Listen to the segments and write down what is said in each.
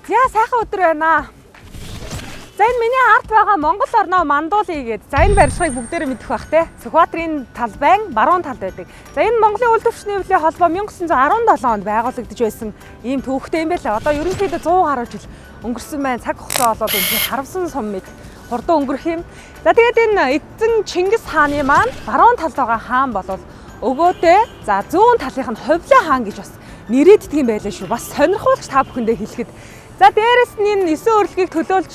За сайхан өдөр байна. За энэ миний арт байгаа Монгол орноо Мандуулыг гээд. За энэ барилгыг бүгдээрээ мэдэх бах те. Сүхбаатарын талбайн баруун талд байдаг. За энэ Монголын үйл төвчний хөвлийн холбоо 1917 онд байгуулагдаж байсан ийм төвхтэй юм байлаа. Одоо ерөнхийдөө 100 гаруй жил өнгөрсөн байна. Цаг хугацаа болоод энэ харамсан сум мэд хурдан өнгөрөх юм. За тэгээд энэ эзэн Чингис хааны маань баруун талд байгаа хаан болол өгөөдөө за зүүн талынх нь Хувлаа хаан гэж бас нэрээддэг юм байлаа шүү. Бас сонирхолтой та бүхэндээ хэлэхэд. За дээрэс нь энэ 9 өрлөгийг төлөөлж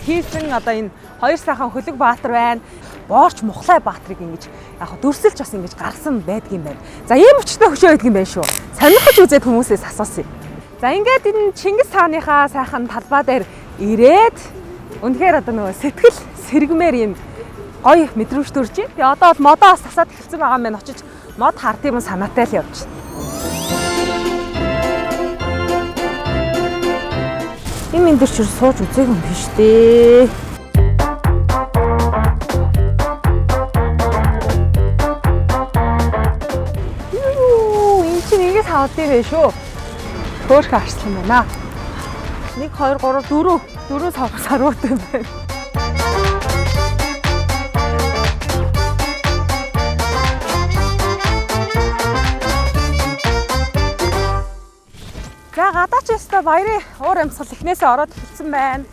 хийсэн одоо энэ хоёр сайхан Хөлөг Баатар байна. Боорч Мухлай Баатрыг ингэж яг дүрсэлж бас ингэж гаргасан байдгийм байна. За ийм өчтөй хөшөө байдгийм байна шүү. Сонирхож үзээд хүмүүсээс асуусан. За ингээд энэ Чингис хааныхаа сайхан талбай дээр ирээд үнэхээр одоо нөгөө сэтгэл сэргмээр юм гоё мэдрэмж төрж байна. Тэгээ одоо бол модоос тасаад эхэлсэн байгаа юм байна. Очиж мод харт юм санаатай л явж байна. Энэ дээр ч сууж үзээгүй юм биш дээ. Энэ чинь ингээс хавдсан байх шүү. Хөөх харсан байна. 1 2 3 4 сарвуутай юм байна. За гадаач яста баярын уур амьсгал эхнээсээ ороод эхэлсэн байна.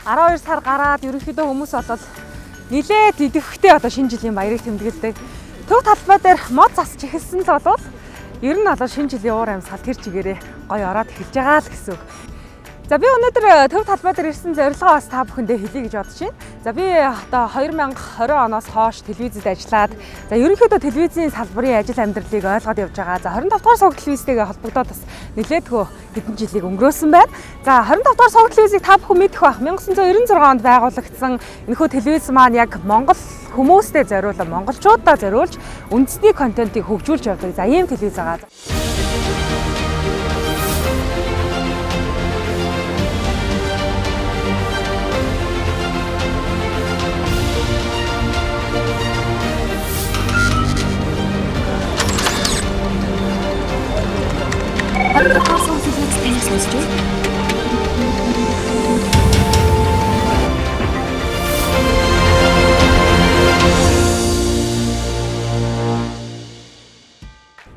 12 сар гараад ерөнхийдөө хүмүүс болол нилээд идэвхтэй одоо шинэ жилийн баярыг тэмдэглэдэг. Төв талбай дээр мод засч эхэлсэн л болов ер нь одоо шинэ жилийн уур амьсгал тэр чигээрээ гоё ороод эхэлж байгаа л гэсэн үг. За би өнөөдөр төв талбай дээр ирсэн зорилгоо бас та бүхэндээ хэлье гэж бодож байна. За би одоо 2020 оноос хойш телевизэд ажиллаад за ерөнхийдөө телевизийн салбарын ажил амьдралыг ойлгоод явж байгаа. За 25 дугаар суваг телевизтэйгээ холбогдоод бас нэлээдгүй хэдэн жилийг өнгөрөөсөн байна. За 25 дугаар суваг телевизийг та бүхэн мэдэх бах 1996 онд байгуулагдсан энэхүү телевиз маань яг Монгол хүмүүстэй зориулан монголчуудаа зориулж үндэсний контентыг хөгжүүлж явдаг. За ийм телевиз байгаа.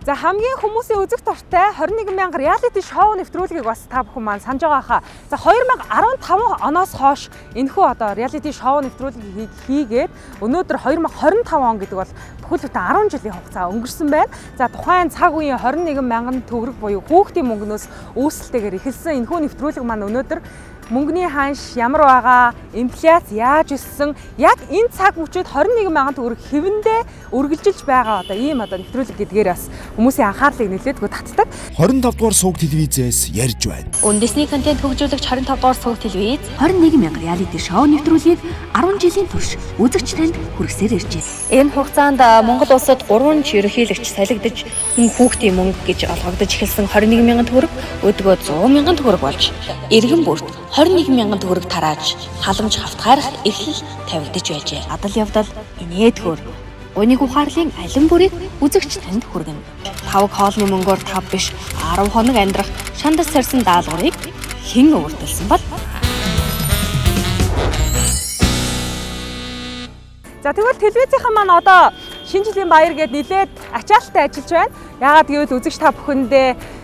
За хамгийн хүмүүсийн үзэх дуртай 21,000 реалити шоу нэвтрүүлгийг бас та бүхэн маань санаж байгаа хаа. За 2015 оноос хойш энэхүү одоо реалити шоу нэвтрүүлгийг хийгээд өнөөдөр 2025 он гэдэг бол бүхэл бүтэн 10 жилийн хугацаа өнгөрсөн байна. За тухайн цаг үеийн 21,000 төгрөг буюу хүүхдийн мөнгнөөс үүсэлтэйгээр эхэлсэн энэхүү нэвтрүүлэг маань өнөөдөр мөнгөний ханш ямар байгаа, инфляц яаж өссөн, яг энэ цаг мөчид 21,000 төгрөг хэвэндээ үргэлжилж байгаа одоо ийм одоо нэвтрүүлэг гэдгээр бас хүмүүсийн анхаарлыг нэлээдгүй татдаг. 25 дугаар суваг телевизээс ярьж байна. Үндэсний контент хөгжүүлэгч 25 дугаар суваг телевиз 21,000 реалити шоу нэвтрүүлгийг 10 жилийн турш үзэгч танд хүргэсээр иржээ. энэ хугацаанд Монгол улсад 3 ерөнхийлөгч салгидж хүүхдийн мөнгө гэж олгогдож эхэлсэн 21,000 төгрөг өдгөө 100,000 төгрөг болж иргэн бүрт 21,000 төгрөг тарааж халамж хавтгаарах эхлэл тавигдж байжээ. Адал явдал инээдгөр гуниг ухаарлын алин бүрийг үзэгч танд хүргэнэ. 5 хоолны мөнгөөр 5 биш 10 хоног амьдрах шандас сарсан даалгаврыг хэн өвөрдөлсөн бол? За тэгвэл телевизийнхэн маань одоо шинэ жилийн баяр гээд нилээд ачаалттай ажиллаж байна. Яагаад гэвэл үзэгч та бүхэндээ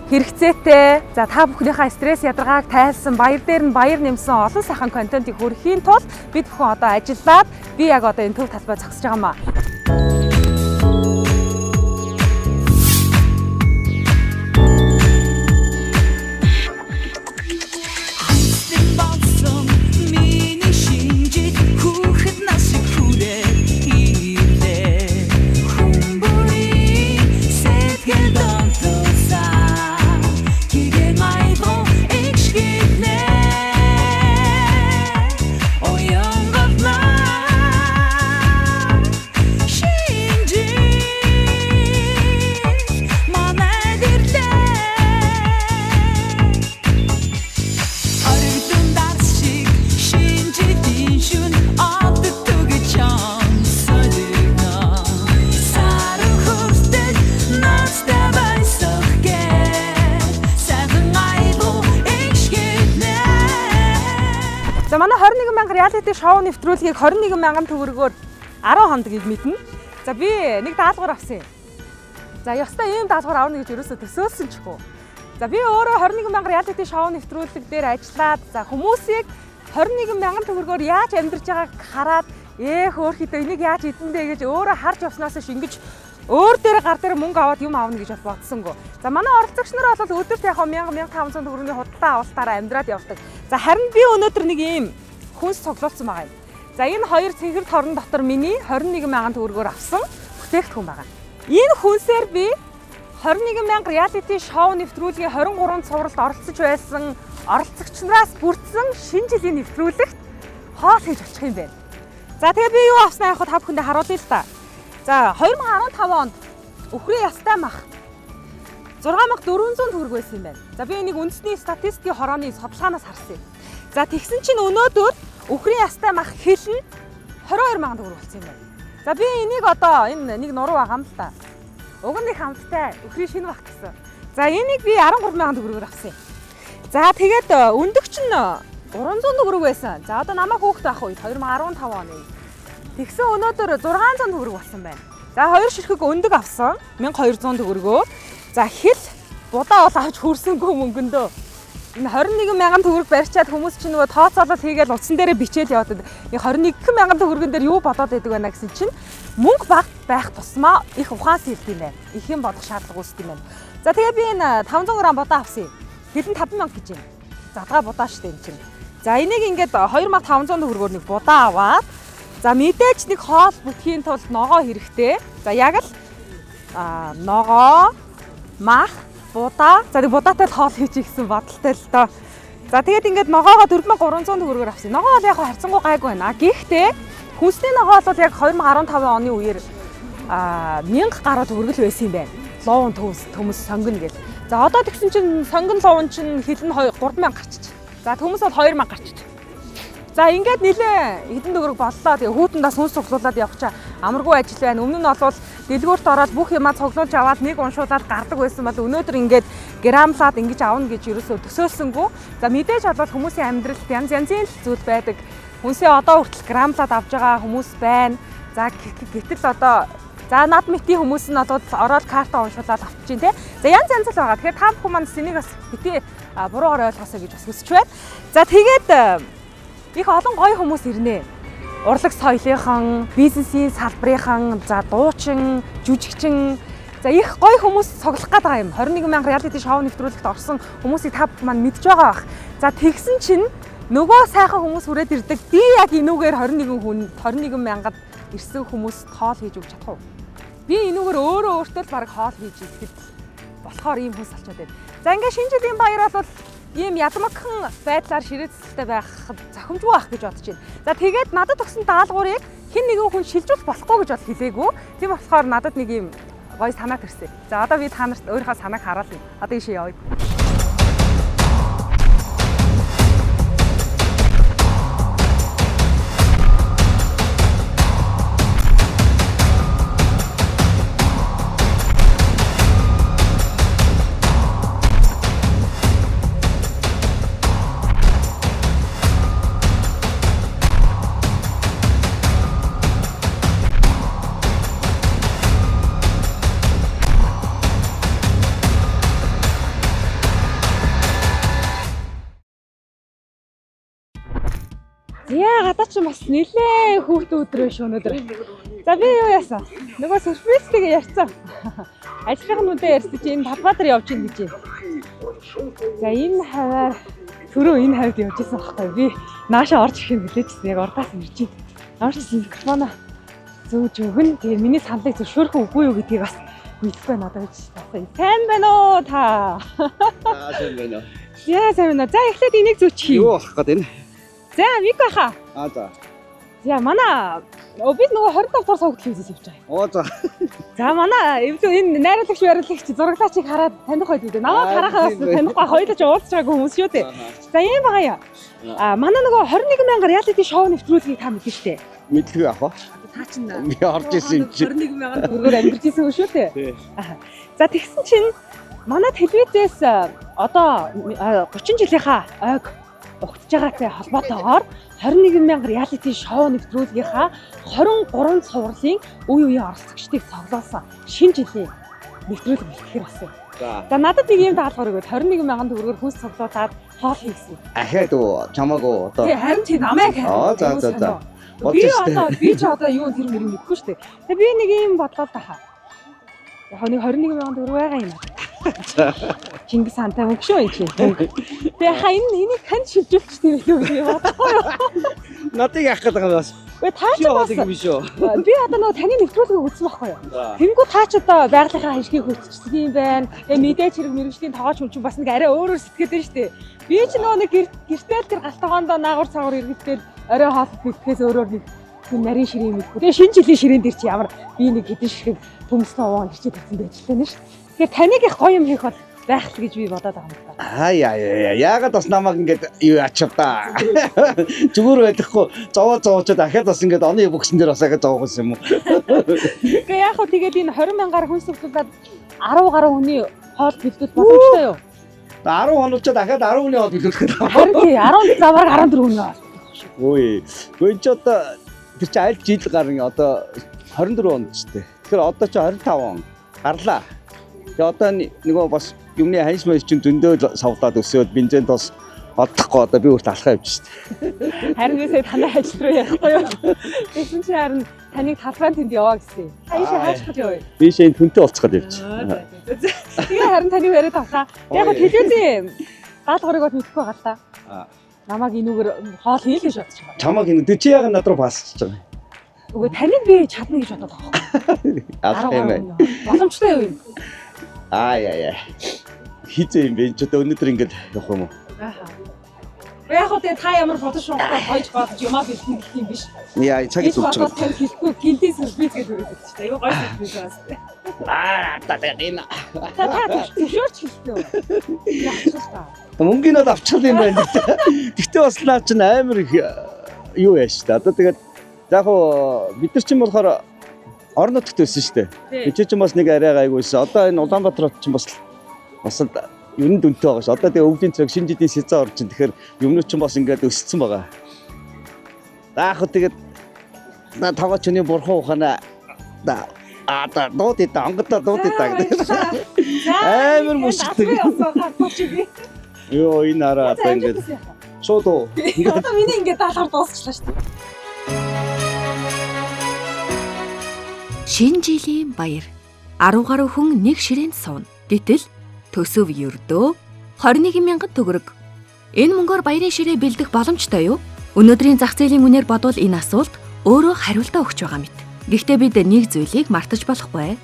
хэрэгцээтэй за та бүхнийхээ стресс ядаргааг тайлсан баяр дээр нь баяр нэмсэн олон сайхан контентыг хүргэхийн тулд бид бүхэн одоо ажиллаад би яг одоо энэ төв талбай зогсож байгаа юм аа. She За манай 21 мянга реалити шоу нэвтрүүлгийг 21 мянган төгрөгөөр 10 хоногийг мэднэ. За би нэг даалгавар авсан юм. За ёстой ийм даалгавар авна гэж ерөөсөө төсөөлсөн ч хөө. За би өөрөө 21 мянга реалити шоу нэвтрүүлэг дээр ажиллаад за хүмүүсийг 21 мянган төгрөгөөр яаж амьдарч байгааг хараад хөөхөдөө энийг яаж идэндээ гэж өөрөө харж явснаас шингэж өөр дээр гар дээр мөнгө аваад юм аавна гэж бодсонгүй. За манай оролцогч нар бол өдөрт яг 1000-1500 төгрөгийн худалдаа авалтаараа амьдраад явдаг. За харин би өнөөдөр нэг ийм хүнс цуглуулсан байгаа юм. За энэ хоёр цэнхэр торон дотор миний 21 мянган төгрөгөөр авсан бүтээгдэхүүн байгаа. Энэ хүнсээр би 21 мянга реалити шоу нэвтрүүлгийн 23 цувралд оролцож байсан оролцогч нараас бүрдсэн шинэ жилийн нэвтрүүлэгт хоол хийж очих юм байна. За тэгээ би юу авснаа яг та бүхэндээ харуулъя л та. За 2015 онд өхрийн ястай мах 6400 төгрөг байсан юм байна. За би энийг үндэсний статистикийн хорооны судалгаанаас харсан юм. За тэгсэн чинь өнөөдөр өхрийн ястай мах хэл нь 22 мянган төгрөг болсон юм байна. За би энийг одоо энэ нэг нуруу байгаа юм л та. Уг нь их хамттай өхрийн шинэ мах гэсэн. За энийг би 13 мянган төгрөгөөр авсан юм. За тэгээд өндөгч нь 300 төгрөг байсан. За одоо намайг хүүхэд авах үед 2015 оны. Тэгсэн өнөөдөр 600 төгрөг болсон байна. За хоёр ширхэг өндөг авсан 1200 төгрөгөө. За хэл будаа бол авч хүрсэнгүй мөнгөндөө. Энэ 21 мянган төгрөг барьчаад хүмүүс чинь нөгөө тооцоолол хийгээл утсан дээрээ бичээл яваад. Энэ 21 мянган төгрөгөн дээр юу бодоод байдаг байна гэсэн чинь мөнгө баг байх тусмаа их ухаан сэлт юм байна. Их юм бодох шаардлага үүсдэг юм байна. За тэгээ би энэ 500 г будаа авсан юм. Хэл нь 5000 гэж юм. Задгаа будаа штэ энэ чинь. За энийг ингээд 2500 төгрөгөөр нэг будаа аваад за мэдээж нэг хоол бүтгэхийн тулд ногоо хэрэгтэй. За яг л ногоо, мах, будаа. За нэг будаатай хоол хийчих гэсэн бодолтой л доо. За тэгээд ингээд ногоогоо 4300 төгрөгөөр авсан. Ногоо бол яг харьцангуй гайгүй байна. Гэхдээ хүнсний ногоо бол яг 2015 оны үеэр 1000 гаруй төгрөг л байсан юм байна. Ловон төмөс сонгоно гэж. За одоо тэгсэн чинь сонгон ловон чинь хэл нь 3000 гарчиж. За төмөс бол 2000 гарчиж. За ингээд нилээ хэдэн төгрөг боллоо. Тэгээ хүүтэндээ сүнс цуглуулад явах чаа амаргүй ажил байна. Өмнө нь бол дэлгүүрт ороод бүх юмаа цуглуулж аваад нэг уншуулаад гардаг байсан бол өнөөдөр ингээд грамлаад ингэж авна гэж ерөөсөө төсөөлсөнгүү. За мэдээж бол хүмүүсийн амьдралд янз янзын зүйл байдаг. Хүнсээ одоо хүртэл грамлаад авж байгаа хүмүүс байна. За гэтэл одоо за над мэтийн хүмүүс нь бол ороод карта уншуулаад авчихжин тий. За янз янз л байгаа. Тэгэхээр та бүхэн маань сэнийг бас бити буруугаар ойлгосоо гэж бас хүсэж байна. За тэгээд их олон гоё хүмүүс ирнэ. Урлаг соёлынхан, бизнесийн салбарынхан, за дуучин, жүжигчин, за их гоё хүмүүс цуглах гээд байгаа юм. 21 мянга реалити шоу нэвтрүүлэгт орсон хүмүүсийг та маань мэдж байгаа бах. За тэгсэн чинь нөгөө сайхан хүмүүс хүрээд ирдэг. Би яг энүүгээр 21 мянгад ирсэн хүмүүст хоол хийж өгч чадах уу? Би энүүгээр өөртөө л баг хоол хийж идэхэд болохоор ийм хүс болчиход байна. За ингээ шинэ жилийн баяр бол ийм ядмагхан байдлаар ширээцэлтэй байх зохимжгүй байх гэж бодож байна. За тэгээд надад өгсөн даалгаврыг хэн нэгэн хүн шилжүүлэх болохгүй гэж бол хэлээгүй. Тийм болохоор надад нэг ийм гоё санаа төрсөн. За одоо би та нарт өөрийнхөө санааг харуулъя. Одоо ийшээ явъя. Яа гадаа ч бас нилээ хүүхд өдөр биш өнөөдөр. За би юу яасан? Нөгөө сюрпризтэйгээ ярьсан. Ажлынхнуудаа ярьсан чи энэ Талбаатар явж ийн гэж. За энэ хаваар түрүү энэ хавьд явж исэн байхгүй би наашаа орж ирэх юм хэлээчсэн. Яг ордоос ирж ийн. Орж микрофоно зөөж өгнө. Тэгээ миний саналыг зөвшөөрөх үгүй юу гэдгийг бас мэдхгүй надад гэж таасан. Сайн байна уу та? Сайн байна. Яа сайн байна. За эхлээд энийг зөөчих. Юу болох гээд байна? За мик баха. За. За манай бид нөгөө 25 дахь согтол хийсэн явж байгаа. За. За манай эвлүү энэ найруулагч бариулагч зураглаачийг хараад таних байд үү? Намайг харахаас танихгүй хоёулаа ч уулзч байгаагүй хүмүүс шүү дээ. За ийм байгаа юм. Манай нөгөө 21 мянга реалити шоу нэвтрүүлгийг та мэдэн штэ. Мэдлгүй яах вэ? Та чинь би орж исэн юм чи. 21 мянган төгрөгөөр амьдарч исэн үү шүү дээ. За тэгсэн чинь манай телевизээс одоо 30 жилийнхаа ойг угтж байгаатай холбоотойгоор 21,000 реалити шоу нэвтрүүлгийнхаа 23 цувралын үе үеийн оролцогчдыг цуглуулсан шинэ жилийн нэвтрүүлэг бэлтгэхээр болсон. За надад нэг юм даалгавар өгөөд 21,000 төгрөгөөр хүнс цуглуулад хоол хийсэн. Ахаад уу чамаагүй одоо. Тий харин чи намайг харин. За. Би ч одоо юу тэр мөрөг мэдгүй шүү дээ. Тэгээ би нэг юм бодлоо тахаа. Яг нэг 21,000 төгрөг байгаа юм аа. Чингис хаантай мөнгө шүү энэ чинь. Тэгээ хаа энийг хэн шилжүүлчих тийм үү гэж бодохгүй юу? Надыг яах гэдэг юм бас. Гэ таа ч бас биш үү? би одоо нөгөө таны нэвтрүүлгийг үзсэн байхгүй юу? Тэнгүү таа ч одоо байгалийнхаа хашгийг хөтчихсэн юм байна. Тэгээ мэдээч хэрэг мэрэгжлийн тоогооч хүн чинь бас нэг арай өөрөөр сэтгэдэг нь шүү дээ. Би ч нөгөө нэг гэртэл тэр галтгоондоо наагур цагуур эргэлдээд орой хоолт бэлтгэхээс өөрөөр нэг тийм нарийн ширээ мэдгүй. Тэгээ шинэ жилийн ширээн дээр чи ямар би нэг хэдэн ширхэг төмсөн овоо ирчээд тавьсан байж тань ш. Тэгэхээр таныг их гоё юм хийх бол байх л гэж би бодоод байгаа юм байна. Яагаад бас намайг ингэж юу ачив та. Зүгээр байхгүй зовоочоо дахиад бас ингэж оны бүгсэн дээр бас ахиж зовох юм уу? Тэгээ яг хөө тэгээд энэ 20,000-аар хүнс цуглуулад 10 гаруй хүний хоол бэлдүүл боломжтой юу? 10 хоног ч дахиад 10 хүний хоол бэлдүүлэх гэдэг. Харин тий 10 заваар 14 хүний хоол. Ой. Гүн ч одоо тэр чи аль жил гарна одоо 24 онд ч тий. Тэгэхээр одоо чи 25 он гарлаа. Тэгээ одоо нөгөө бас юмны ханьс маяг чинь зөндөө савлаад өсөөд бензин тос олдохгүй одоо би өөртөө алхаа явж штэ. Харин би сая танай ажил руу ярихгүй юу? Тэгсэн чи харин таныг талбайн тэнд яваа гэсэн. Хаашаа хаашгүй юу? Би шинэ хүнтэй олцоход явж. Тэгээ харин таны яриад авахаа. Яг хөө телевизэн даалгаврыг бол мэдэхгүй байгаа л та. Намайг энүүгээр хоол хийлгэж бодчих юм. Чамаг энэ чи яг над руу пассаж байгаа. Үгүй таныг би чадна гэж бодоод байгаа. Алах юм байна. Боломжтой юу юм? Яа. Хизээ юм бэ? Ч одоо өнөөдөр ингэж явах юм уу? Яг хөө та ямар бодож байгаа хойж бодож юмаа бэлтгэх юм биш. Яа, цаг зүгж байгаа. Би хэлэхгүй гинтийн сэрбиз гэж үүрэгдэж байна. Аюу гоё сэрбиз байна. Та энэ. Зөвшөөрч хэлсэн үү? Яах вэ? Мөнгөний бол авчихсан юм байна. Гэхдээ бас наа чинь амар их юу яаш та. Одоо тэгээд яг хоо бид нар чинь болохоор орон нутгад байсан шүү дээ. Би чинь бас нэг арай гайгүйсэн. Одоо энэ Улаанбаатар хотод чинь бас ер нь дүнтэй байгаа ш. Одоо тэгээ өвлийн цэг шинэ жилийн сезон орж ин тэгэхээр юмнууд чинь бас ингээд өссөн байгаа. Заах тэгээд на таваач хүний бурхан ухаана да дууд ита ангата дууд ита гэдэг. Амар мөшгдөг. Йоо энэ араа одоо ингээд шууд уу. Одоо миний ингээд даалгавар дуусчлаа шүү дээ. Шинэ жилийн баяр. 10 гаруй хүн нэг ширээнд сууна. Гэтэл төсөв ердөө 21,000 төгрөг. Энэ мөнгөөр баярын ширээ бэлдэх боломжтой юу? Өнөөдрийн зах зээлийн үнээр бодвол энэ асуулт өөрөө хариултаа өгч байгаа мэт. Гэхдээ бид нэг зүйлийг мартаж болохгүй.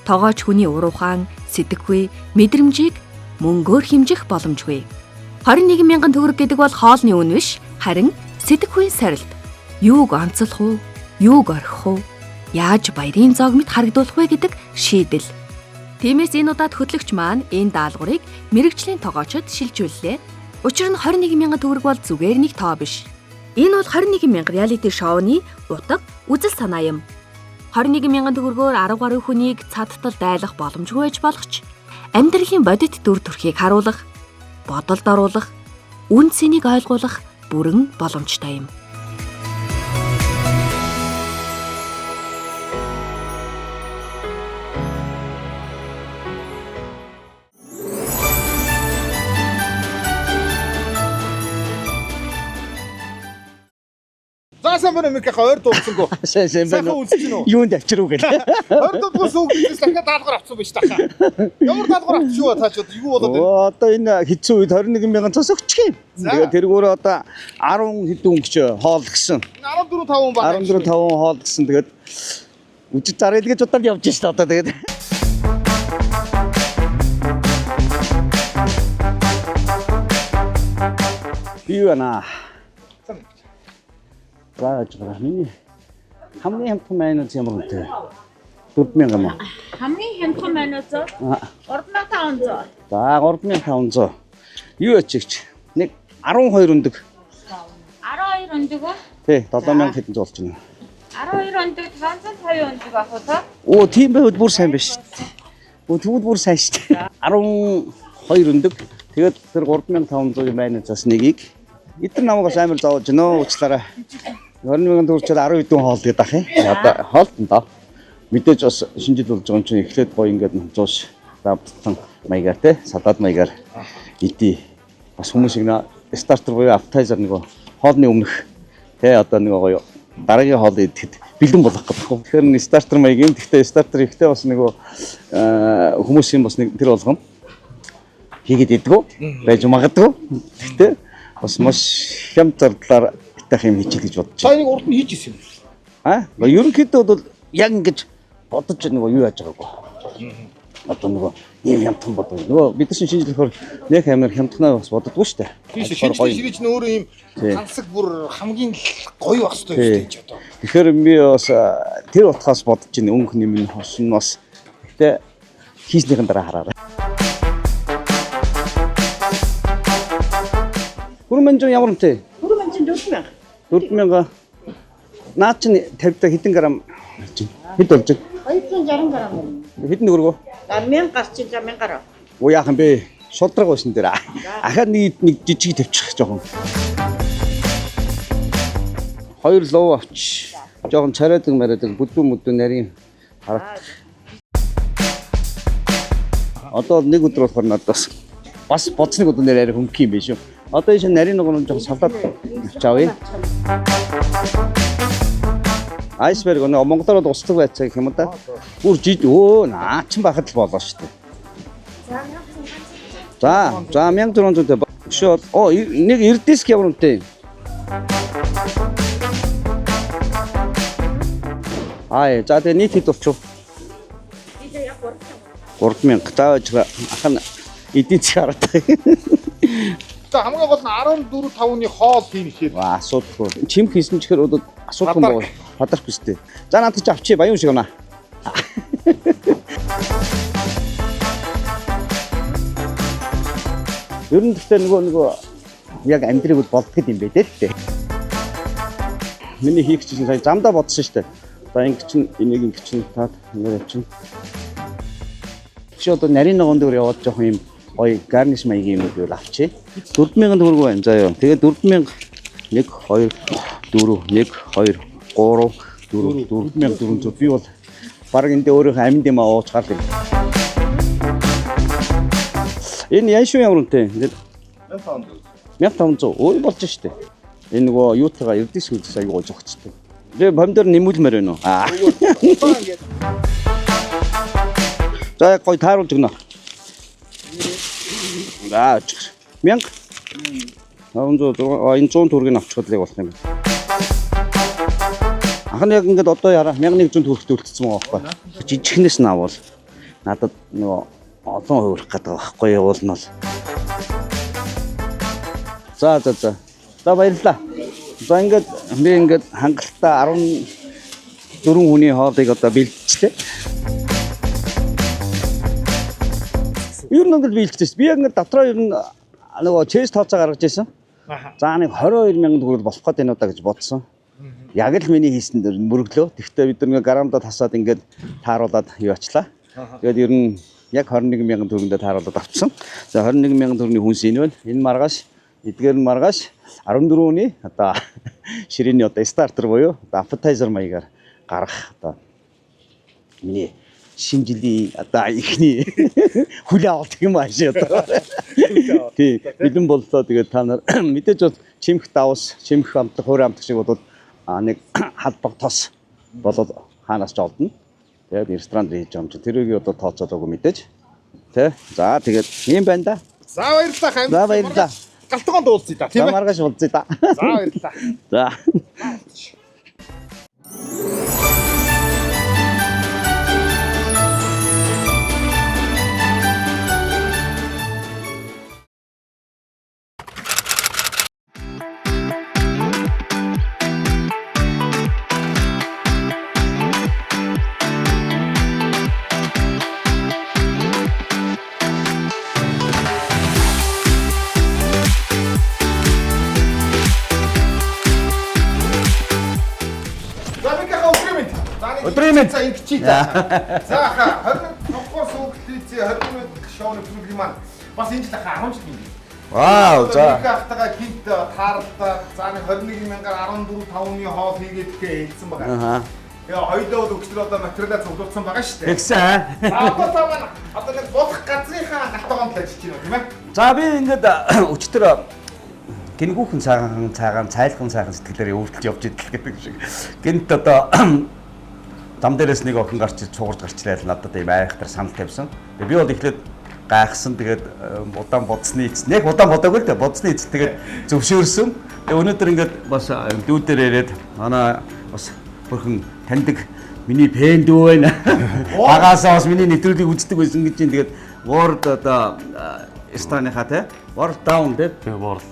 Тоогооч хүний уруухан, сэтгэхүй, мэдрэмжийг мөнгөөр хэмжих боломжгүй. 21,000 төгрөг гэдэг бол хоолны үн биш, харин сэтгэхүйн сорилт. Юуг онцлох уу? Юуг орхих уу? Яаж баярын зоог мэт харагдуулах вэ гэдэг шийдэл. Тиймээс энэ удаад хөтлөгч маань энэ даалгаврыг мэрэгжлийн тоогоочдод шилжүүллээ. Учир нь 21,000 төгрөг бол зүгээр нэг тоо биш. Энэ бол 21,000 реалити шоуны утга үзэл санаа юм. 21,000 төгрөгөөр 10 гаруй хүнийг цадтал дайлах боломжгүй байж болох ч амьдралын бодит дүр төрхийг харуулах, бодолд оруулах, үн цэнийг ойлгуулах бүрэн боломжтой юм. Заасан байна микэх ойр дуусангүй. Сайн байна уу? Үзэж гинөө. Юунд авчирв гэл. Ойр дуус үгдээс дахиад даалгавар авсан байж тахаа. Ямар даалгавар авчих вэ таачууд юу болоод байна? Одоо энэ хэцүү үед 21,000 цас өгчих юм. Тэгээд тэргүүр одоо 10 хэдэн өнгөч хоол гисэн. 14-5 баг. 14-5 хоол гисэн. Тэгээд үжиг зараа гэж удаад явж шээ одоо тэгээд. Юу наа. Баач байна. Хамгийн хямдхан майнууд ямар үнэтэй? 4,000 юм. Хамгийн хямдхан майнууд 3,500. За 3,500. Юу ячигч? Нэг 12 өндөг. 12 өндөг үү? Тий, 7,000 хэдэн болж байна. 12 өндөг 550 өндөг авах уу та? Оо, тийм байвал бүр сайн байна шүү дээ. Оо, тэгвэл бүр сайн шүү дээ. 12 өндөг. Тэгээд тэр 3,500 майнууд бас нэгийг Эдгээр намайг амар зовж гинөө уучлаарай. 20,000 төгрөгчөд 10 хэдэн хоол гэдэг ах юм. Одоо хоолтон доо. Мэдээж бас шинжил болж байгаа юм чинь эхлээд гоё ингээд 100 давтан маягаар те салаад маягаар идий. Бас хүмүүс шиг стартер буюу appetizer нөгөө хоолны өмнөх те одоо нөгөө гоё дараагийн хоол идэхэд бэлэн болох гэдэг юм. Тэгэхээр стартер маяг юм. Гэхдээ стартер ихтэй бас нөгөө хүмүүсийн бас нэг тэр болгоно. Хийгээд идэггүй байж магадгүй. Гэхдээ бас маш хямд зардлаар битах юм хийчих гэж бодож байна. Та энийг урд нь хийж ирсэн юм. Ерөнхийдөө бол яг ингэж бодож нөгөө юу яаж байгаагүй. Одоо нөгөө ийм хямдхан бодоо. Нөгөө бид нар шинжилгээр нэг амар хямдхнаа бас боддоггүй шүү дээ. Тийм шинжилгээ ширэж нөөрөө ийм хансаг бүр хамгийн гоё байх хэрэгтэй гэж одоо. Тэгэхээр би бас тэр утгаас бодож байна. Өнгө нэмэн хосон бас гэхдээ хийснийхэн дараа хараарай. Хүрмэнжин ямар нэмтэй? Хүрмэнжин 4000. 4000. Наа чинь 50-та хэдэн грамм хэд болж байна? 260 грамм. Хэдэн төгрөгөө? 1000 гарч 1000 гараа. Уу яахан бэ? Шудраг байсан дээр. Ахаад нэг жижиг тавьчих жоохон. 2 лов авч. Жоохон царайдаг марадаг бүдүү нарийн хараад. Одоо нэг өдөр болохоор надаас бас боцныг өдөр нэр арай хөнгөх юм биш үү? Одоо энэ нарийн нөгөө жоохон салаад авчаавъя. Айсберг өнөө Монголоор устдаг байцаа гэх юм да. Бүр жиж наачин байхад л болоо шүү дээ. За 1400 шоо нэг эрдэск ямар үнэтэй. За тэгээ нийт хэд болчих вэ? Идэ яг 3000 тааж ахна эдийн засаг хараад. За хамгийн гол нь 14-5-ны хоол тийм ихээр. Асуудалгүй. Чим хийсэн чихэр одоо асуудалгүй байна. Хадарх гэжтэй. За надад чи авчи баян шиг байна. Ер нь гэхдээ нөгөө яг амьдрыг болдгод юм бэ дээ. Миний хийх чинь сая замдаа бодсон шүү дээ. За ингэ чинь энийг ингэ чинь таад ингэ чинь. Чи одоо нарийн ногоон дээр яваад жоох юм гоё гарниш маягийн юм уу авчи. 4000 төгрөг байна заа юу. Тэгээ 4000 1 2 4 1 2 3 4400 би бол баг энэ өөрийнхөө амьд юм ууч гал юм. Энэ яа шүү ямар үнэтэй. Ингээд 1500 өөр болж штэ. Энэ нөгөө юутайгаа эрдэс хөлс аягүй гож өгчтэй. Тэгээ помидор нэмүүлмээр байна уу? За яг гой тааруулж өгнө. 1000 900 энэ 100 төгрөгийг авчихвал яг болох юм. Ахна яг ингээд одоо яраа 1100 төгрөгт үлдсэн байгаа байхгүй. Жижигнээс нь авал надад нөгөө олон хуурах гэдэг байхгүй явуулна бол. За баярлалаа. За ингээд би ингээд хангалттай 14 хүний хоолыг одоо бэлдчихлээ. Ер нь ингээд бэлдчихсэн. Би яг ингээд дотроо ер нь нөгөө чэс тооцоо гаргаж ирсэн. За нэг 22,000 төгрөг болох гээд байна удаа гэж бодсон. Яг л миний хийсэн дээр мөрөглөө. Тэгвэл бид нэг грамдаа тасаад ингээд тааруулаад юу ачлаа. Тэгээд ер нь яг 21,000 төгрөндөө тааруулаад авчихсан. За 21,000 төгрөгийн хүнс энэ байна. Энэ маргааш, эдгээр нь маргааш 14-ний одоо ширээний одоо стартер буюу одоо appetizer маягаар гаргах одоо миний шинэ жилийн одоо ихний хүлээ авалт юм ааш одоо. Тий, бэлэн боллоо. Тэгээд та нар мэдээж бол чимх давс, чимх амтлах, хөрөө амтлах шиг бол нэг халбаг тос болоод хаанаас ч олдно. Тэгээд ресторанд хийж байгаа юм чинь тэрийг одоо тооцоод өгөө мэдээж. Тэ. За тэгээд юм байна да. За баярлалаа хам. За баярлалаа. Галтгоонд уулзъя да тийм ээ. За маргааш уулзъя да. За баярлалаа. За. За ингэж чи за. За ха 20-р сууг телевизээ 20-р шоуны програм маань бас энэ жил ха 10 жил юм. Вау за. Хахтага гинт Энд тааралтай зааны 21,000-аар 14,500-ны хоол хийгээд хэлсэн байгаа. Тэгээ хоёулаа бол өчтөр одоо материалаа цуглуулсан байгаа шүү дээ. Тэгсэн. Одоо та маань одоо нэг болох газрынхаа галтгоонд л ажиллаж байна тийм ээ. За би ингээд өчтөр гингүүхэн цагаан цайлхан сайхан сэтгэлээр өвдөлж явж идэл гэдэг шиг. Гинт одоо зам дээрээс нэг охин гарч цугурд гарч ирээд надад ийм айхтар санал тавьсан. Тэгээ би бол эхлээд гайхсан. Тэгээд удаан бодсны эц. Нэг удаан бодоогүй л дээ. Бодсны эц тэгээд зөвшөөрсөн. Тэгээ өнөөдөр ингээд бас дүүдээр ирээд манай бас хөрхөн таньдаг миний фэн дүү байна. Багасаа бас миний нэвтрүүлгийг үздэг байсан гэж юм. Тэгээд Word одоо Эстоныхаа те Word down те Word.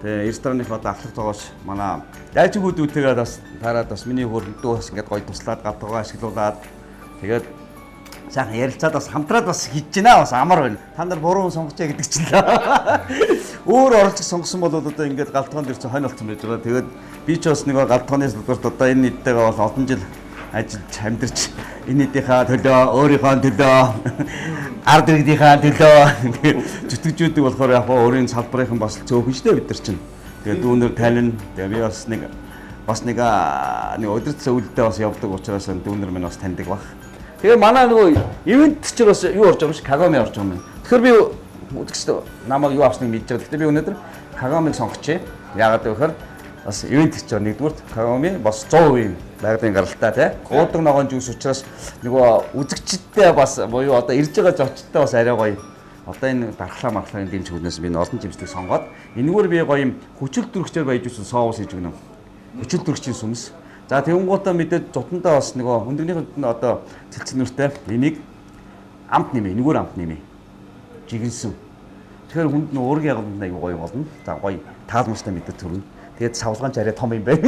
Тэгээ Эстоныхаа одоо авах тоогоос манай дайжгуудуудтэйгээ бас тараад бас миний хөрөндөө бас ингээд гоё туслаад гадуугаа ашиглуулад тэгээд сайхан ярилцаад бас хамтраад бас хийж гинэ бас амар байна. Та нар буруу сонгочээ гэдэг чинь л. Өөр оролцох сонгосон бол одоо ингээд галтгоонд ирсэн хонь болсон байж байгаа. Тэгээд би ч бас нэг галтгооны салбарт одоо энэ нийттэйгээ бол олон жил ажиллаж амьдарч энэ нийтийнхаа төлөө өөрийнхөө төлөө ард иргэдийнхаа төлөө зүтгэжүүдэг болохоор яг өөрийн салбарынхан бас цөөхөн шүү дээ бид нар чинь. Тэгээд дүүнэр танин тэгээд би бас нэг өдөрт зөвлөлтөд бас явдаг учраас дүүнэр минь бас таньдаг баг. Тэгээ манай нөгөө ивент ч бас юу орж байгаа юм шиг Кагами орж байгаа юм. Тэгэхээр би үзэгчтэй намайг юу авсныг мэдж байгаа. Гэхдээ би өнөөдөр Кагамиг сонгочихъя. Яагаад гэвэл бас ивент ч нэгдүгээр Кагами бас 100% байгалийн гаралтай тий. Гуудаг ногоон жүүс учраас нөгөө үзэгчтэй бас буюу одоо ирж байгаа зочдтой бас арай гоё. Одоо энэ дархлаа мархлагын дэмж хүнээс би олон жимсдэг сонгоод энэгээр би гоё юм хүчил дүрхчээр баяж үсэн соус хийж өгнө. Хүчил дүрхчийн сүмс. За тэгэнгუутаа мэдээд зутандаа бас нөгөө хөндөгнийх нь одоо цэлцэнүүртэй энийг амт нэмээ, энэгээр амт нэмээ. Жигэнсэн. Тэгэхээр хүнд нь уургийн яганд аягүй гоё болно. За гоё таалмастай мэдээд төрнө. Тэгээд савлгаанч арай том юм байна.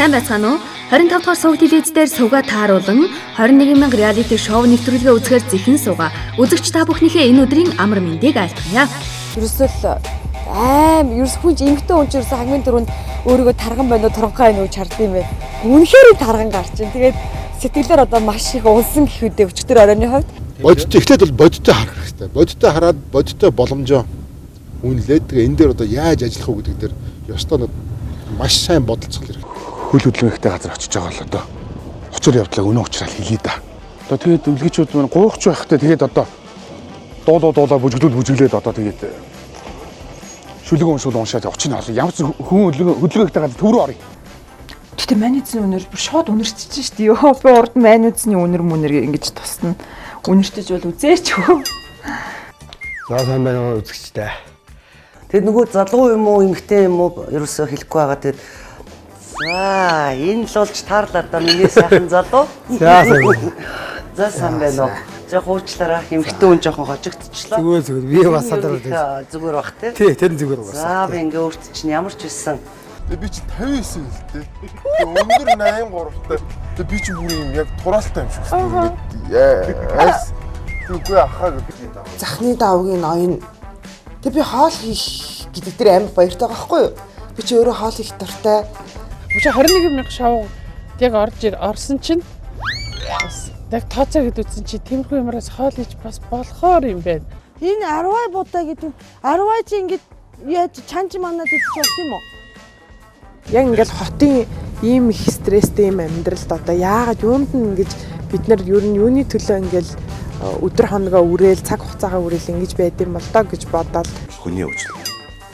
Сайн байцгаана уу? 25 дахь сувг телевиз дээр сувга тааруулан 21,000 реалити шоу нэвтрүүлгээ үзэхээр зэхэн сууга. Үзэгч та бүхнийхээ энэ өдрийн амар мэндийг айлтгая. Ерөөсөө хүн эмгтэн хүн ч ерөөсөө хамгийн түрүүнд өөрийгөө тарган байна уу, туранхай байна уу чардсан юм байна. Үнэхээр тарган гарч байна. Тэгээд сэтгэлээр одоо маш их унсан гэх үдээ өчтөр оройны хувьд. Бодтой ихтэй бол бодтой харах хэрэгтэй. Бодтой хараад бодтой боломжоо үнэлээд тэгээ энэ дээр одоо яаж ажиллах уу гэдэг дээр ёстой маш сайн бодолцох хэрэгтэй. Хөл хөдөлгөөнтэй газар очиж байгаа л одоо учир явдлаа өнөө учрал хэлээ да. Одоо тэгээд үлгэчүүд маань гуйхч байхтай тэгээд одоо дуулаа бүжиглээд одоо тэгээд шүлэг уншаад очиж хаалаа. Ямар ч хүн хөдөлгөөнтэй газар төв рүү орё. Гэтэ манайцны үнэр бүр шууд үнэрчэж штий ёо. Би урд манайцны үнэр ингэж тусна. Үнэрчэж бол үзээч хөө. За сайн байна уу үзэгчтэй. Тэгэд нөгөө залуу юм уу эмэгтэй юм уу ерөөсөө хэлэхгүй байгаа. Тэгэд за энэ л болж таарлаа да миний сайхан залуу. За сайн. За сайн байна уу. За хуучлаараа эмэгтэй хүн жоохон хожигдчихлаа. Зүгээр би бас садараад байна. Зүгээр бах тий. Тий, тэр зүгээр бас. За би ингээ өөрт чинь ямар ч байсан. Би чи 59 л дээ. Өндөр 83-тай. Би чи бүр юм яг тураалтай юм шиг байна. Яас. Үгүй ахаа гэдэг. Захны давгийн ноён. Тэг би хоол хийх гэдэг дээр амар баяртай байгаа байхгүй юу? Би чи өөрөө хоол хийх дуртай. Бүч 21,000 шоу яг орсон чинь бас яг тооцоо гэдэг үсэн чи тиймэрхүү юмараас хоол хийж бас болохоор юм байна. Энэ 10 будаа гэдэг 10 чи ингэж яаж чанж манад идчих болт юм уу? Яг ингээл хотын ийм их стресстэй юм амьдралд одоо яагаад юунд нь ингэж бид нар ер нь юуны төлөө ингээл өдөр хоногоо үрээл цаг хугацаагаа үрээл ингэж байд юм бол доо гэж бодоод хүний өвчл.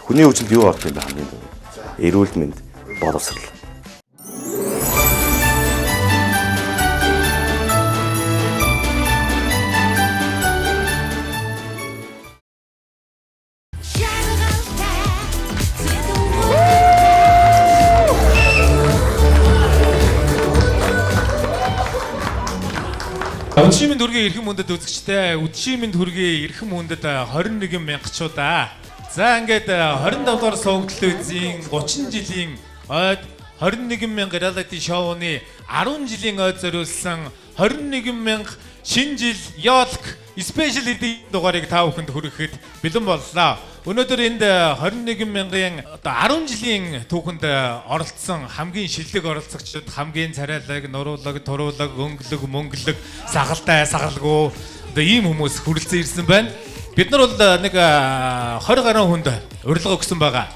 Хүний өвчл юу болт юм бэ хамгийн түрүү? Эрүүл мэнд, боловсрал. Өдшимийн төргийн эрхэм хүндэт үзэгчтэй өдшимийн төргийн эрхэм хүндэт 21 мянгачуудаа. За ингээд 25 дугаар сувг телевизийн 30 жилийн ойд 21 мянга реалити шоуны 10 жилийн ойд зориулсан 21 мянга шинэ жил ёолк спешиал эдийн дугаарыг та бүхэнд хүргэхэд бэлэн боллоо. Өнөөдөр энд 21 мянган одоо 10 жилийн түүхэнд оролцсон хамгийн шилдэг оролцогчдод хамгийн царайлаг, нуруулаг, туруулаг, өнгөлөг, мөнгөлөг, сагалтай, сагалгүй одоо ийм хүмүүс хүрэлцэн ирсэн байна. Бид нар бол нэг 20 гаруй хүнд урилга өгсөн байгаа.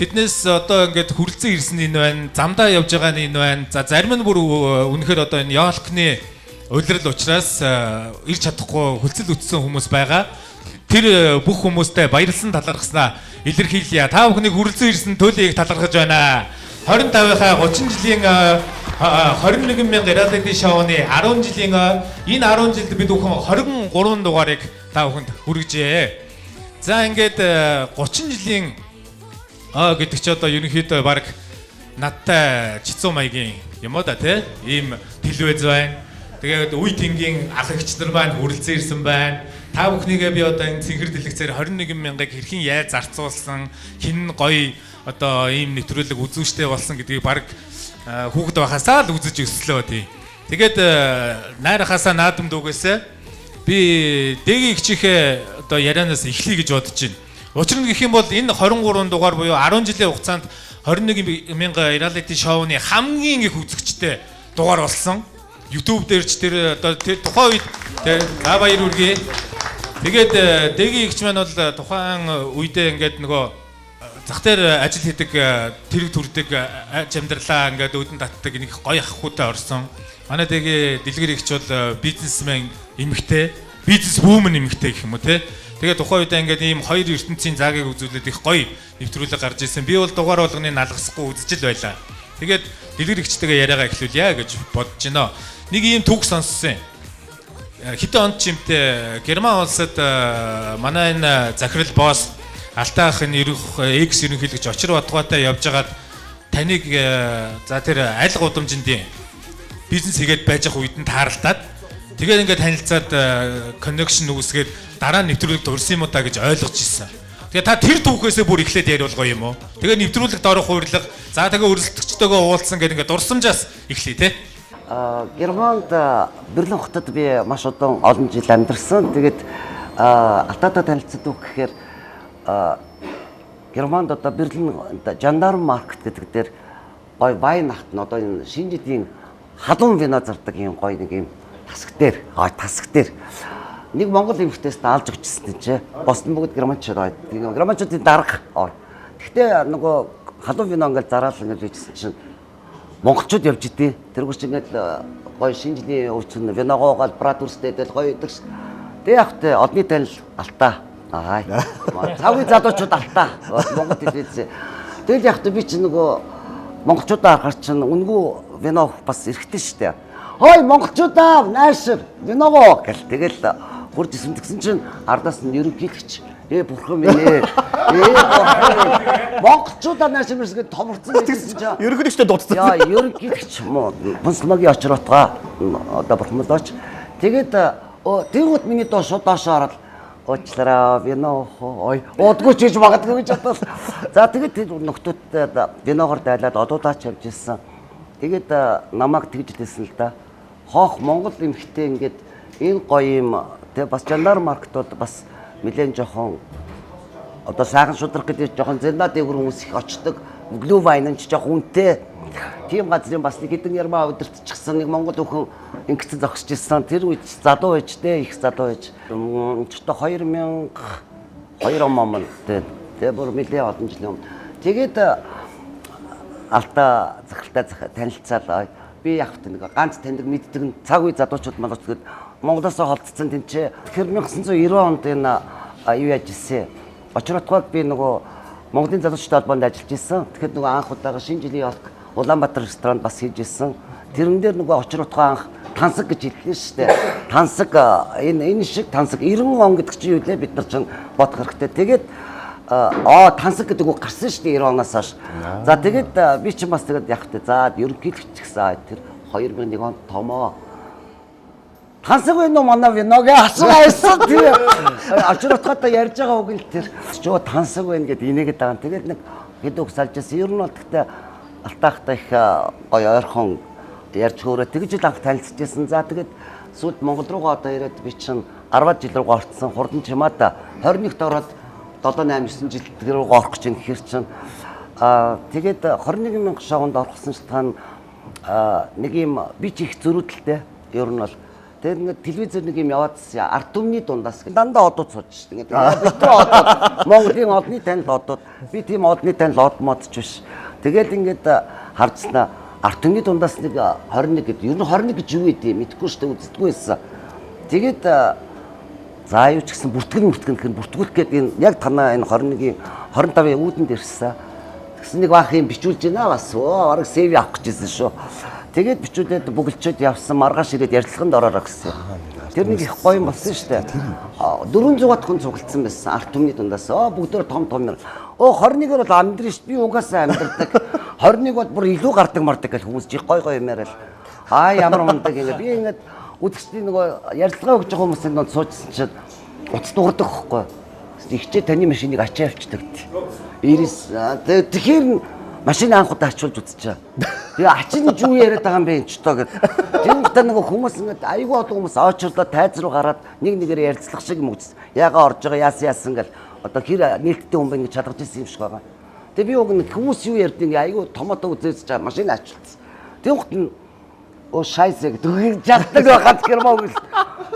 Тэднээс одоо ингээд хүрэлцэн ирсэн энэ байна, замдаа явж байгаа нь энэ байна. За зарим нь бүр үнэхээр одоо энэ яолкны улирал учраас ирж чадахгүй хөлцөл үтсэн хүмүүс байгаа. Тэр бүх хүмүүстээ баярлсан талархснаа илэрхийлье. Та бүхнийг хүрэлцэн ирсэн төлөйг талархаж байна. 25-ийнхаа 30 жилийн 21 мянга реалити шоуны 10 жилийн энэ 10 жилд бид бүхэн 23 дугаарыг та бүхэнд хүргэжээ. За ингээд 30 жилийн гэдэг чи одоо ерөнхийдөө баг надтай чицүү маягийн юм уу да тий? Ийм телевиз байна. Тэгээд үе тэнгийн ах эгч нар маань хүрэлцэн ирсэн байна. Та бүхнийгээ би одоо энэ цэнхэр дэлгэцээр 21 мянгыг хэрхэн яаж зарцуулсан, хин гоё одоо ийм нэвтрүүлэг үзүүштэй болсон гэдгийг баг хүүхэд байхасаа л үзэж өслөө тий. Тэгээд найрахасаа наадам дүүгээсээ би дэгийн хичээхээ одоо ярианаас эхлэе гэж бодож байна. Учир нь гэх юм бол энэ 23 дугаар буюу 10 жилийн хугацаанд 21 мянга реалити шоуны хамгийн их үзэгчтэй дугаар болсон. YouTube дээр ч тэр одоо тэр тухайн үед за баяр үргээ. Тэгээд дэгийн ихч маань бол тухайн үедээ ингээд нөгөө зах дээр ажил хийдэг тэрэг төрдөг амьдралаа ингээд өдөн татдаг нэг гоё ахгүйтэй орсон. Манай дэгийн дэлгэр ихч бол бизнесмен эмэгтэй, бизнес вумен эмэгтэй гэх юм уу те. Тэгээд тухайн үедээ ингээд ийм хоёр ертөнцийн заагийг үзүүлээд их гоё нэвтрүүлэг гарч ирсэн. Би бол дугаар болгоныг налгасахгүй үзэж л байлаа. Тэгээд дэлгэр ихчтэйгээ яриагаа эхлүүлье гэж бодож байна. Нэг ийм түүх сонссон. Хэдэн онд чимтэй Герман улсад манай энэ захирал босс Алтайхын X ерөнхийлөгч очир Батгаатай явж хагаад таныг за тэр аль гудамжиндийн бизнес хийгээд байж ах үед нь тааралдаад тэгээд ингээд танилцаад connection үүсгээд дараа нь нэвтрүүлэгт урьсан юм уу та гэж ойлгож ирсэн. Тэгээ та тэр түүхээсээ бүр эхлээд яриулгаа юм уу? Тэгээ нэвтрүүлэгт орох хурлага за тэгээ өрсөлдөгчтэйгээ уулзсан гэдэг ингээд дурсамжаас эхлэе те. Германд Берлин хотод би маш олон жил амьдарсан. Тэгээд Алтайтай танилцсан үг гэхээр Германд одоо Берлин жандарм маркет гэдэг дээр гой вайн ахт нь одоо энэ шинэ жилийн халуун вино зардаг юм гой нэг юм тасаг дээр нэг монгол эмэгтэйс даалж өгчсөн чинь бос нь бүгд германчууд байд. Германчуудын дарга. Гэхдээ нөгөө халуун вино ингээл зараал ингээд бичсэн чинь монголчууд явж идэв. Тэргүүр чинь ингээд гоё шинэ жилийн өвчин виногоо гал братүрстэй дэл гоё идэг. Тэг явахтай одны танил Алтай. Аа. Цагийн залуучууд Алтай. Монгол телевиз. Тэгэл явахтай би чинь нөгөө монголчуудаа харахаар чинь үнгүү вино бас эрэхтэй штэ. Хой монголчуудаа найшир виногоо гэл тэгэл хурж исэн тэгсэн чинь ардаас нь ерөнхийлөгч бурхан минь ээ. Монголчуудаа найшир мэсгээ томорцсон гэсэн чинь ерөнхийлөгчтэй дуудсан. Яа ерөнхийлөгч муу Пунслагийн очир утгаа одоо бурхамлаач. Тэгээд тэгвэл миний доо шууд доошоо ороод уучлаарай вино ой удгүй ч гэж магадгүй гэж бодлоо. За тэгээд тэр нөхдүүдтэй виногоор дайлаад одуудаач явж ирсэн. Тэгээд намайг тэгж хэлсэн л да. Хоох монгол эмхтэй ингээд энэ гоё юм тэг бас жандар маркетууд бас нэлээд жоохон одоо сайхан шудрах гэдэг жоохон зэнаа дээгүр хүмүүс их очдог. Глүү вайн ч жоохон үнэтэй. Тийм газрын бас нэг хэдэн ярмаа удирдчихсан нэг монгол өхөн ингэсэн зогсож ирсэн. Тэр үед залуу байж те их залуу байж. Өчтө 2002 он тэг бүр нэлээд олон жилийн өмнө. Тэгээд Алтай захиралтай танилцаал би яг нэг ганц таньдаг мэддэг цаг үе залуучууд маань тэгээд Монголоос холдсон тэнцээ. Тэгэхээр 1990 онд энэ юу яаж ирсэн. Очротгоод би нөгөө Монголын залуучуудад холбоонд ажиллаж ирсэн. Тэгэхээр нөгөө анх удаага шинэ жилийн ялг Улаанбаатар ресторанд бас хийж ирсэн. Тэрэн дээр нөгөө очротгоо анх тансаг гэж хэллээ шүү дээ. Тансаг энэ шиг тансаг 90 он гэдэг чинь юу лээ бид нар чинь бодох хэрэгтэй. Тэгээд тансаг гэдэг үг гарсан шүү дээ 90 оноос хойш. За тэгээд би чинь бас тэгээд яг тэ за ерөнхийлөгч гэсэн тэр 2001 онд томоо тансаг вэ нөө манай виногээ асуусан тийм очротгоо ярьж байгаа үг л тэр чөө тансаг вэ гэдэг инээгээд байгаа. Тэгээд нэг хэд үг салжсэн. Ер нь бол гэхдээ Алтайхтай их гоё ойрхон ярьж хөөрөө тэгж л анх танилцчихсан. За тэгээд сүүлд Монгол руугаа одоо ирээд би чинь 10 жил рүү орцсон хурдан чимаата 21-т ороод 7 8 9 жил рүү орох гэж гэхэр чинь тэгээд 21,000 шоунд орохсон шалтгаан нэг юм би ч их зөрүүдэлтэй ер нь бол тэгээд ингээд телевизээр нэг юм яваадсан ард түмний дундаас дандаа одууд сууж шүү. Ингээд бид одууд Монголын одны танил одууд би тийм одны танил од модч биш. Тэгээд ингээд харцснаа ард түмний дундаас нэг 21 гэдэг. Ер нь 21 гэж юу вэ мэдэхгүй шүү дээ үздэггүй байсан. Тэгээд за юу ч гэсэн бүртгэн гэхээр бүртгүүлэх гэдэг энэ яг танаа энэ 21-ийн 25-ийн үүдэнд ирсэн. Тэгсэн нэг баах юм бичүүлж байна бас. Бараг сейв авах гэжсэн шүү. Тэгээд бичүүлээд бүгэлчүүд явсан маргааш ирээд ярилцлаганд ороорой гэсэн. Тэр нэг их гоё юм болсон шүү дээ. 400-аад хүн цуглдсан байсан ард түмний дундаас. Бүгдөө том юм. 21-оор бол амьдрын шүү. Би угаасаа амьдрдаг. 21 бол бүр илүү гардаг мардаг гэж хүмүүс жиг гоё юм яриад. Ямар мундаг ингэ би ингэ үзэгчдийн нөгөө ярилцлага өгч байгаа хүмүүсийн донд суужсан чинь уцд уурдаг хөхгүй. Ихчээ таны машиныг ачаа авчдаг. Тэгэхээр машин анхудаа ачуулж үзчихээ. Тэгээ ачин юу яриад байгаа юм бэ энэ ч тоо гэд. Тэнгүүтээ нөгөө хүмүүс ингэ айгүй олон хүмүүс очирлоо тайз руу гараад нэг нэгээр ярилцлах шиг юм үзсэн. Яага орж байгаа яасан гэл одоо хэр нээлттэй хүн бэ ингэ чадгаж ирсэн юм шиг байгаа. Тэгээ би уг нэг хүмүүс юу ярьдгийг айгүй томоотоо үзээж чаа машин ачуулсан. Тэнгүүт нь шайсэг дүүг жагдаг байхад гэрмөө гэл.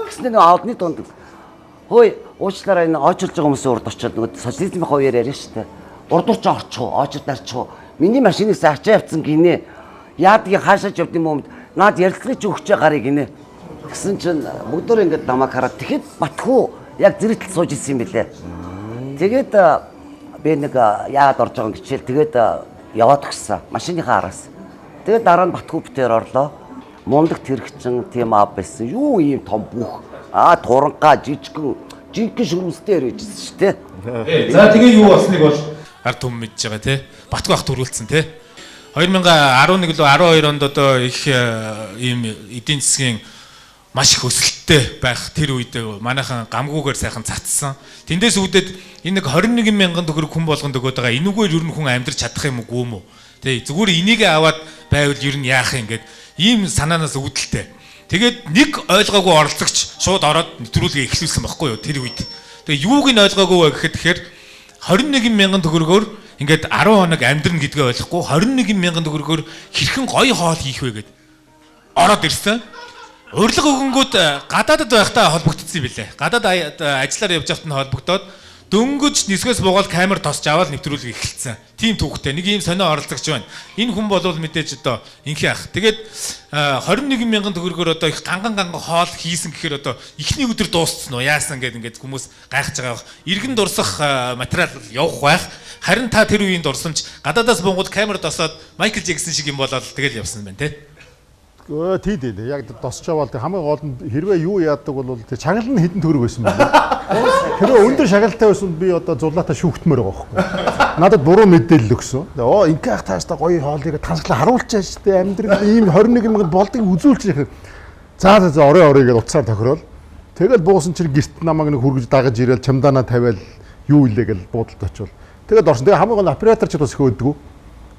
Гэснээр нөгөө аудны дунд хөөе уучлаарай энэ очилж байгаа хүмүүсийн урд очиод нөгөө социализмын хувьяар яриа штэ. Урдууч орчих уу, очиж дарчих уу. Миний машиныг ачаа авцсан гинэ. Яадгийг хаашаач явд юм уу? Наад ярилцлагыг ч өгчээ гарыг гинэ. Тэгсэн чинь бүгдөө ингээд намайг хараад тэгэхэд батхуу яг зэрэгтэл сууж ирсэн юм билээ. Тэгээд би нэг яагаад орж байгаа юм гэчихэл тэгээд яваад өгсөн машиныхаа араас. Тэгээд дараа нь батхуу битээр орлоо. Мундагт хэрэгчин тийм аав байсан. Юу ийм том бүх. Турангаа жижигэн шөрмөстэй ирээжсэн шүү дээ. За тэгээ юу болсныг бол ард түмэн мэдж байгаа тий. Батгүй ах төрүүлсэн тий. 2011 лөө 12 онд одоо их ийм эдийн засгийн маш их өсөлттэй байх тэр үед манайхан гамгүйгээр сайхан цацсан. Тэндээс үүдээд энэ нэг 21,000 төгрөг хүн болгонд өгöd байгаа. Энүүгээр ер нь хүн амьдрч чадах юм уу юм уу? Тий. Зүгээр энийг аваад байвал ер нь яах юм гээд ийм санаанаас үүдэлтэй. Тэгээд нэг ойлгоогүй оролцогч шууд ороод нэвтрүүлгээ эхлүүлсэн байхгүй юу тэр үед. Тэгээд юуг нь ойлгоогүй вэ гэхээр 21,000 төгрөгөөр ингээд 10 хоног амьдрна гэдгээ ойлгохгүй 21,000 төгрөгөөр хэрхэн гоё хоол хийх вэ гэд ороод ирсэн. Урилга өгөнгүүд гадаадд байхдаа холбогдсон юм билээ. Гадаад ажиллаар явж байхад нь холбогдоод дөнгөж нисгээс буугаад камер тосч аваад нэвтрүүлэг эхэлсэн. Тим түүхтэй нэг ийм сонио оролцогч байна. Энэ хүн бол мэдээж одоо инхи ах. Тэгээд 21,000 төгрөгөөр одоо их ганган хоол хийсэн гэхээр одоо эхний өдөр дууссан уу? Яасан ингээд хүмүүс гайхаж байгаа. Иргэн дурсах материал явах байх. Харин та тэр үеийн дурсамж гадаадаас буугаад камер тосоод Майкл Джексон шиг юм болоод тэгэл явсан байна те. Тий. Яг тосч аваад хамгийн гол нь хэрвээ юу яадаг бол чаглал нь хідэн төгрөг байсан байна. Хэрвээ өндөр шагалтай байсан би одоо зулаатаа шүүхтмээр байгаа байхгүй. Надад буруу мэдээлэл өгсөн. Ингээ ах тааштай гоё хоолыг тансаглаа харуулчаа штэ амьдрал ийм 21,000 болдгийг үзүүлж яах. За орой гэж утсаар тохирол. Тэгэл буусан чинь гэрт намайг нэг хүргэж дагаж ирээл чамдаана тавиал юу илээ гэж буудалд очивол. Тэгэл орсон. Тэгээ хамгийн гол оператор ч бас их өөдгөө.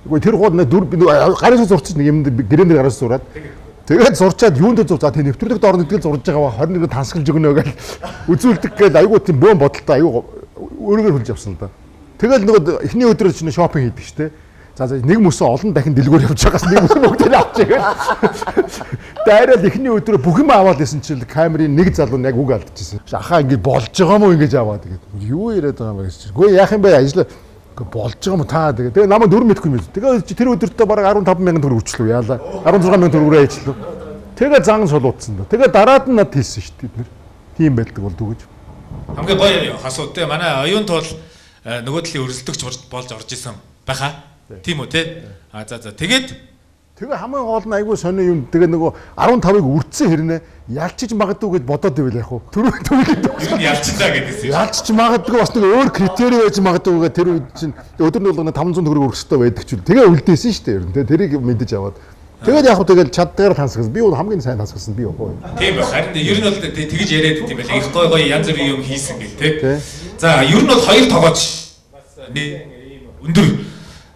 Үгүй тэр гол нэг гарын зурчих нэг юм гэрээнд гараас зураад тэгээд зурчаад юунд зур за тэр нэвтрүүлэгт орно гэдгийг зурж байгаа 21-д тансгалж өгнө гэж үзүүлдэг гээд айгуу тийм бөөн бодолтой айгуу өөрөөр хэлж явсан л да. Тэгэл нөгөө эхний өдрөө чинь шопинг хийдэг шүү дээ. За нэг мөсөн олон дахин дэлгүүр явж байгаас нэг мөсөн бүгдийг авчихээ. Дайрал эхний өдрөө бүх юм аваад исэн чинь камерын нэг залуу яг үг алдчихсан. Ахаа ингэ болж байгаа мó ингэж аваад тэгээд юу яриад байгаа юм бэ гэж. Үгүй яах юм бэ ажиллаа болж байгаа юм та тэгээ намайг 4 мэдхгүй юм. Тэгээ тэр өдөртөө бараг 15,000 төгрөг өчлөө яалаа. 16,000 төгрөгөөр ажиллав. Тэгээ зан сулуудсан да. Тэгээ дараад нь над хэлсэн шүү дээ бид нэр. Тийм байлдаг болдгоо гэж. Хамгийн гоё хасууд те манай оюун туул нөгөө талын өрсөлдөгч болж орж исэн байхаа. Тийм үү те. За тэгээ хамгийн гол нь айгүй сонио юм. Тэгээ нөгөө 15-ыг үрдсэн хэрнээ ялчиж магадгүй гэж бодоод ивэл яах вэ? Түрүү ялчдаа гэдээсээ. Ялчиж магадгүй бас нэг өөр критерий байж магадгүй тэр үед чинь өдөр нь болгоно 500 төгрөг өрөх хэрэгтэй байдаг ч. Тэгээ үлдээсэн шүү дээ ер нь. Тэрийг мэдэж аваад. Тэгээд яг хөө тэгэл чаддгаар тансагсан. Би хамгийн сайн тансагсан би яваа. Тийм байх. Харин ер нь бол тэгж яриад байт юм байна. Их гоё янз бүрийн юм хийсэн гэл те. За ер нь бол хоёр тоглооч өндөр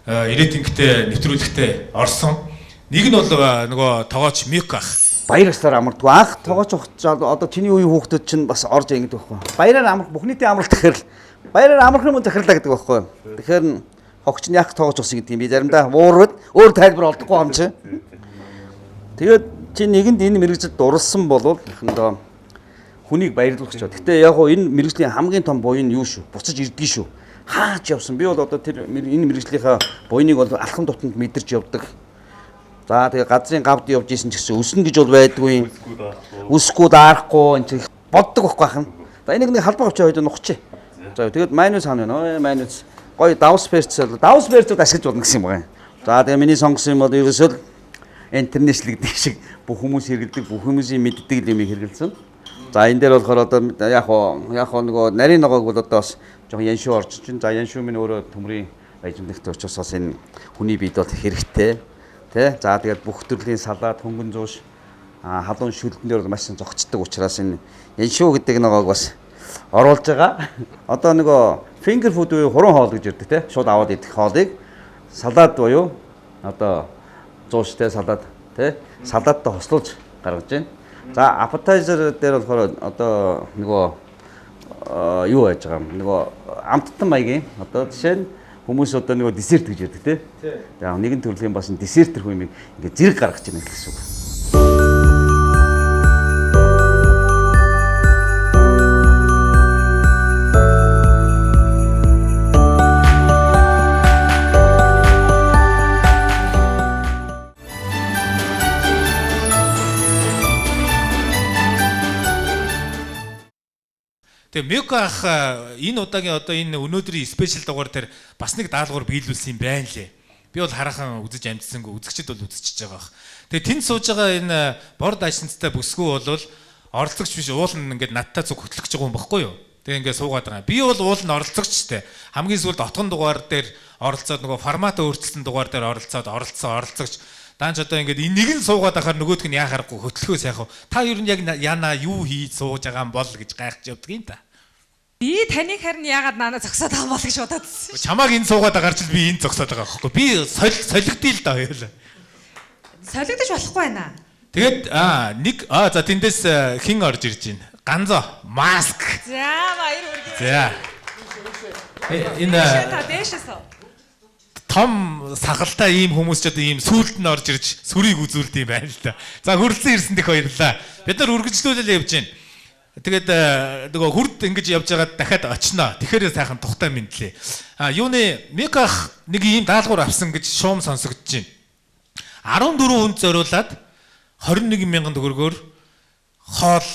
рейтингтэй нэвтрүүлэгтээ орсон. Нэг нь бол нөгөө тоглооч Мик ах. баяраар амардгүй. Анх тоогооч одоо чиний үеийн хүүхдүүд чинь бас орж ингэдэг байхгүй. Баяраар амрах бүх нийтийн амралт гэхээр л баяраар амрах юм захирлаа гэдэг байхгүй. Тэгэхээр хогч нь яг тоогооч ус гэдэг юм. Би заримдаа уурвал өөр тайлбар олдохгүй юм чи. Тэгээд чи нэгэнд энэ мэрэгжил дурлсан болвол эхэндээ хүнийг баярлуулах ч. Гэтэ яг гоо энэ мэрэгжлийн хамгийн том буй нь юу шүү? Буцаж ирдгий шүү. Хаач явсан. Би бол одоо тэр энэ мэрэгжлийнхаа буйныг бол алхам тутамд мэдэрч явдаг. За тэгээ газрын гавд явж исэн ч гэсэн өснө гэж бол байдгүй. Үсэхгүй даарахгүй энэ чинь боддог байхгүй хаа. За энийг нэг халбар авчаа хоёроо нухчих. За тэгээд майнус хаана вэ? Майнус гоё давс перцэл ашиглаж болно гэсэн юм байна. За тэгээ миний сонгосон юм бол ерөөсөө интернэшнл гэдэг шиг бүх хүмүүс хэрэгэлдэг, бүх хүмүүсийн мэддэг юм хэрэгэлсэн. За энэ дээр болохоор одоо яг нөгөө нарийн ногоог бол одоо бас жоохон яншуу орж чинь. За яншуу минь өөрөө төмрийн баяжмдагт учраас бас энэ хүний биед бол хэрэгтэй. Тэ? За тэгээд бүх төрлийн салаад, хөнгөн зууш, халуун шүлдэн дээр маш зогцдог учраас энэ яншуу гэдэг ногоог бас оруулж байгаа. Одоо нөгөө finger food буюу хуран хоол гэж ярьдаг те. Шууд аваад идэх хоолыг салаад буюу одоо зууштай салаад те. Салаадтай хослуулж гаргаж байна. За appetizer дээр болохоор одоо нөгөө юу яаж байгаа юм? Нөгөө амттан маягийн одоо жишээ нь хүмүүс одоо нөгөө десерт гэж ярьдаг те. За нэгэн төрлийн бас десерт төр хүмийг ингээ зэрэг гаргаж байна гэсэн үг. Тэгээ Мёко ах энэ удаагийн одоо энэ өнөөдрийн спешиал дугаар дээр бас нэг даалгавар биелүүлсэн юм байна лээ. Би бол хараахан үзэж амжсангүй, үзэгчд бол үзчихэж байгаа бах. Тэгээ тэнд сууж байгаа энэ борд ашинцтай бүсгүй бол оролцогч биш, уул нь ингээд надтай зүг хөтлөгч байгаа юм баггүй юу? Тэгээ ингээд суугаад байгаа. Би бол уул нь оролцогчтэй. Хамгийн сүүлд отгон дугаар дээр оролцоод нөгөө форматаа өөрчилсөн дугаар дээр оролцогч. Даанч одоо ингээд нэг нь суугаад ахаар нөгөөх нь яахааргүй хөтлөхөөс яах вэ? Та ер нь яг яна юу хийж сууж байгаа юм бол гэж гайхаж явдаг юм та. Би таныг харин яагаад наана зогсоод байгаа юм бол гэж бодоодсэн. Чамааг энэ суугаад агаар ч би энэ зогсоод байгаа байхгүй. Би солигдъё л да хоёулаа. Солигдож болохгүй байна. Тэгээд за тэндээс хэн орж ирж байна? Ганзо, маск. За баяр хүргэе. За. Энэ дэшээсөө том сахалтай ийм хүмүүс ч одоо ийм сүулт нь орж ирж сүрийг үзүүлд юм байна л да. За хүрэлцэн ирсэндих баярлалаа. Бид нар үргэлжлүүлэл явж байна. Тэгээд нөгөө хүрд ингэж явж байгаа дахиад очноо. Тэгэхээр сайхан тухтай мэдлээ. Юуны Миках нэг ийм даалгавар авсан гэж шуум сонсогдож байна. 14 хүнд зориулаад 21,000 төгрөгөөр хоол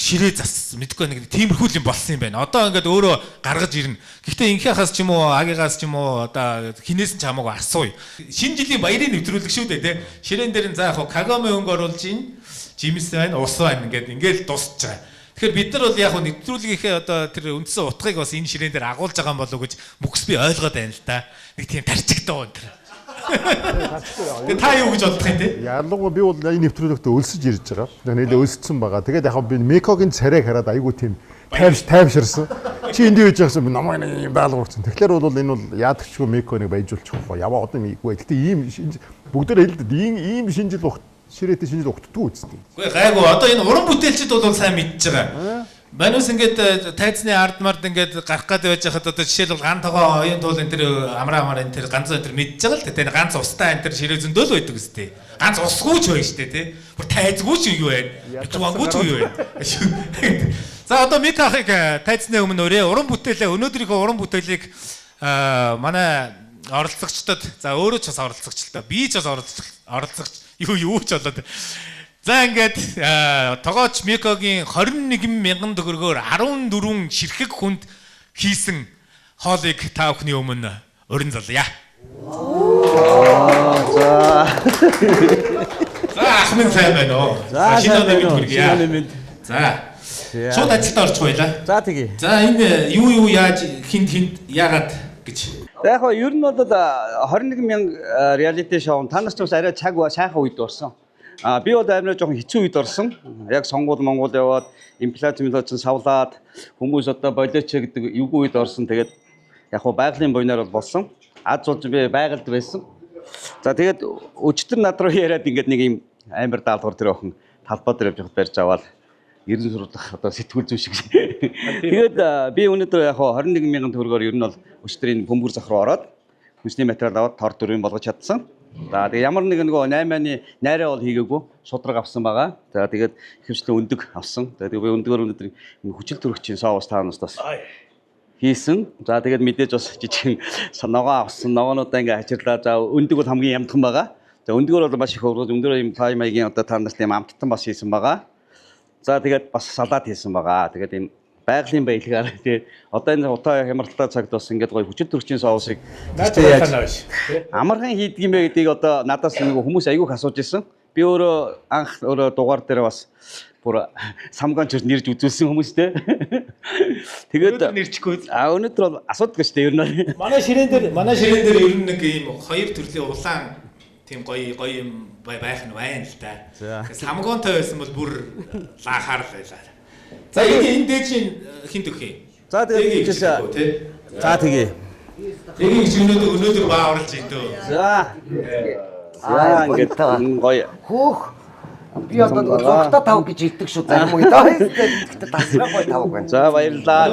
ширээ зас мэдгүй нэг тиймэрхүү юм болсон юм байна. Одоо ингээд өөрөө гаргаж ирнэ. Гэхдээ инхийнхаас ч юм уу, агигаас ч юм уу одоо хинээс нь ч хамаагүй асууя. Шинэ жилийн баярыг нэвтрүүлэх шүү дээ тий. Ширээн дээр нь за яг кагаме өнгө оруулж ийн. Жимс байна, ус байна ингээд дуусч байгаа. Тэгэхээр бид нар бол яг нэвтрүүлгийнхээ одоо тэр үндсэн утгыг бас энэ ширээн дээр агуулж байгаа болов уу гэж мөхс би ойлгоод байна л да. Нэг тийм тарчигтай байна тэр. Тэгээ та юу гэж бодох юм те? Ялангуяа би бол энэ нэвтрүүлэгтээ өлсөж ирж байгаа. Нэлээ өлссөн байгаа. Тэгээд яг би Мекогийн царайг хараад айгүй тийм тайвширсан. Чи энд юу хийж байгаасан би намайг юм даалгаварсан. Тэгэхээр бол энэ бол яадагчгүй Меко нэг баяжуулчих واخа. Яваа одоо ийггүй. Гэтэ ийм бүгдээр хэлдэг. Ийм шинжил ухт ширээтэй шинжил ухтдаггүй үстэй. Үгүй гайгүй. Одоо энэ уран бүтээлчд бол сайн мэдж байгаа. Манус ингээд тайцны ардмард ингээд гарах гээд байж хахад одоо жишээлбэл ган тогоо оюун туул энэ тэр амраа энэ тэр ганц энэ тэр мэдж байгаа л тэ ганц устай энэ тэр ширээ зөндөөл байдаг үстэй. Ганц усгүйч байна штэ тий. Бүр тайцгүй ч юу байна. Битгванггүй ч юу байна. За одоо Микахыг тайцны өмнө өрөө уран бүтээлээ өнөөдрийнхөө уран бүтээлийг манай оролцогчдод за өөрөө ч бас оролцогч л та би ч бас оролцогч юу ч болоод за ингээд тогооч Микогийн 21,000 төгрөгөөр 14 ширхэг хүнд хийсэн хоолыг та бүхний өмнө өрн залъя. За ахмын сайн байна уу? Шинэ өнөмөд хүргье. За. Шууд ажилд орж байлаа. За тэгье. За энэ юу яаж хинт яагаад гэж. Яг хоо ер нь бол 21,000 реалити шоу та нар ч бас арай цаг сайхан үед орсон. Би бол амар жоохон хэцүү үед орсон. Яг сонгуул Монгол яваад инфляци савлаад хүмүүс одоо болооч гэдэг эвгүй үед орсон. Тэгээд яг хоо байгалийн буйнаар бол болсон. Аз болж би байгальд байсан. За тэгээд өчтөр над руу яриад ингээд нэг юм амар даалгавар тэр охин талбай дээр явж байхад барьж аваад ерөн сурлах одоо сэтгүүл зүй шиг. Тэгээд би өнөөдөр яг 21,000 төгрөгөөр ер нь бол өчтөрийн бөмбөр зах руу ороод хүнсний материал аваад тор дөрвийн болгож чадсан. За тэгээ ямар нэг нөгөө 8-ны найраа бол хийгээгүй шудраг авсан байгаа. За тэгээд ихэвчлэн өндөг авсан. Тэгээд би өндгөр өнөөдөр хүчил төрөгчийн соовс таанаас бас хийсэн. За тэгээд мэдээж бас жижигэн ногоо авсан. Ногоонуудаа ингээ хачирлаа. За өндөг бол хамгийн ямдхан байгаа. За өндгөр бол маш их хөврөж өндөр юм пай маягийн одоо таанаас тийм амттан бас хийсэн байгаа. За тэгээд бас салаад хийсэн байгаа. Тэгээд энэ байгалийн баялагаар тий одоо энэ утаа хямралтай цагт бас ингээд гоё хүчил төрөгчийн соусыг амархан хийдэг юм бэ гэдгийг одоо надаас нэг хүмүүс айгүйх асууж ирсэн. Би өөрөө анх өөрөө дугаар дээр бас бүр самгаанч нэрж үзүүлсэн хүмүүстэй. Тэгээд нэрчихгүй. Өнөөдөр бол асуудаг шүү дээ ер нь. Манай ширээн дээр ер нь нэг ийм хоёр төрлийн улаан тийм гоё юм байх нь байна л да. Самгаантай байсан бол бүр лаахаар л байлаа. За энэ дээжийн хинт өгөх юм. За тэгээд тийчээс за тэгээ. Тэгээд өнөөдөр баа оруулж ийн дөө. За. Ингээд гоё. Хөөх. Би одоо зургата тав гэж хэлдэг шүү зарим уу даа. Гэхдээ тасрахгүй тав байна. За баярлалаа.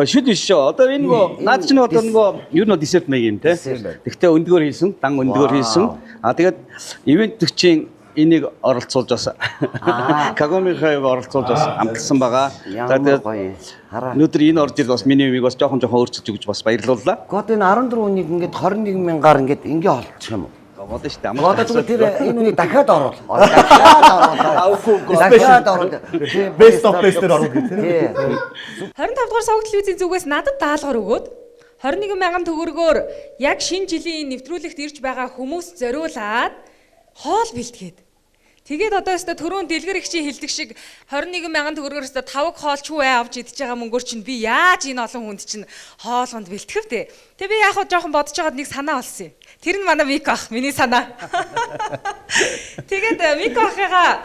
Шүд биш шүү. Одоо энэ нөгөө наад чинь одоо нөгөө ер нь десерт мэг юм те. Тэгтээ өндгөр хийсэн, дан өндгөр хийсэн. Тэгээд ивент төгчийн энийг оролцуулж бас Кагоми хайв оролцуулж бас амталсан байгаа. За тэгээд өнөөдөр энэ орж ирэл бас миний юмыг бас жоохон өөрчилж өгч бас баярлууллаа. God энэ 14 үнийг ингээд 21,000-аар ингээд ингээ олчих юм уу? Бодно шүү дээ. Одоо зүгээр тэр энэ үнийг дахиад оруул. Дахиад оруул. Best of best дээр оруул гэх тийм. 25 дугаар согд телевизийн зүгээс надад даалгавар өгөөд 21,000 төгрөгөөр яг шинэ жилийн нэвтрүүлэгт ирж байгаа хүмүүс зориулаад хоол бэлтгээд. Тэгээд одоо өстө төрөөн дэлгэр ихчийн хэлдэг шиг 21,000 төгрөгөөр өстө 5 хоол ч үе авч идэж байгаа мөнгөөр чинь би яаж энэ олон хүнд чинь хоолонд бэлтгэв те. Тэг би яг хоо жоохон бодож байгаад нэг санаа олсон юм. Тэр нь манай Мик ах, миний санаа. Тэгээд Мик ахыгаа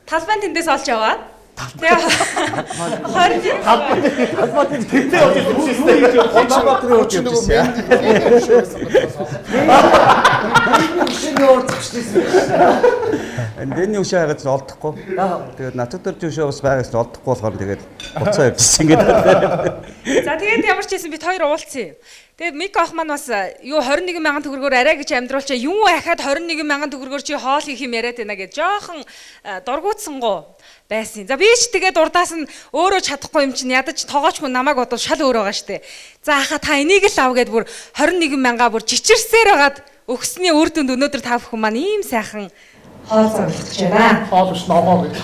талбайн тэндээс олж яваад тэгээ 20 тэнтэй явж ирсэн. Гончбатрын ууч юм шиг. Эндний өшөө хагаад олдохгүй. Тэгээд натад төрж өшөө бас байгаас олдохгүй болохоор тэгээд буцаа явчихсан гэдэг. За тэгээд ямар ч байсан бид хоёр уулзсан юм. Тэгээд Мик ах маань бас юу 21,000 төгрөгөөр арай гэж амьдруулчаа юу ахаад 21,000 төгрөгөөр чи хоол хийх юм яриад байна гэж жоохон дургуутсангуу байсан. За би ч тэгээд урдаас нь өөрөө чадахгүй юм чинь ядаж тоогооч хүн намайг бодвол шал өөр байгаа штэ. За хаа та энийг л ав гэд бүр 21,000-аа бүр чичирсээр байгаад өгсөний үр дүнд өнөөдөр та бүхэн маань ийм сайхан хоол зарлах гэж байна. Хоол биш ногоо гэж.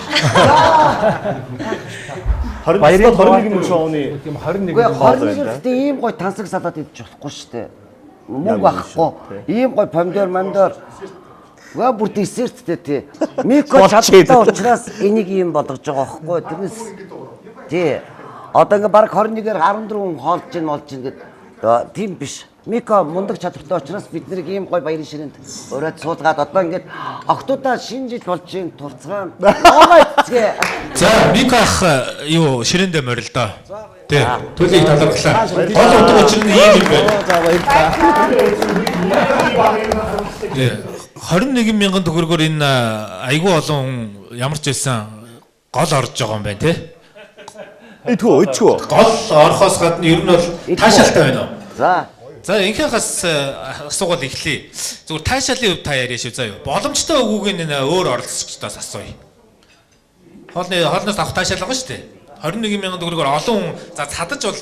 21 шоуны тийм 21 ийм гой тансаг салаад идэж болохгүй шүү дээ. Мөнгө авахгүй. Ийм гой помидор, мандор. Ва бүр десерттэй тий. Мико чадтай учраас энийг ийм болгож байгаа байхгүй. Тэрнээс тий. Одоо ингээ баг 21-ээр 14 хоолж ийн болж ийн гэд тийм биш. Мико мундаг чадвартай учраас бид нэр ийм гой баярын ширээнд өрөөд суулгаад одоо ингээд октоудаа шинэ жил болж ийн турцгаан. Оогоцгээ. За Мико ах юу ширээндээ морил доо. Тий. Төлөйг талархлаа. Гол утга учир нь ийм юм байна. За баярлалаа. 21,000 төгрөгөөр энэ айгүй олон ямар ч байсан гол орж байгаа юм байна тий. Өчгөө. Гол орохоос гадна ер нь бол таашаалтай байна уу? За инхээс асуугал эхлэе. Зүгээр таашаалын хувьд та яриа шив заа юу. Боломжтой үгүйг нэ өөр оролцогчдоос асууя. Хоолноос авах таашаал байгаа шүү дээ. 21,000 төгрөгөөр олон хүн за цадаж бол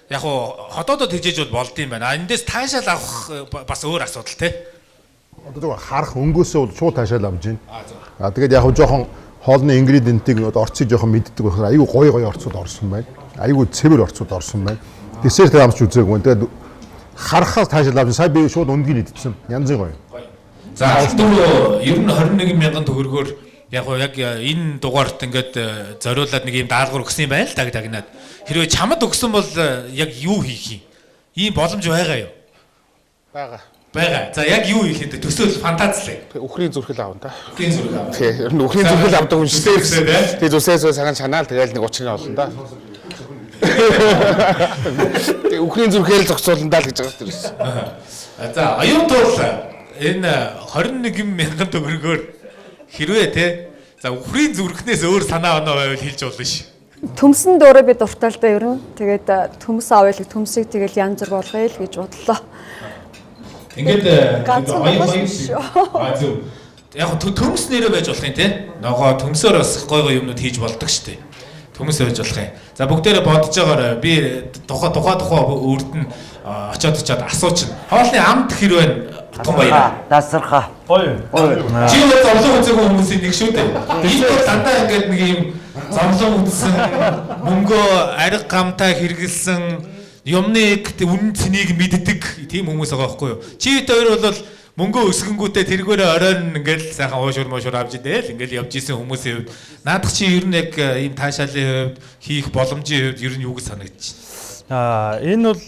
яг хоо хотоодод хижээж бол болд юм байна. Эндээс таашаал авах бас өөр асуудал тий. Одоо зөв харах өнгөөсөө бол шууд таашаал авж байна. Тэгээд яг жоохон хоолны ингредиентийг орцыг жоохон мэддэг байхаар айгүй гоё орцууд орсон байна. Айгүй цэвэр орцууд орсон байна. Десерт амч үзээгүй. Тэгээд харахаас таашаал авч сая би шууд өндгийг идсэн. Янзын гоё. За алдгүй ер нь 21,000 төгрөгөөр яг энэ дугаарт ингээд зориулаад нэг юм даалгавар өгсөн юм байна л дагнаад. Хэрвээ чамд өгсөн бол яг юу хийх юм? Ийм боломж байгаа юу? Байгаа. За яг юу хийх вэ? Төсөөл фантазлаа. Үхрийн зүрхэл аавна та. Үхрийн зүрхэл аав. Тий, ер нь үхрийн зүрхэл авдаг хүн шүү дээ. Тэгээ зүсээс саган чанаал тэгээл нэг учрын олно да. Тэгээ үхрийн зүрхэл зогсоолно даа л гэж байгаа шүү дээ. За оюун туул энэ 21,000 төгрөгөөр хэрвээ те за үхрийн зүрхнээс өөр санаа оноо байвал хэлж болно ш. Төмсөн дөрөө би дуртай л да ер нь. Тэгээд төмс авъя л төмсийг тэгэл янз бүр болгоё л гэж бодлоо. Ингээд ганцхан зөв. Яг төмс нэрээ байж болох юм те. Ногоо төмсөөр бас гой юмнууд хийж болдог штэ. Төмс байж болох юм. За бүгдээрээ бодож байгаарай. Би тухай үрд нь очоод асуучин. Хоолны амт хэр байна? Том баяр. Дасарха. Гоё. Чи юу зовлон үзээгүй хүмүүсийн нэг шүү дээ. Энэ бол дандаа ингээд нэг юм зовлон үзсэн мөнгөө ариг гамтаа хэрэгэлсэн юмны үнэн цэнийг мэддэг тийм хүмүүс байгаа байхгүй юу? Чи хоёр бол мөнгөө өсгөнгүүтээ тэргээрээ оройн ингээд сайхан уушур авч идэл ингээд явж исэн хүмүүсийн хувьд наадах чи ер нь яг ийм таашаалын хувьд хийх боломжийн хувьд ер нь юу гэж санагдчих. Энэ бол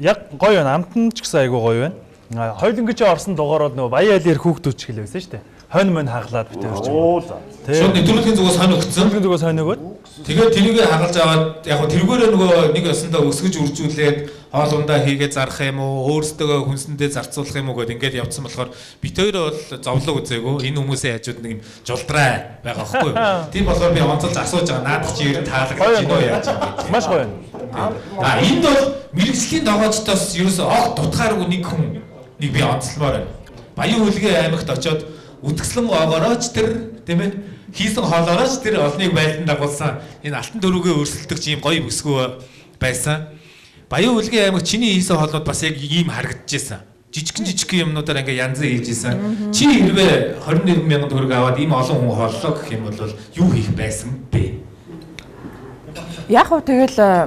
яг гоё байна. Амтан ч гэсэн айгүй гоё байна. Хойлонгочоо орсон дугаарууд нөгөө баян айлэр хүүхдүүд ч хэлээ байсан шүү дээ. Хонь мөн хаглаад битээ өрч. Шууд нэвтрүүлгийн зүгээс хонь өгцөн. Нэвтрүүлгийн зүгээс хонь өгөөд. Тэгээд тэрийгээ хагалж аваад яг тэргээрээ нөгөө нэг ясандаа өсгөж үржүүлээд хоолундаа хийгээд зарах юм уу, өөрсдөө хүнсэндээ зарцуулах юм уу гэдээ ингээд явцсан болохоор бит хоёроо бол зовлог үзээгүй. Энэ хүмүүсийн хажууд нэг юм жолдраа байгаа байхгүй юу? Тийм болохоор би онцолж асууж байгаа. Наадах чи ер нь таалагдаж байна уу яаж юм бэ? Маш гоё. Энд бол мэрэгжлийн дагоочдоос ерөөсөө огт дутгааргүй нэг хүн нэг би онцлмоор байна. Баян хөлгийн аймагт очоод үтгслэн огоорооч тэр тийм ээ хийсэн хоолоорооч тэр олныг байлдан дагуулсан энэ алтан дөрвөгийн өрсөлдөгч ийм гоё бүсгүй байсан. Баян хөлгийн аймагт чиний хийсэн хоолнууд бас яг ийм харагдчихсан. Жижигхэн юмнуудаар ингээ янз хийж исэн. Чи хэрвээ 21,000 төгрөг аваад ийм олон хүн хооллоо гэх юм бол юу хийх байсан бэ? Яг уу тэгэл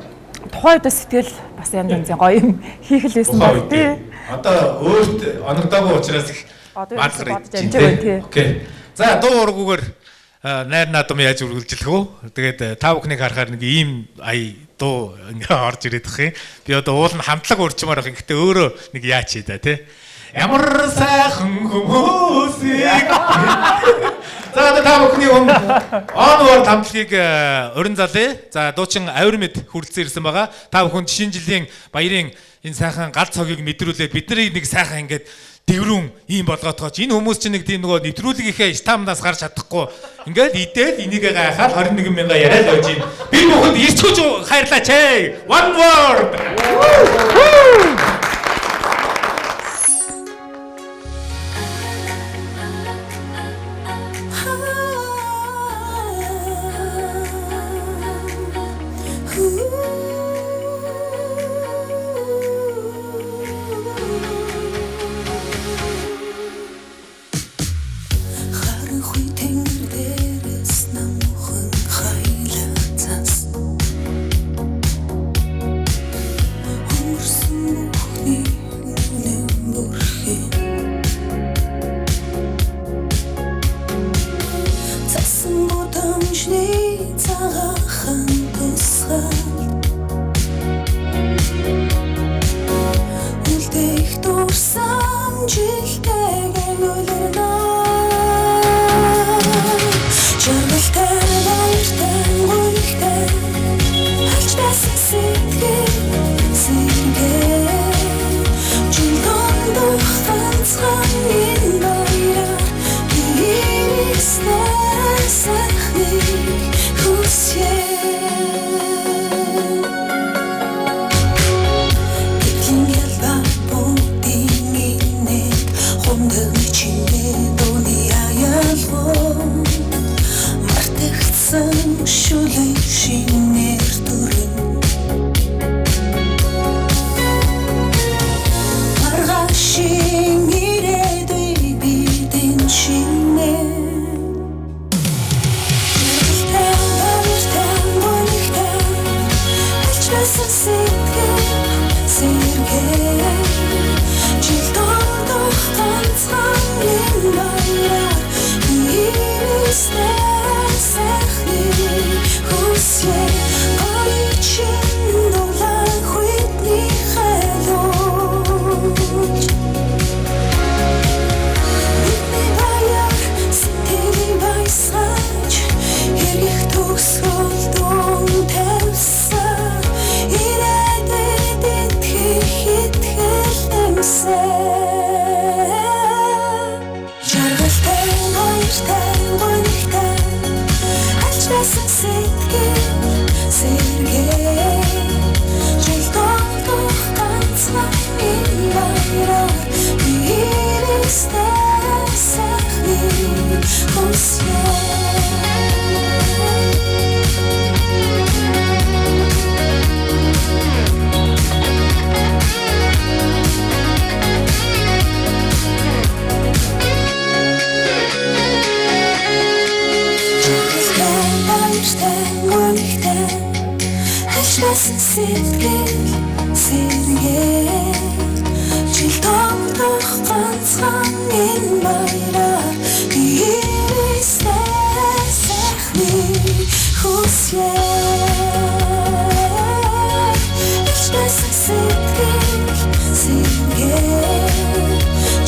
тухайн үед сэтгэл бас янз гоё юм хийх л байсан баг тий. Одоо өөрт оногдоогүй учраас их баалгар тий. Окей. За дуу ургуугаар найр наадам яаж үргэлжлэх вэ? Тэгээд та бүхнийг харахаар нэг ийм дуу ингээ орж ирээд бах юм. Би одоо уул нь хамтлаг урчмаар байх. Гэхдээ өөрөө нэг яач хийдэ тий. Ямар сайхан хүмүүсийг. За та бүхний оноор хамтлагийг урин залъя. За дуучин авир мэд хүрэлцэн ирсэн байгаа. Та бүхэн шинэ жилийн баярын энэ сайхан гал цогийг мэдрүүлээд бид нарыг нэг сайхан ингээд дэврүүн ийм болгоотгооч энэ хүмүүс чинь нэг тийм нөгөө нэвтрүүлгийнхээ стамнаас гарч чадахгүй ингээд идэл энийг гайхаад 21,000 яриад байж юм. Би бүхэнд ирчүүж хайрлаач ээ. One word. Жаргалтай баяртай сэтгэл сэргээ жил тогтох ганцхан энэ баяраар ирээсээ сайхны хүсье ичнэсэн сэтгэл сэргээ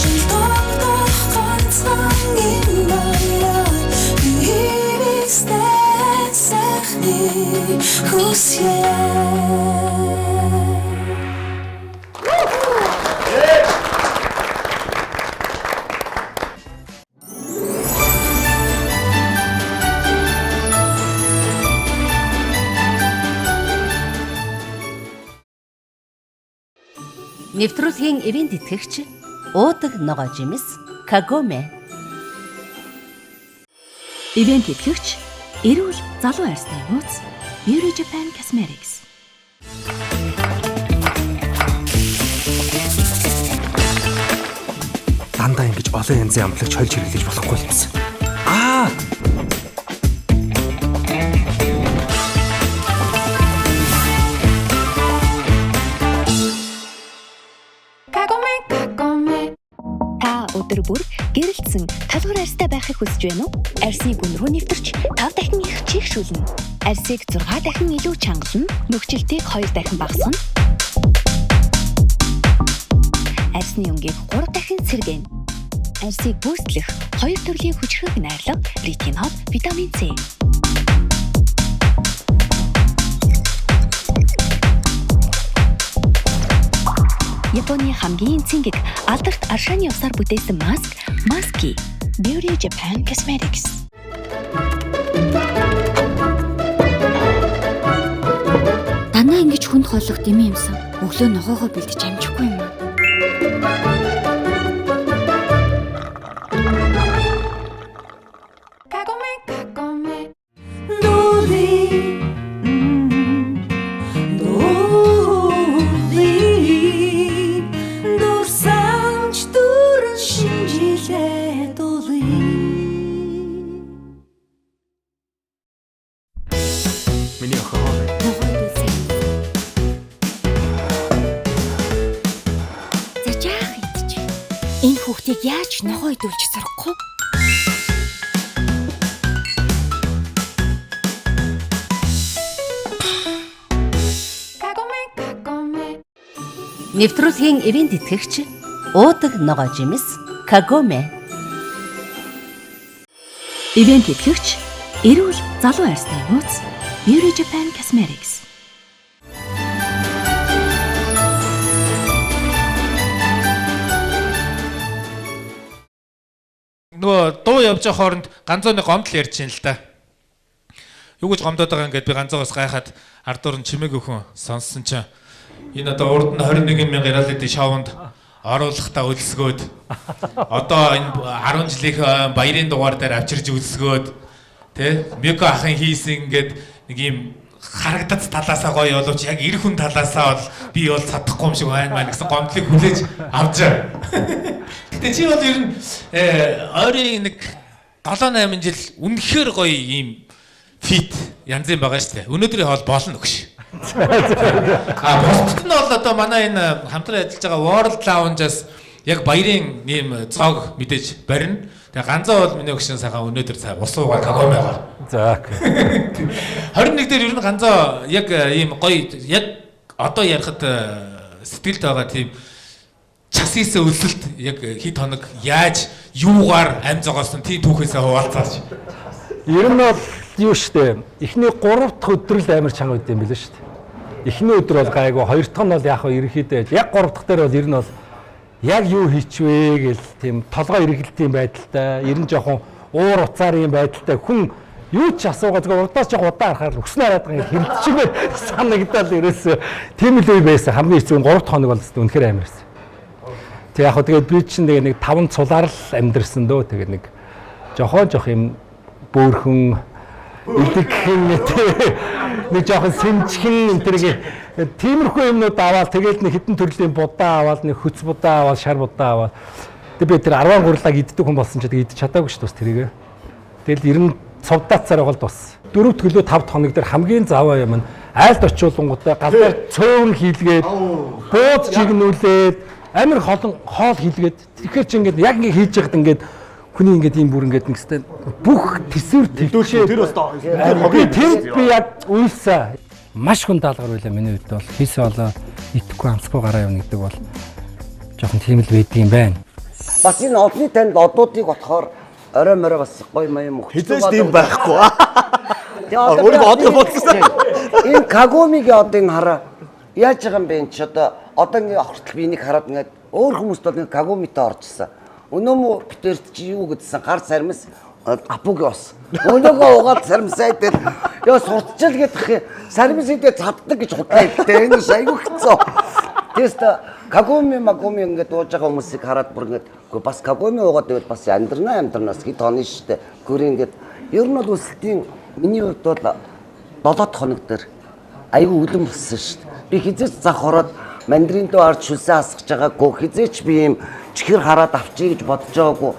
жил тогтох ганцхан энэ баяраар ирээсээ сайхны хүсье Нэвтрүүлгийн ивент итгэгч уудаг ногоо жимс Кагоме. Ивент итгэгч эрүүл залуу арьстай нууц Beauty Japan Cosmetics. Дандаа ингэж олон янзын амтлагч хольж хэрэглэж болохгүй юм байна. Та өдөр бүр гэрэлтсэн талбар арьстай байхыг хүсэж байна уу? Арьсыг гүн рүү нэвтэрч 5 дахин их чийгшүүлнэ. Арьсыг 6 дахин илүү чангална, нөхцөлтийг 2 дахин багасгана. Арьсны өнгийг 3 дахин сэргээнэ. Арьсыг бүүстлэх 2 төрлийн хүчрхэг найрлага, ретинол, витамин С. Японы хамгийн цэнгэг алдарт аршааны усаар бүтээсэн маски Beauty Japan Cosmetics. Танаа ингэж хүнд хооллох дэмий юмсан. Өглөө ногоогоо бэлдэж амжихгүй юм аа. Миний охин. Зачаах идэж. Энэ хүүхдийг яаж ногоо идүүлж сурахгүй? Нэвтрүүлгийн ивент итгэгч уудаг ногоо жимс Кагоме. Ивент итгэгч эрүүл залуу арьстай нууц Beauty Japan Cosmetics. Нөгөө дуу явж байгаа хооронд ганцоо нэг гомдол ярьж байна л да. Юу гэж гомдоод байгаа ингээд би ганцоогоос гайхаад ардуур нь чимээг өхөн сонссон чинь энэ одоо урд нь 21,000 реалити шоунд оруулахдаа өлсгөөд одоо энэ 10 жилийн баярын дугаар дээр авчирж өлсгөөд тэ Мико ахын хийсэн ингээд нэг юм харагдц талаасаа гоё боловч яг эр хүн талаасаа бол би бол чадахгүй юм шиг байна маа гэсэн гомдлыг хүлээж авч байгаа. Гэтэ чи бол ер нь ойрын нэг 7-8 жил үнэхээр гоё юм фит янзын байгаа шүү дээ. Өнөөдрийн хоол болно өгш. Бусдад нь бол одоо манай энэ хамтран ажиллаж байгаа World Lounge-аас яг баярын ийм цог мэдээж барина. Тэгээ ганцаа бол миний өгшин сайхан өнөөдөр цаа ус уугаа Кагомегаар. За. 21 дээр ер нь ганцаа яг ийм гоё яг одоо ярихад сэтгэлд байгаа тийм часисээ өлсөлт яг хэд хоног яаж юугаар амь зогоосон тийм түүхээсээ хуваалцаач. Ер нь бол юу штэ. Эхний 3 дахь өдөр л амар чанга үт юм билээ штэ. Эхний өдөр бол гайгүй, хоёр дахь нь бол яг ерөнхийдөө яг 3 дахь дээр бол ер нь бол яг юу хийчвэ гэл тийм толгой эргэлтийн байдалтай, ер нь жоохон уур уцаарын байдалтай хүн юу ч асуугаа зүгээр урдаас жоох удаа харахаар өснө хараад байгаа юм хэрчмээр санагдал ерөөсөө тийм л үе байсан. Хамгийн хэцүү 3 дахь хоног бол үнэхээр амар байсан. Тэг яг хөө тэгээд би чинь нэг 5 цулаар л амьдэрсэн дөө. Тэгээд нэг жохон юм бөөрхөн илтгэн нэг жоохон сэмчхэн энтерэг тиймэрхүү юмнууд аваад тэгээд нэг хитэн төрлийн будаа аваад нэг хөц будаа аваад шар будаа аваад тэгээд би тэр 10 гурлаг иддэг хүн болсон ч тэгээд идэж чадаагүй шүү дээ тэрийг. Тэгэл цовдаацаар байгаа л дус. 4 төлөө 5 хоног дээр хамгийн заваа юм нь айлд очиулангуудаа галдаар цөөн хийлгээд бууд жигнүүлээд амар хоол хийлгээд тэгэхээр чи ингээд яг ингээд хийж яхад ингээд хүний ингээд ийм бүр ингээд нэгстэй бүх төсвөр төвчээ тэр би яг үйлсаа маш хүн даалгавар байлаа миний хувьд бол хийсээ болоо итгэхгүй амсгүй гараа явна гэдэг бол жоохон тийм л байдаг юм байна. Бас энэ одны танд одуудыг болохоор орой морой бас гоё юм өгч хизээч тийм байхгүй. Өөрийгөө одод бодсон. Энэ Кагомигийн одоо энэ хараа яаж байгаа юм бэ энэ ч одоо ингээ хортол би энийг хараад ингээд өөр хүмүүст бол нэг Кагомитой орчихсан. Өнөө мө битэрт чи юу гэдсэн гар сармис апугийн ус. Өнөөгөө угаал сармисаа идэл ёо суртчил гэдэг сармис идэ цаддаг гэж худлаа хэлтэй. Энэ айгүй хэцүү. Тэст Кагоми ингээд ууж байгаа хүмүүсийг хараад бүр ингээд бас Кагоми уугаад байвал бас амьдрнаас хэд хоног штэ. Гүр ингээд ер нь бол өсөлтийн миний хувьд бол 7 хоног дээр айгүй үлэм болсон штэ. Би хизээч зах ороод мандрин дөө ард шүлсээ асгаж байгаагүй хизээч би юм чихэр хараад авчий гэж бодож байгаагүй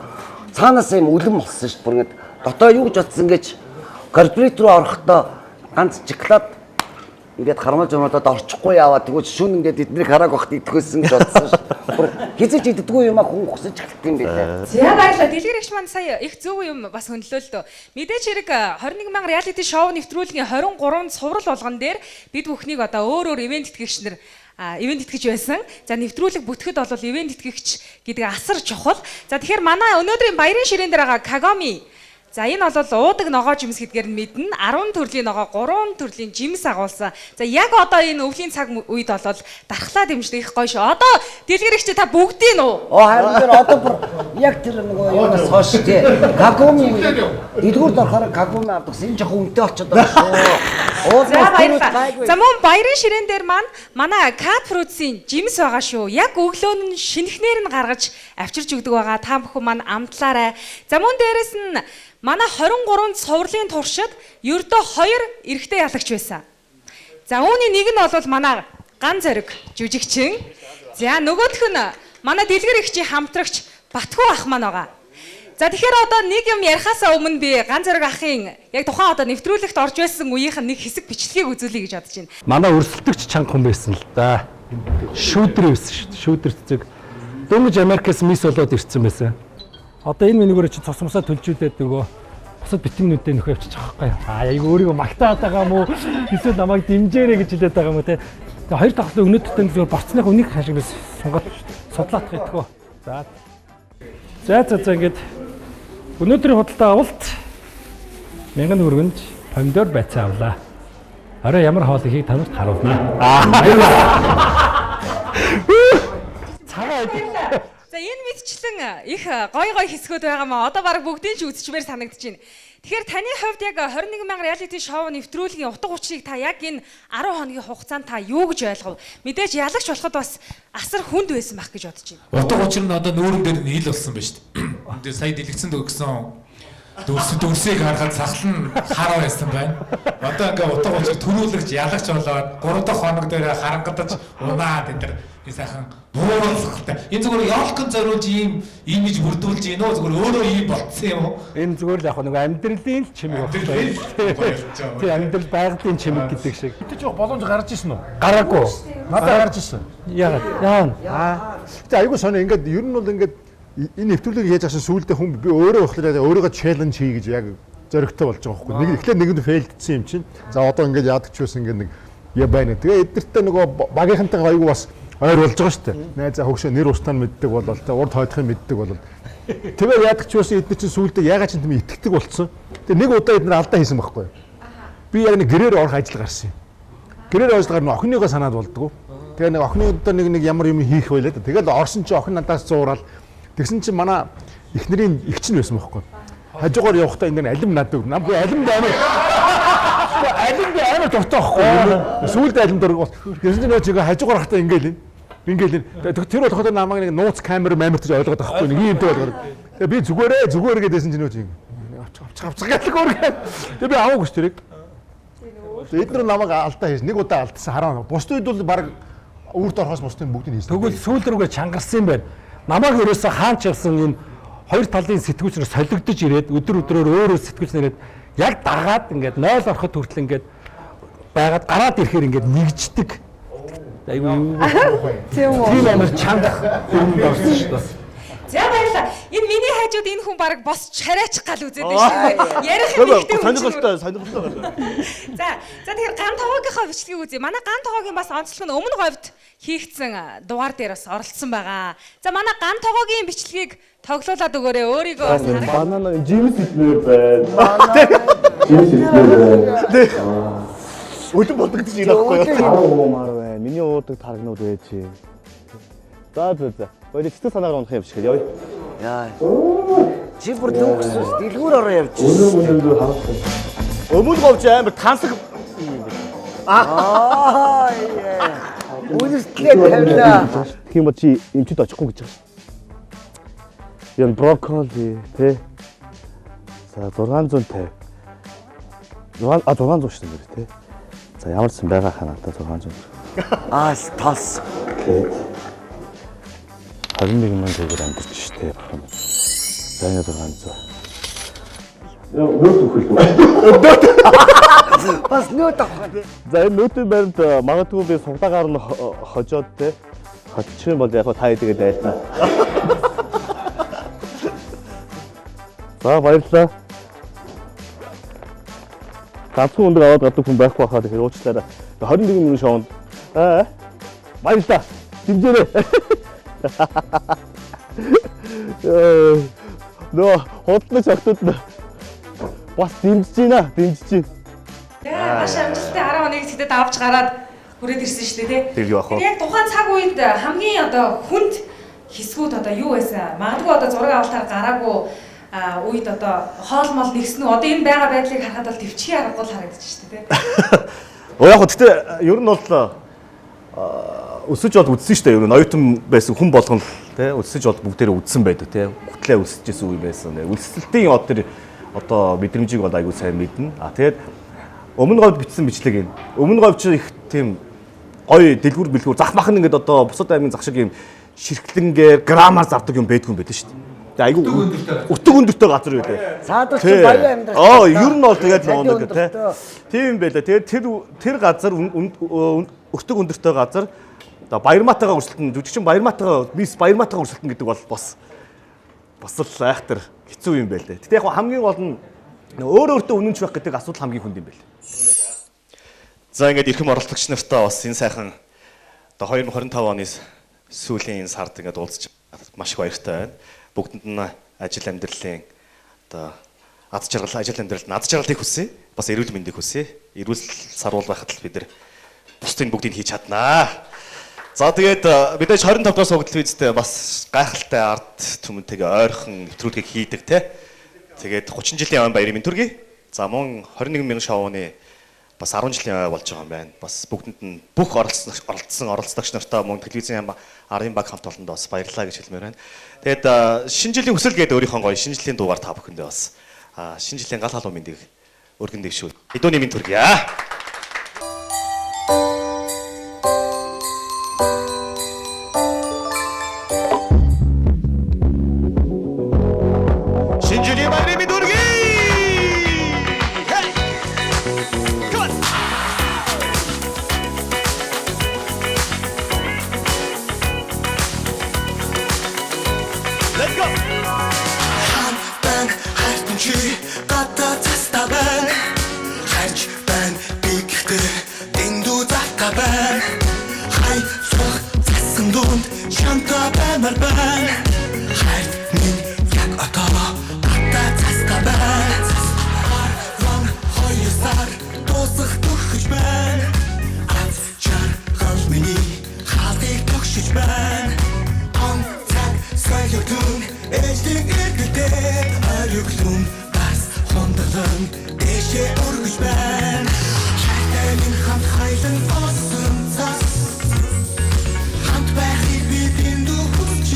цаанаас юм үлэм болсон шүү дээ. Бүр ингэ дотоо юу гэж бодсон гэж корпорат руу орохдоо ганц чиклад ингээд хармал журмуудад орчихгүй яваа тэгвэл шүн ингээд эднийг харааг багт идэхсэн гэж бодсон шүү дээ. Хизээч иддэггүй юм а хүн хүсэж эхэлт юм байлаа. За баярлалаа. Дэлгэрэгч маань сая их зөв юм бас хөндлөө л дөө. Мэдээж хэрэг 21000 reality show нэвтрүүлгийн 23 цуврал болгон дээр бид бүхнийг одоо өөр ивент итгэгчнэр ивент итгэж байсан. За нэвтрүүлэг бүтгэхэд бол ивент итгэгч гэдэг асар чухал. За тэгэхээр манай өнөөдрийн баярын ширээн дээр байгаа Кагоми. За энэ бол уудаг ногоо жимс гэдгээр нь мэднэ. 10 төрлийн ногоо, 3 төрлийн жимс агуулсан. За яг одоо энэ өвлийн цаг үед бол дархлаа дэмждэг их гоё шүү. Одоо дэлгэрэгч та бүгдийн үү? Харин тэр одоо бүр яг тэр нөгөө юунаас хойш тий. Кагоми эдгүүр дорохоор Кагоми авдагсан. Энэ жоохон үнэтэй болчиход байгаа шүү. За мөн баярын ширээн дээр манай Cat Fruits-ийн жимс байгаа шүү. Яг өглөө нь шинэхнэр нь гаргаж авчирч өгдөг байгаа. Та бүхэн маань амтлаарай. За мөн дээрэс нь манай 23 цувралын туршид ердөө 2 эрэгтэй ялагч байсан. За үүний нэг нь бол манай Ган Зориг жүжигчин. За нөгөөх нь манай дэлгэрэгчийн хамтрагч Батхуу ах маань байгаа. За тэгэхээр одоо нэг юм ярихаасаа өмнө би Ган Зориг ахын яг тухайн одоо нэвтрүүлэгт орж байсан үеийнх нь нэг хэсэг бичлэгийг үзүүлье гэж бодож байна. Манай өрсөлдөгч чанга хүн байсан л да. Шүүдэр байсан шүү дээ. Шүүдэр цэцэг дөнгөж Америкаас мис болоод ирсэн байсан. Одоо энэ минийгээр чи цусмасаа төлжүүлээд нөгөө бусад битгнүүдээ нөхөө авчиж байгаа байхгүй. Айгу өөрийгөө магтаад байгаа мó эсвэл намайг дэмжээрэй гэж хэлээд байгаа мó те. Тэгээ хоёр тахлын өнөдөртөө зүгээр борцных үнийг хашиг бас сунгал судлаах гэдэггүй. За ингээд өнөөдрийн худалдаа авалт 1000 төгрөгөнд помидор байцаа авлаа. Орой ямар хоол ихийг танарт харуулна. За энэ мэдчлэн их гой хэсгүүд байгаа маа. Одоо баг бүгдийн ч үзчихмээр санагдаж байна. Тэгэхээр таны хувьд яг 21000 reality show нэвтрүүлгийн утга учирыг та яг энэ 10 хоногийн хугацаанд та юу гэж ойлгов? Мэдээж ялагч болоход бас асар хүнд байсан байх гэж бодож байна. Утга учир нь одоо нүүрэн дээр нь ил болсон ба шүү дээ. Тэгээ сая дэлгэцэнд өгсөн дөрсийг харахад сахал нь хараа байсан байна. Одоо ингээ утга учир төрүүлэгч ялагч болоод 3 дахь хоног дээр харангадаж унаад энэ сайхан бууралцахтай. Энэ зүгээр ялкын зориулж ийм имиж бүрдүүлж гинөө зүгээр өөрөө ийм болцсон юм уу? Энэ зүгээр л яг нэг амьдралын чимэг байна. Тий амьдрал байгалийн чимэг гэдэг шиг. Тэ жоох боломж гарч ирсэн үү? Гараагүй. Надад гарч ирсэн. Яагаад? Тэ айгуу сонио ингээд ер нь бол ингээд энэ нэвтрүүлгийг хийж авсан сүүлдээ хүн би өөрөө болохоор өөрийгөө челленж хий гэж яг зоригтой болж байгаа байхгүй. Нэг ихлээр нэгэнд фейлдсэн юм чинь. За одоо ингээд яадаг ч байсан ингээд нэг яа байна. Тэгээ эдгэртээ нөгөө багийнхантайгаа айгуу бас ойр болж байгаа шүү дээ. Найзаа хөгшөө нэр устаа мэддэг болол тэ урд хойдохын мэддэг болол. Тэгээ яадаг ч байсан эдгээр чинь сүүлдээ ягаад ч юм итгэдэг болцсон. Тэгээ нэг удаа эдгээр алдаа хийсэн байхгүй. Би яг нэг гэрээр орох ажил гарсан юм. Гэрээр ажиллагаар нь охиныгоо санаад болдгоо. Тэгээ нэг охины удаа нэг ямар юм хийх байлаа. Тэгэл орсон чинь охин надаас зуураад тэгсэн чинь манай эхнэрийн эгч нь байсан байхгүй. Хажуугаар явахдаа энэ алим надад намгүй алимд амар дуртай байхгүй. Сүүлд алимд дург. Гэсэн чинь нөө чигээ хажуугаар хахтаа ингээл тэр бол хотод намайг нэг нууц камер мамиртж ойлгоод байхгүй. Нэг юмтэй болгоод. Тэгээ би зүгээр гэдээсэн чинь нөө чиг авчих гэдэг үргэлээ. Тэгээ би аваагүй ш тэрийг. Эдгээр намайг алдаа хийж нэг удаа алдсан хараа. Бусдын үед бол баг үрд орохоос бусдын бүгдийг хийсэн. Тэгвэл сүүл рүүгээ чангарсан юм байна. Намайг ерөөсө хаанч явсан энэ хоёр талын сэтгүүлчнэр солигдож ирээд өдөр өдрөөр өөрөө сэтгүүлч нэрэд Яг дагаад ингээд 0 ороход хүртэл ингээд байгаад гараад ирэхээр ингээд нэгждэг. Айгуу. Тийм амар чанга юм дорсон шүү дээ. За баярлалаа. Энэ миний хажууд энэ хүн баг босч хараач гал үзээд байна шүү дээ. Ярих юм ихтэй сонирхолтой. За тэгэхээр ган тоогийнхоо бичлэгийг үзье. Манай ган тоогийн бас онцлог нь өмнө говьд хийгдсэн дугаар дээр бас оролцсон байгаа. За манай ган тоогийн бичлэгийг тоглуулад өгөөрэй. Өөрийгөө бас харах. Банана жимс итлэр байна. Жимс итлэр байна. Өдөр бодогдож байна байхгүй юу? Маар байна. Миний уудаг таргнууд байж. За. Хоёул цэцэг санаагаар унах юм шиг явъя. Яа. Чи бүр дөнгөс дэлгүүр ороо явж. Өнөө харахгүй. Өмнө говьч амар тансаг. Аа. Үнэслээ тавилаа. Тийм ба чи эмчид очихгүй гэж байна. Ян брокколи тэ. За 650. 600 шүү дээ тэ. За ямар ч юм байгаа хаа надад 600. Тас. 21,000 төгрөг амтэрч штэ бахан. За энэ 600. Нөт өгөх. Бас нөт авах. За энэ нөтийн баримт магадгүй би сугдаагаар нь хожоод те. Хотчин бол яг та идэгээд байлаа. За баярлалаа. Ганцхан өндөр аваад гадаг хүн байхгүй хаа тэгэхээр уучлаарай. 21 минут шоунд. Баярлалаа. Дэмжээрэй. Нөө хотлож огтод бас дэмжиж байна. Маш амжилттай 11 цэгтэд авч гараад хүрээд ирсэн шүү дээ тий. Тэр юу ах вэ? Яг тухайн цаг үед хамгийн одоо хүнд хэсгүүд одоо юу байсан? Магадгүй одоо зураг авалтаар гараагүй үед одоо хоол нэгсэн үү? Одоо энэ байгаа байдлыг харахад бол төвчгийн аргагүй харагдаж шүү дээ тий. Яг гэхдээ ер нь бол өсөж бол үдсэн шүү дээ. Ер нь оюутан байсан хүн болгон тий өсөж бол бүгдээрээ үдсэн байдаг тий. Хөтлөө өсөжсэн үе байсан. Үлсэлтийн одоо мэдрэмжийг бол айгүй сайн мэднэ. Тэгээд өмнө говьд бичсэн бичлэг юм. Өмнө говь чи их тийм гоё дэлгүүр зах махан ингээд одоо бусад аймгийн зах шиг юм ширхлэнгээр грамаар завдаг юм байдгүй юм байдаг шүү дээ. Айгүй өтөг өндөртэй газар байлаа. Саадч баян амьдрал. Ер нь бол тэгээд нэг тий. Тийм байлаа. Тэгээд тэр газар өтөг өндөртэй газар одоо Баярмаатайгаа өрсөлдөн жүжигчин Баярмаатайгаа өрсөлдөн гэдэг бол бас л айхтар хэцүү юм байлаа. Гэтэ яг хамгийн гол нь өөртөө үнэнч байх гэдэг асуудал хамгийн хүнд юм байл. За ингээд эрхэм оролцогч нартаа бас энэ сайхан одоо 2025 оны сүүлийн энэ сард ингээд уулзч маш их баяртай байна. Бүгдэнд нь ажил амьдралын одоо ад жаргал ажил амьдралд ад жаргалыг хүсье. Бас эрүүл мэндийг хүсье. Эрүүл сарвал байхад л бид нар бусдын бүгдийг хийж чаднаа. За тэгээд мэдээж 25 дугаар суугдал визтэй бас гайхалтай ард түмэнтэйгээ ойрхон нэвтрүүлгийг хийдэг те. Тэгээд 30 жилийн ой баярын төргий. За мөн 21 мянган шоуны бас 10 жилийн ой болж байгаа юм байна. Бас бүгдэнд нь бүх оролцогч нартай мөн телевизийн арын баг хамт олондоо бас баярлалаа гэж хэлмээр байна. Тэгээд шинэ жилийн хүсэл гэдэг өөрийнхөө гоё шинэ жилийн дуугаар та бүхэндээ бас шинэ жилийн гал халуун мэндийг өргөн дэвшүүл. Эдүүний минь төргий аа. Хамт байхыг би тэнд хүсэж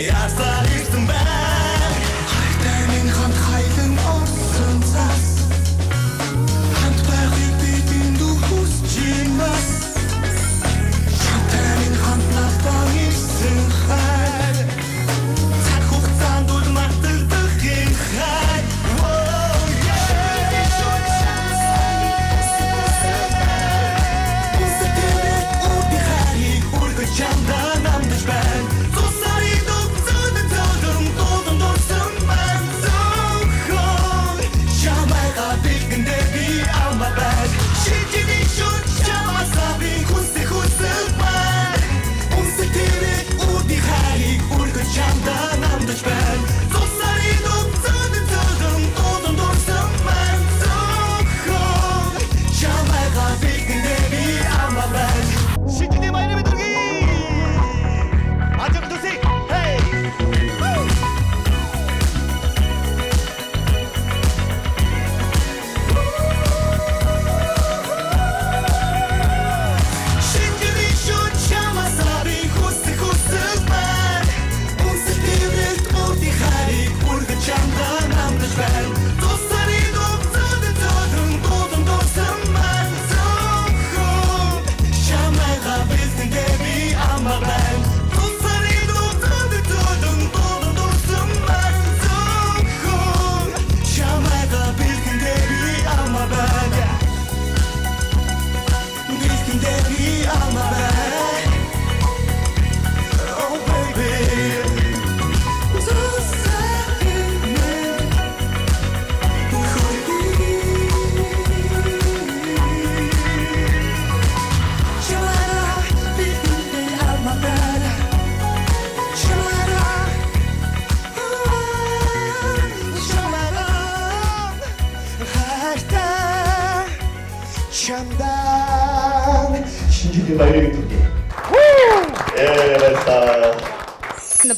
ясаар ирсэн байна. Хайртай минь хамт хайлан орсон цаас. Хамт байхыг бидний хүсэж байна. Хайртай минь хамт надад ирсэн хайр. Цаг хугацаанд үл мартагдах юм хайр. Чамдан амдаж байна. Тусарыг дөгцөд зөдөн дуудан дурсан байна. Зөөхөн чамайга бэлгэндээ би амаа байна. Шийдний шүт чамаасаа би хүсэл байна. Үнсэтэрэг үди хайрыг үргэж чамдан амдаж байна. Тусарыг дөгцөд зөдөн дуудан дурсан байна. Зөөхөн чамайга бэлгэндээ би амаа байна. Шийдний баярын мэдрэг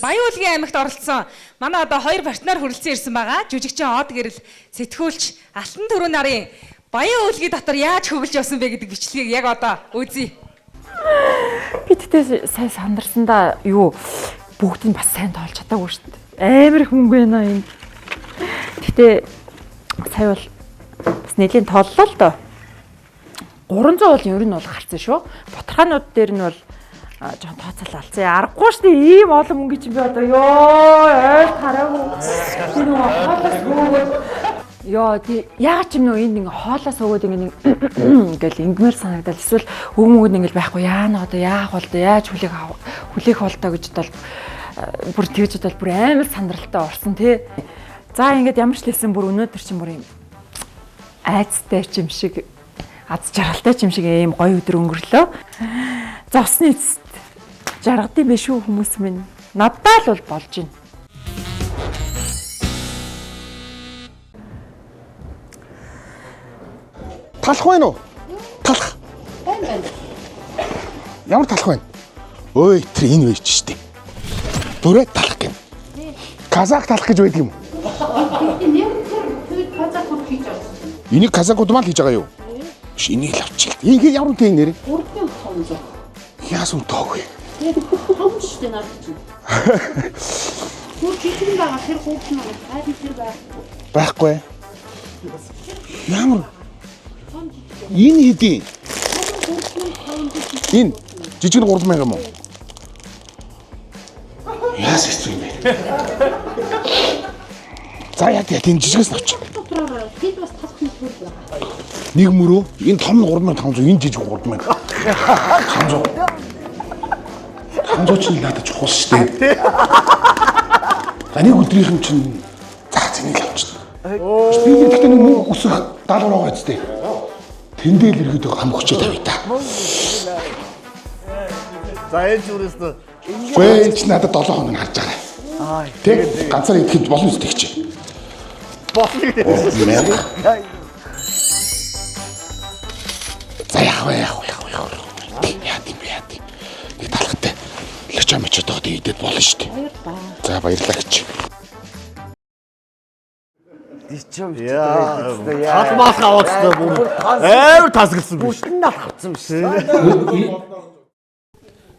Баян уулгийн аймагт оролцсон манай одоо хоёр партнер хүрэлцэн ирсэн байгаа. Жүжигчин Од гэрэл сэтгүүлч Алтан Түрүү нарын Баян уулгийн дотор яаж хөвөлж явсан бэ гэдэг бичлэгийг яг одоо үзье. Би тэгтээ сайн сандарсандаа юу бүгдийг бас сайн тоолж чадаагүй шүү дээ. Амар их мөнгө байна энэ. Тэгтээ сая бол бас нэлийн тооллоо л доо. 300 бол ер нь бол гарсан шүү. Ботхаанууд дээр нь бол жоон тооцоол алцсан. Аргагүй шүү дээ. Ийм олон мөнгө чинь би одоо ёо айл хараагүй. Би нөгөө хоолоос өгөөд ёо тий яагаад ч юм нөө энд ингээ хоолоос өгөөд ингээ ингээл ингмэр санагдал эсвэл өгмөгд ингээл байхгүй яана одоо яах бол яаж хүлээх болтоо гэж бол бүр тэгж бол бүр амар сандралтай орсон тий. За ингээд ямар ч лсэн бүр өнөөдөр чинь бүр юм айцтай ч юм шиг аз жаргалтай ч юм шиг ийм гоё өдөр өнгөрлөө. За усны эцэст жаргадсан биш үү хүмүүс минь. Наддаа л бол болж байна. Талах байна уу? Талах. Байна. Ямар талах байна? Ой, тэр энэ байж штий. Бүрээ талах гэв. Казак талах гэж байдаг юм уу? Энийг казакууд маа л хийж байгаа юу? Биш, энийг л авчих. Энийг ямар үнэтэй нэр? 3500. Яас үнэтэйг вэ? Том шүү дээ наад чинь. Хөө жижиг байгаа тэр хөөс нь хайр тэр байхгүй. Ямар? Энэ хэдий? Энэ жижиг нь 3000 юм уу? Яас хэцүү юм бэ? За яа тийм жижигээс нь авчих. Тэд бас талах нь төр байгаа. Нэг мөрөө энэ том нь 3500, энэ жижиг 3000. 500. 500 ч надад чухал шүү дээ. Нэг өдрийнх нь чинь зах зэнийг л авчихна. Би гэхдээ нэг мөнгө өсөх даалгавар байгаа зү. Тэндээ л ирэхэд хамгчээ тавья та. За энэ зүрээс нь энэ ч надад 7 хоног харж байгаа. Тэг ганцаар идэхэд болно зү тэгч. Болно. За яах вэ? Яа тийм. Нэг талхтай. Лочо мочоо идээд болно шүү дээ. За баярлалаа гэж. Талмаас аваад бүр амар тасгалсан биш. Бүтэн нь авчихсан биш.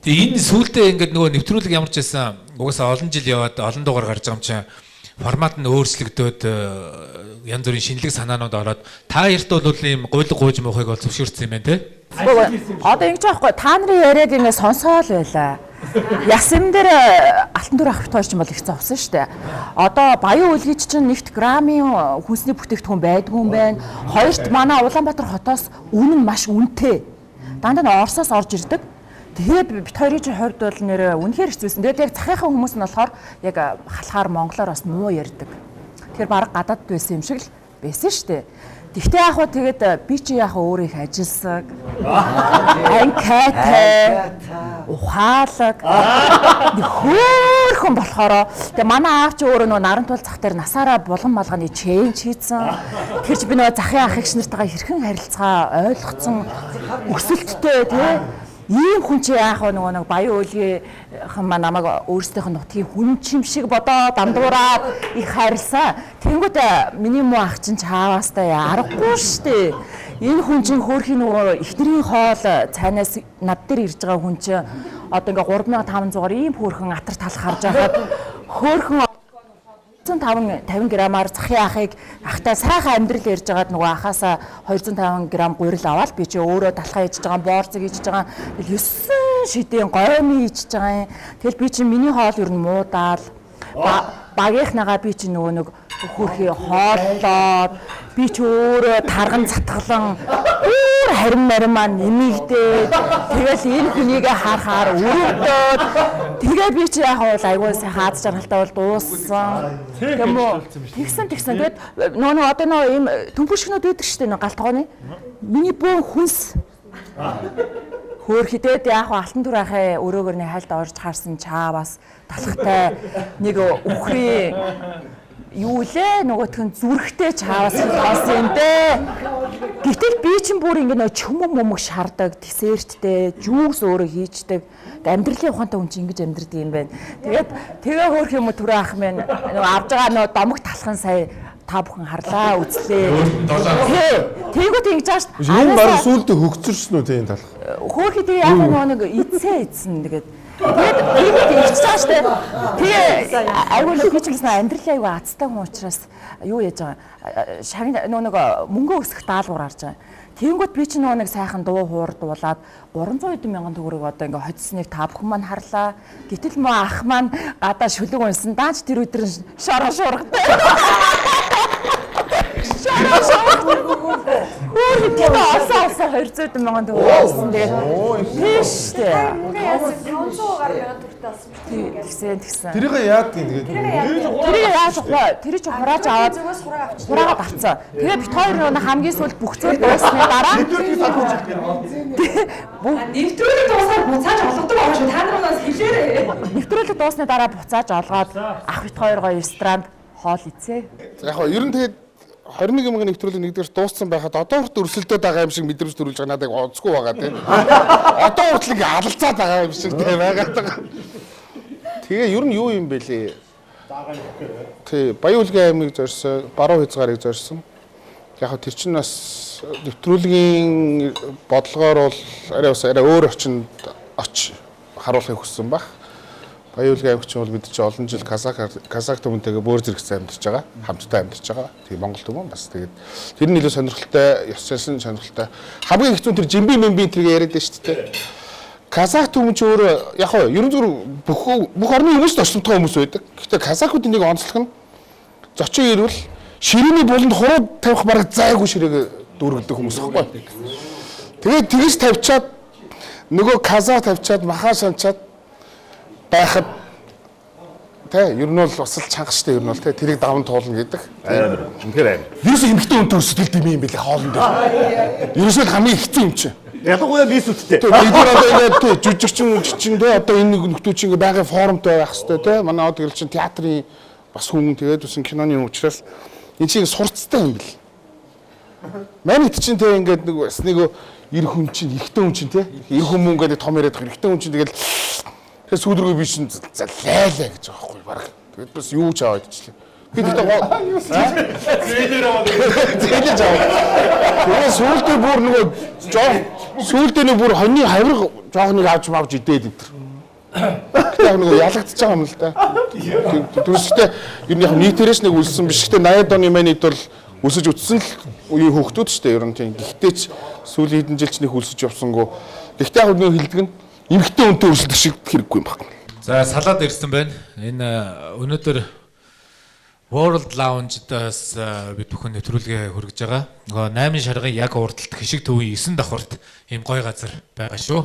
Тэгээ энэ сүүлдээ ингээд нөгөө нэвтрүүлэг ямар ч байсан угаасаа олон жил яваад олон дугаар гарч байгаа юм чинь формат нь өөрчлөгдөөд янз бүрийн шинэлэг санаанууд ороод та ярт бол ийм гуйлга гуйж муухайг бол зөвшөөрсөн юм байна те. Одоо ингэж аахгүй та нарын яриаг ингэ сонсоол байла. Ясэм дээр алтан дүр ах битгооч юм бол их зовсон шүү дээ. Одоо баян үлгийч чинь нэгт грамын хүнсний бүтээгдэхүүн байдгүй юм байна. Хоёрт манай Улаанбаатар хотоос үнэн маш үнэтэй. Дандаа нь Оросоос орж ирдэг. Тэгээд бит хоёрын чинь хувьд бол нэр үнэхээр хэцүүсэн. Тэгээд яг захийнхаа хүмүүс нь болохоор яг халахаар монголоор бас муу ярьдаг. Тэгэхээр баг гадаад байсан юм шиг л байсан шүү дээ. Тэгтээ яг хөө тэгээд би чи яг өөрөө их ажилласан. Анкатай. Ухаалаг. Хөөхөн болохоор тэгээ манай аав чи өөрөө нөө наран тул зах дээр насаараа булган малганы чейнж хийсэн. Тэр чи би нөө захын ах эгч нартайгаа хэрхэн харилцаа ойлгоцсон өсөлттэй тий. Ийм хүн чи яах вэ нөгөө нэг баян уулгийнхан маа намайг өөрсдийнх нь нутгийн хүн чим шиг бодоод дамдуураад их харилсан. Тэнгүүд миний муу ах чинь чааваастай аргагүй штэ. Энэ хүн чинь хөөрхийн нөгөө ихнэрийн хоол цайнаас над дээр ирж байгаа хүн чинь одоо ингээ 3500-аар ийм хөөрхөн атар талх харж байхад хөөрхөн 150 грамаар захын ахыг ахтай сайхан амьдрал ярьж байгаад нөгөө ахаасаа 250 грамм гурил аваад би чи өөрөө талхаа хийж байгаа боорцог хийж байгаа 9 шидийн гойны хийж байгаа юм. Тэгэл би чи миний хоол ер нь муудаал багийнхнагаа би чи нөгөө нэг хөрхий хооллоод би ч өөрөө тарган затгалан өөр харин маримаа нэмэгдээд тэгэл энэ хүнийг харахаар өрөвдөөд тэгээ би чи яг бол айгүй сайхан аз жаргалтай бол дууссан. Тийм үү? Тэгсэн тэгээд нөгөө одоо нөгөө ийм төмпөшгнүүд үүдэх штеп нөгөө галтгооны. Миний бөөн хүнс хөөхөдөд яг алтан түр ахаа өрөөгөр нь хайлт орж харсан чаавас талхтай нэг үхрийн юу лээ нөгөөх нь зүрхтэй чаавас хоосон юм дээ. Гэтэл би чинь бүр ингэ нөө чөмөг момог шардаг, десерттэй, жүүс өөрөө хийждэг. Амьдралын ухаантай хүн чинь ингэж амьдрдаг юм байна. Тэгээд тэгээ хөөх юм уу түрээ ах минь нөгөө авж байгаа нөгөө домог талхан сая та бүхэн харлаа үзлээ. Тэнгүүд ингэж ааш. Энэ баг сүултээ хөгцөрсөн үү тийм талх. Хөөхий тэгээ яг нэг эцсэн тэгээд тэгээд ийчээс штэ. Тэгээ айгүй л бичсэн амьдралын айгүй азтай хүн учраас юу яаж байгаа. Шагн нэг мөнгө өсгөх даалгавар харж байгаа. Тэнгүүд би ч нэг сайхан дуу хуур дуулаад 300 мянган төгрөг одоо ингээ хоцсныг та бүхэн маань харлаа. Гэтэл мөн ах маань гадаа шүлэг унсан. Даач тэр өдөр шороо шуургатай. Тэр асаа 200 мянган төгрөг авсан. Тэгээд тийш дээ. Ингээ яасан 500 гаруй мянган төгрөгтэй болсон. Тэгсэн. Тэрийг яад гин тэгээд. Тэрийг яаж авах вэ? Тэр чинь хурааж аваад хураагаад авцсан. Тэгээд бит хоёр нэг хамгийн сүүлд бүх зүйл дуусны дараа нэвтрүүлэг дуусаад буцааж олгодог байгаа шүү. Та нараас хэлээрэй. Нэвтрүүлэг дуусны дараа буцааж олгоод ах бит хоёр гоё ресторанд хоол идсэ. Яг нь ер нь тэгээд 21 мянган нэвтрүүлэг нэгдүгээр дууссан байхад одоо хүртэл өрсөлдөд байгаа юм шиг мэдрэмж төрүүлж байгаа надад онцгүй байгаа тийм. Одоо хүртэл ингээ алалцаад байгаа юм шиг тийм байгаа. Тэгээ ер нь юу юм бэ лээ? Тэг Баян Улгийн аймгийг зорьсон, Баруун Хязгаарыг зорьсон. Яг нь тэр чинь бас нэвтрүүлгийн бодлогоор бол арай өөр очинд харуулахыг хүссэн баг. Баян Улгийн аймагч бол бид чинь олон жил Казак түмэнтэйгээ бөөр зэрэгцээ амьдарч байгаа, хамтдаа амьдарч байгаа. Тэгээ Монгол түмэн бас тэгээд тэр нь илүү сонирхолтой, ёс зансан сонирхолтой. Хамгийн хэцүү тэр жимби мэмби тэргээ яриад байна шүү дээ. Казак түмэн ч өөрөө яг нь ерөн зүр бүх орны хүмүүст орчномтой хүмүүс байдаг. Гэхдээ казакуудын нэг онцлог нь зочин ирвэл ширээний буланд хурууд тавих бараг зайгүй ширээг дүүргдэг хүмүүс байхгүй. Тэгээд тэгж тавьчаад нөгөө каза тавьчаад махаа санчаад байхад ер нь бол бас л чанга штэ ер нь бол тэрийг даван туулна гэдэг. Үнэхээр аим. Ерөөсөө эмхтэн өнтөр сэтгэл дэм юм бэлээ хоолн дээр. Ерөөсөө хамгийн хэцүү юм чи. Ялангуяа бис үттэй. Бид нар одоо ингээд жүжигчин те одоо энэ нөхдүүд чинь байнгын форумтай байх хэвээр те. Манай од гэрэл чинь театрын бас хүн тэгээд үсэн киноны учраас энэ чинь сурцтай юм бэл. Манайд чинь те ингээд нэг бас нэг эр хүн чинь ихтэй хүн чинь те. Эр хүн ингээд том яриад байгаа ихтэй хүн чинь тэгэл тэгээ сүүлрүү би чинь лайлаа гэж байгаа байхгүй баг. Тэгээд бас юу ч аваад ичлээ. Би зээлж аваа. Тэгээ сүүлдээ бүр нөгөө сүүлдээ нэг бүр хоньны хавраг жоохныг авч идээд энэ. Яг нөгөө ялагдчихж байгаа юм л да. Түрүүстэй ер нь яг нийтээрээс нэг үлссэн биш. Гэтэ 80-ад оны манийд бол өсөж үтсэн л үеийн хүүхдүүд шүү дээ ер нь тийм. Гэхдээ ч сүүлийн хэдэн жил ч нэг үлсэж явсангүй. Гэхдээ яг нөгөө хилдэг нь эмгэгтэй үнтэй өрсөлдөх шиг хэрэггүй юм байна. За салаад ирсэн байна. Энэ өнөөдөр World Lounge-даас бид бүхэн нэвтрүүлгээ хүргэж байгаа. Нөгөө 8 шаргын яг урдталт хишиг төвийн 9 давхурт ийм гоё газар байгаа шүү.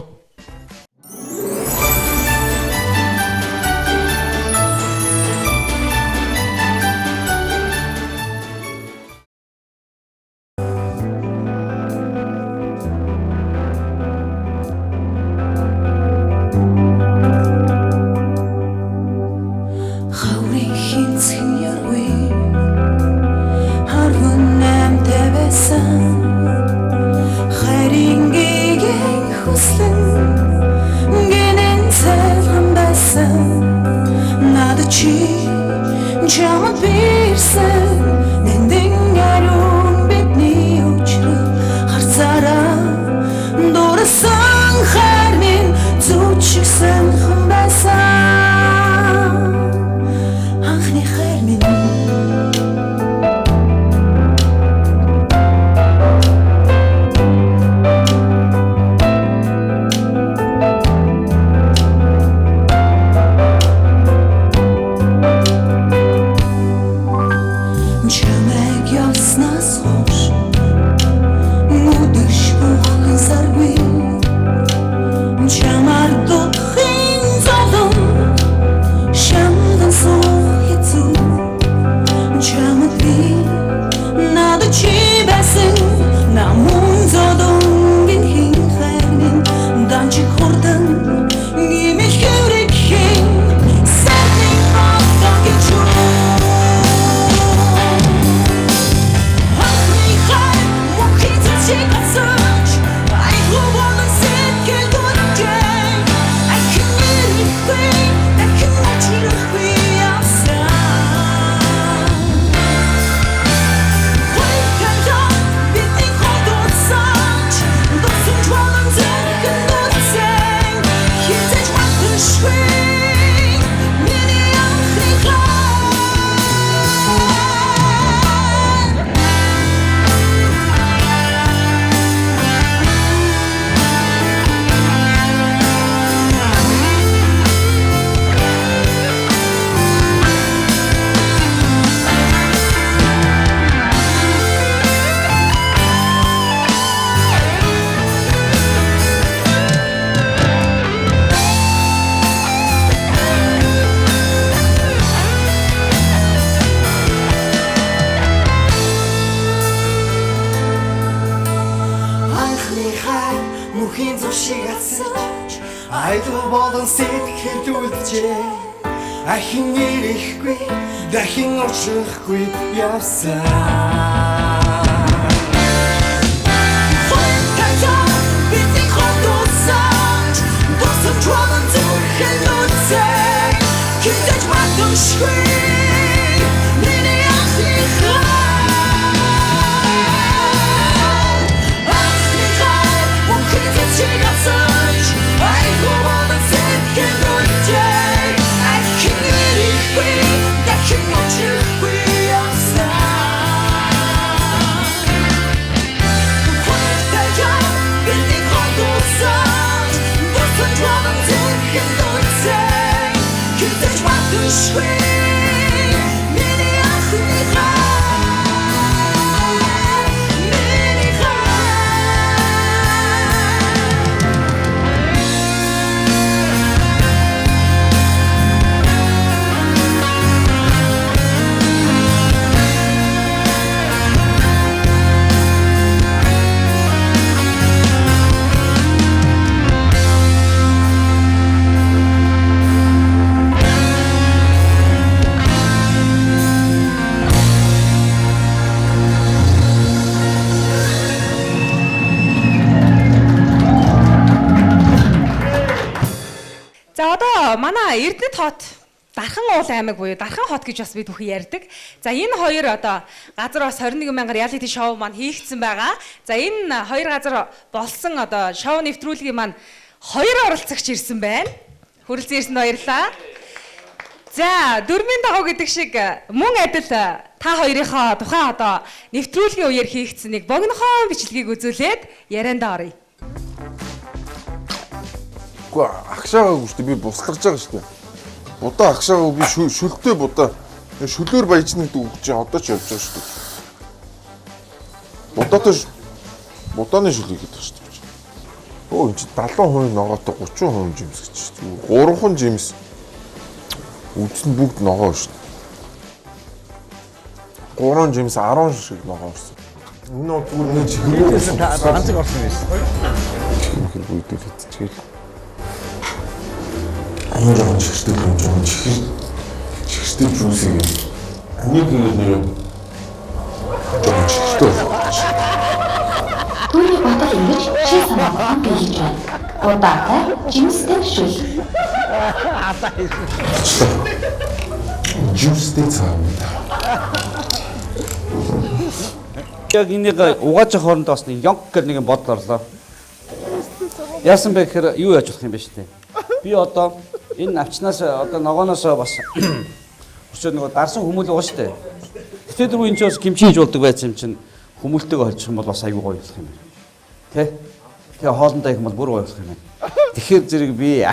Ахин ирэхгүй, дахин очихгүй явсан. Бидний хотоосаач, досон чуалан зүрхэн нүцэг, хитэж матушгүй, миний ахныхай. Ахныхай, мөнхөд чигасаач, айгүй болон сэтгэл нүцэг. Манай Эрдэнэт хот Дархан уул аймаг буюу Дархан хот гэж бас бид бүхэн ярьдаг. За энэ хоёр одоо газар бас 21 мянган реалити шоу маань хийгдсэн байгаа. За энэ хоёр газар болсон одоо шоу нэвтрүүлгийн маань хоёр оролцогч ирсэн байна. Хүрэлцэн ирсэнд баярлалаа. За дөрмийн дагуу гэдэг шиг мөн адил та хоёрынхоо тухайн одоо нэвтрүүлгийн үеэр хийгдсэн нэг богинохон бичлэгийг үзүүлээд яриандаа оръё. Гэхдээ агшаагаа шүү дээ би буслаж байгаа шүү дээ. Будаа агшаагаа би шүлтэй будаа шүлөөр баяжны дүүгч одоо ч явж байгаа шүү дээ. Будааны шүлийг гэдэг шүү дээ. Өө энэ 70% ногоотой 30% жимс гэж шүү дээ. 3хан жимс үдсэн бүгд ногоо шүү дээ. 3 жимс 10 шиг ногоо орсон. Энэ зүгээр нэг чихрээс ганцыг орсон байсан. Чихэр бүгд идчихэл. Ань жоо чихтэй жуусыг нэг нэг чихтэй. Түүний бодол ингэж чи санаагаа биелж байна. Удаатай жимстэй шүл. Жимстэй цаамда. Яг энийг угааж хоорондоо бас нэг ёнк гэх нэг бодол орлоо. Яасан бэ гэхээр юу яаж болох юм бэ штэ. Би одоо энэ навчнаас одоо ногооноос бас өчигдөр нөгөө дарсан хүмүүл байгаа штэ. Гэтэл дөрөв энэ ч бас кимчи хийж болдог байсан юм чинь хүмүүлтэйг холчих юм бол бас аюу гоё болох юм байна. Тэ? Тэгээ хоолндоо их бол бүр гоё болох юм байна. Тэгэхээр зэрэг би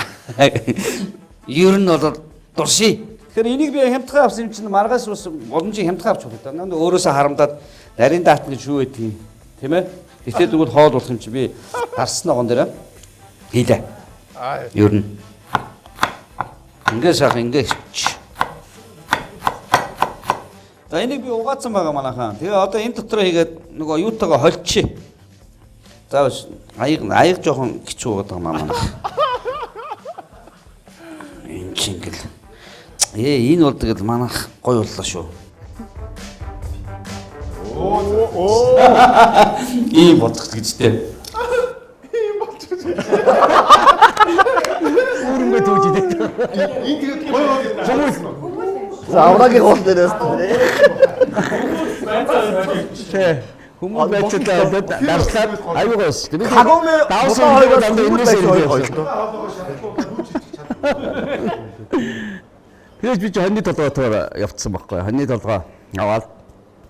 ер нь бол дурший. Тэгэхээр энийг би хямдхан авсан юм чинь маргаас ус боломжийг хямдхан авч болох даа. Өөрөөсөө харамдаад нарийн даатна гэж юу байдгийг тийм ээ. Гэтэл дөрөв хоол болох юм чи би дарсан ногоон дээр хийлээ. Ер нь ингээд сайхан ингээд. За энийг би угаацсан байгаа манайхаа. Тэгээ одоо энэ дотор хийгээд нөгөө юутайгаа холчих. За аяг жоохон хэцүү байгаа манайх. Энэ чингэл. Энэ бол тэгэл манайх гоё боллоо шүү. Ийм бодох гэжтэй. Ийм болчих. Үрмэ тууж идэх. Энэ тэгээд гоё хүмүүс. За аврагийн хоол дээрээс тэ. Хүмүүс байцлаа дарслаад аюугаа шүү дээ. Хагомэ давсан хоёроо дандаа энэс ирэх. Тэгэж би ч хоньны толгойтоор явцсан байхгүй. Хоньны толгой аваад.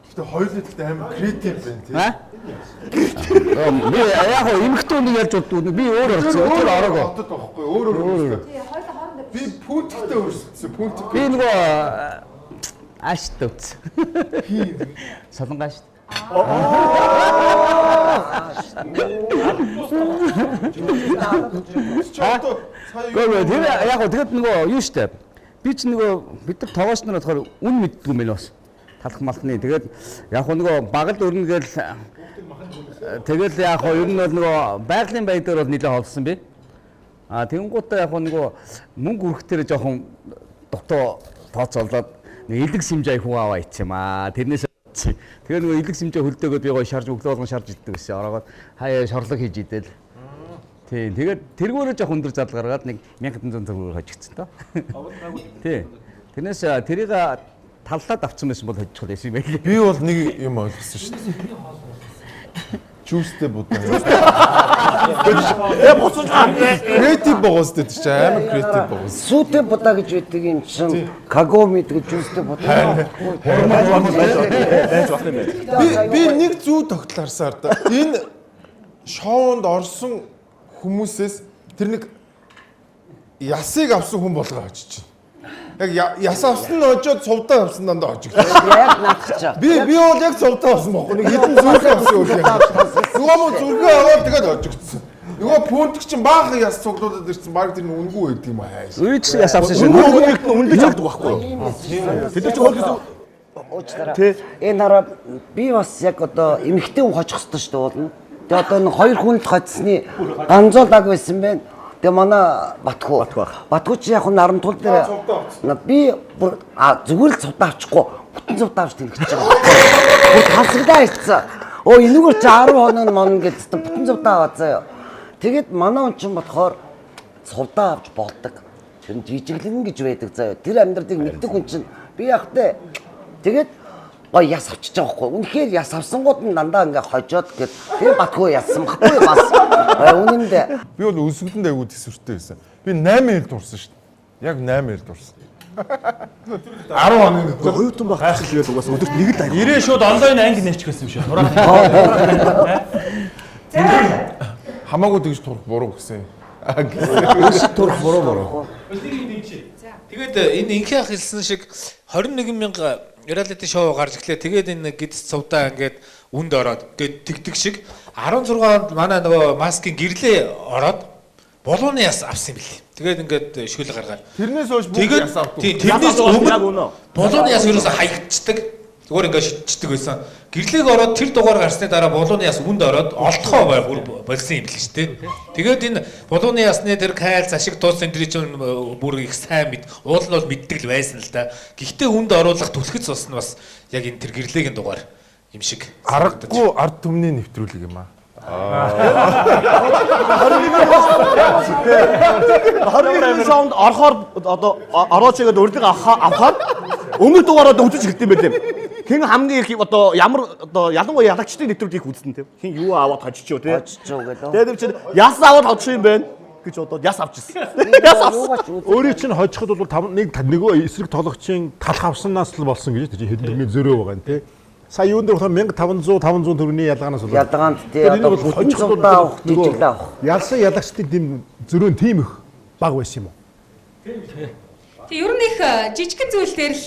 Гэтэ хоёулаа амар креатив байна тийм. Би яг эмхтэн нэг ярьж боддог. Би өөр орсон. Өөр ороагүй. Хотод байхгүй. Өөр. Би пүнттэй өрсөлдсөн. Пүнт. Би нөгөө аашд үз. Солонгоаш. Яг тэгэд нөгөө юу штэ. Би ч нөгөө бид нар тоогоос нар болохоор үн мэддэг юм байна бас. Талах малхны. Тэгээд яг нөгөө багад өрнөгээл тэгэл яг ер нь бол нөгөө байгалийн баяр дээр бол нэлээд холсон би. Тэгэнгუутаа яг нөгөө мөнгө өрөхтөр жоохон дотоо тооцоолоод нэг элэг симжээ хүн аваа ичээм тэрнээс тэгээ нөгөө элэг симжээ хөлдөөгөө би гоё шарж өглөө болгон шарж иддэг гэсэн. Ороогоод хаяа шорлог хийж идэл. Тийм тэгээд тэргүүрээ жоохон өндөр зал гаргаад нэг 1500 төгрөөр хожигдсон тоо. Тийм. Тэрнээс тэрийг таллаад авсан байсан бол хожих байсан юм байл. Би бол нэг юм ойлгосон шүү дээ. Жүүстэй будаа. Боцож креатив богоос дээ чи амар креатив богоос. Сүүтэй будаа гэж байдаг юм чинь кагоми гэдэг жүүстэй будаа. Би нэг зүү тогтлаарсаар да. Энэ шоунд орсон хүмүүсээс тэр нэг ясыг авсан хүн болгоо очиж чинь. Яг яс авсан нь очоод цувдаа авсан дандаа очиж. Яг наадчих. Би бол яг цувдаа авсан байхгүй. Нэг хэдэн зүрхээ авсан үгүй. Нөгөө мөн зүрхээ аваад тэгээд очигдсан. Нөгөө пүнтг чинь баахан яс цуглуулад ирсэн. Баг тэр нь үнгүй байдаг юм аа. Үйч яс авсан шүү. Нөгөө үндэж авдаг байхгүй юу? Тэд чинь хоол энэ хараа би бас яг одоо эмэгтэй хүн хочих хэвээр шүү дээ болно. Тэгээ одоо энэ хоёр хүн л хоцсны ганцуулаг байсан байна. Тэгээ манай Батхуу чи яг наран тул дээр би зүгээр л цувдаа авчихгүй бүтэн цувдаа авч тэнэгч байгаа. Хасагдаа ирсэн. Энэгээр чи 10 хоног мон гэдсэн бүтэн цувдаа аваад заяа. Тэгээд манай хүн чинь болохоор цувдаа авч болдог. Тэр жижиглэн гэж байдаг заяа. Тэр амьдралыг мэддэг хүн чинь би яг тэ тэгээд гоё яс авчиж байгаа байхгүй. Үнэхээр яс авсангууд нь дандаа ингээ хожоод гээд тэр батгүй яссан баггүй бас. Үнэндээ би бол өсгөлөнд айгуу төсвөртэй байсан. Би 8 хэл дурсан шүү дээ. Яг 8 хэл дурсан. 10 хоногийн оюутан байх гэж тэгээд угаас өдөрт нэг л аяг. 90 шууд онлайн анги нээчихсэн юм шиг. Хамаагүй тэгж турах буруу гэсэн. Турах буруу. Тэгээд энэ инхи ах хэлсэн шиг 21,000 reality show гарч ирлээ. Тэгээд энэ гидс цувдаа ингээд үнд ороод гээд тэгдэг шиг 16 онд манай нөгөө маскын гэрлээ ороод болооны яс авсан юм билий. Тэгээд ингээд шүл гаргаад. Тэрнээс хойш бүгд яс авдаг. Тэрнээс өмнө болооны яс ерөөсө хаягдчихдаг. Зүгээр ингээд шидчихдэг байсан. Гэрлээг ороод тэр дугаар гарсны дараа болооны яс үнд ороод олдохоо болсон юм билий шүү дээ. Тэгээд энэ болооны ясны тэр кайл зашиг туусан тэр чинь бүр их сайн мэд. Уул нь бол мэддэг л байсан л да. Гэхдээ үнд оруулах түлхэц болсон нь бас яг энэ тэр гэрлээгийн дугаар юм шиг. Аргагүй ард түмний нэвтрүүлэг юм аа. 21 саунд орохоор одоо орооч игээд урьдыг авахаар өмнө дугаараа үзэж эхэлсэн байлээ. Хэн хамгийн их одоо ямар одоо ялангуяа ялагчдын нэвтрүүлгийг үзсэн тийм. Хэн юу аваад хожичоо тийм. Хожичоо гэдэг. Тэгээд чи яс аваад хожчих юм байна гэж одоо яс авчихсан. Яс авсан. Өөрийг чинь хожиход бол нөгөө эсрэг тоглогчийн талх авснаас л болсон гэж тийм хэдэн зөрөө байгаа юм тийм. Сая юунд болохоор 1500 төгрөгийн ялгаанаас болоод. Ялгаанд тий одоо хожихдаа авах, жижиглээ авах. Ялсан ялагчдын дэм зөрөө тийм их баг байсан юм уу? Тэг ер нь их жижигхэн зүйл дээр л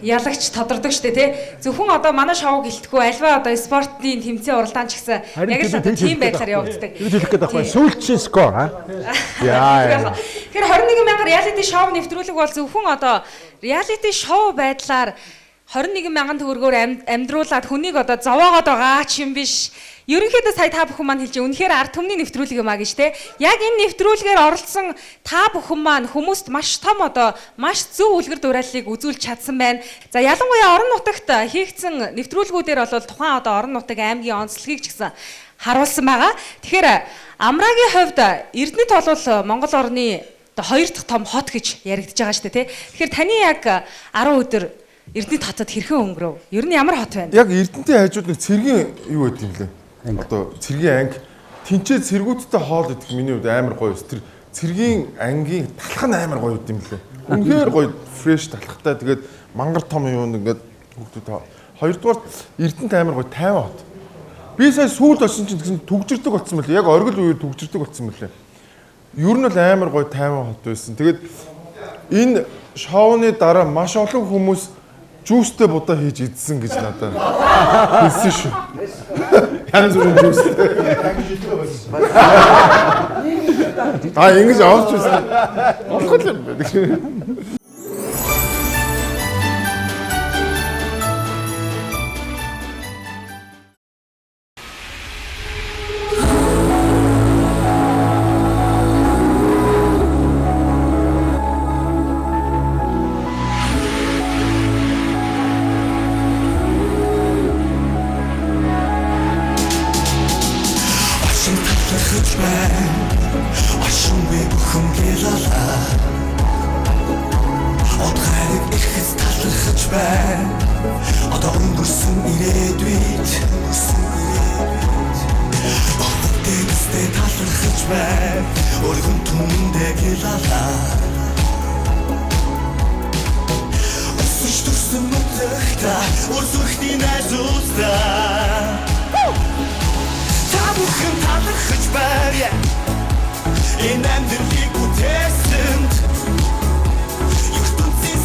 ялагч тодордог штэ тий. Зөвхөн одоо манай шоуг гэлтгүү альва одоо спортын тэмцээн уралдаан ч гэсэн яг л одоо тийм байдлаар явагддаг. Юу хэлэх гээд байгаа вэ? Сүүлчийн скор аа. Яа. Тэгэхээр 21,000 reality show нэвтрүүлэг бол зөвхөн одоо reality show байдлаар 21,000 төгрөгөөр амьдруулад хүнийг одоо зовоогоод байгаа ч юм биш. Ерөнхийдөө сая та бүхэн маань хэлж үнэхээр ард түмний нэвтрүүлэг юм аа гэж те. Яг энэ нэвтрүүлгээр оролцсон та бүхэн маань хүмүүст маш том одоо маш зөв үлгэр дуурайллыг үзүүлж чадсан байна. За ялангуяа орон нутагт хийгдсэн нэвтрүүлгүүдээр бол тухайн одоо орон нутаг аймгийн онцлогийг ч гэсэн харуулсан байгаа. Тэгэхээр Амрагийн хувьд Эрдэнэт бол Монгол орны одоо хоёр дахь том хот гэж яригдж байгаа шүү дээ те. Тэгэхээр таны яг 10 өдөр Эрдэнэт хотод хэрхэн өнгөрөв? Ер нь ямар хот байна? Яг Эрдэнэтийн хажууд нэг цэргийн юу байт юм лээ. Одоо цэргийн анги тэнцээ цэргүүдтэй хоол идэх миний хувьд амар гоё. Тэр цэргийн ангийн талх нь амар гоё юм лээ. Үнэхээр гоё фреш талхтай. Тэгээд мангар том юм ингээд хүүхдүүд хоёрдугаар Эрдэнэт амар гоё тайван хот. Би сая сүүлд очсон чинь тэгсэн түгжирдэг болсон мөлий. Яг оргил үеэр түгжирдэг болсон мөлий. Ер нь бол амар гоё тайван хот байсан. Тэгээд энэ шоуны дараа маш олон хүмүүс жүүстэй будаа хийж идсэн гэж надад хэлсэн шүү. Янз бүрийн жүүстэй. Ингэж авч үзсэн. Болох юм байна. Одоо өнгөрсөн ирээдүйд Дэвстэй талархаж байна Өргөн түмэндээ гэлалаа Өсөж төрсөн нутагта Өрсөлтийн найзуудаа Та бүхэн талархаж байна Энэ амьдралыг бүтээсэнд ертөнцийн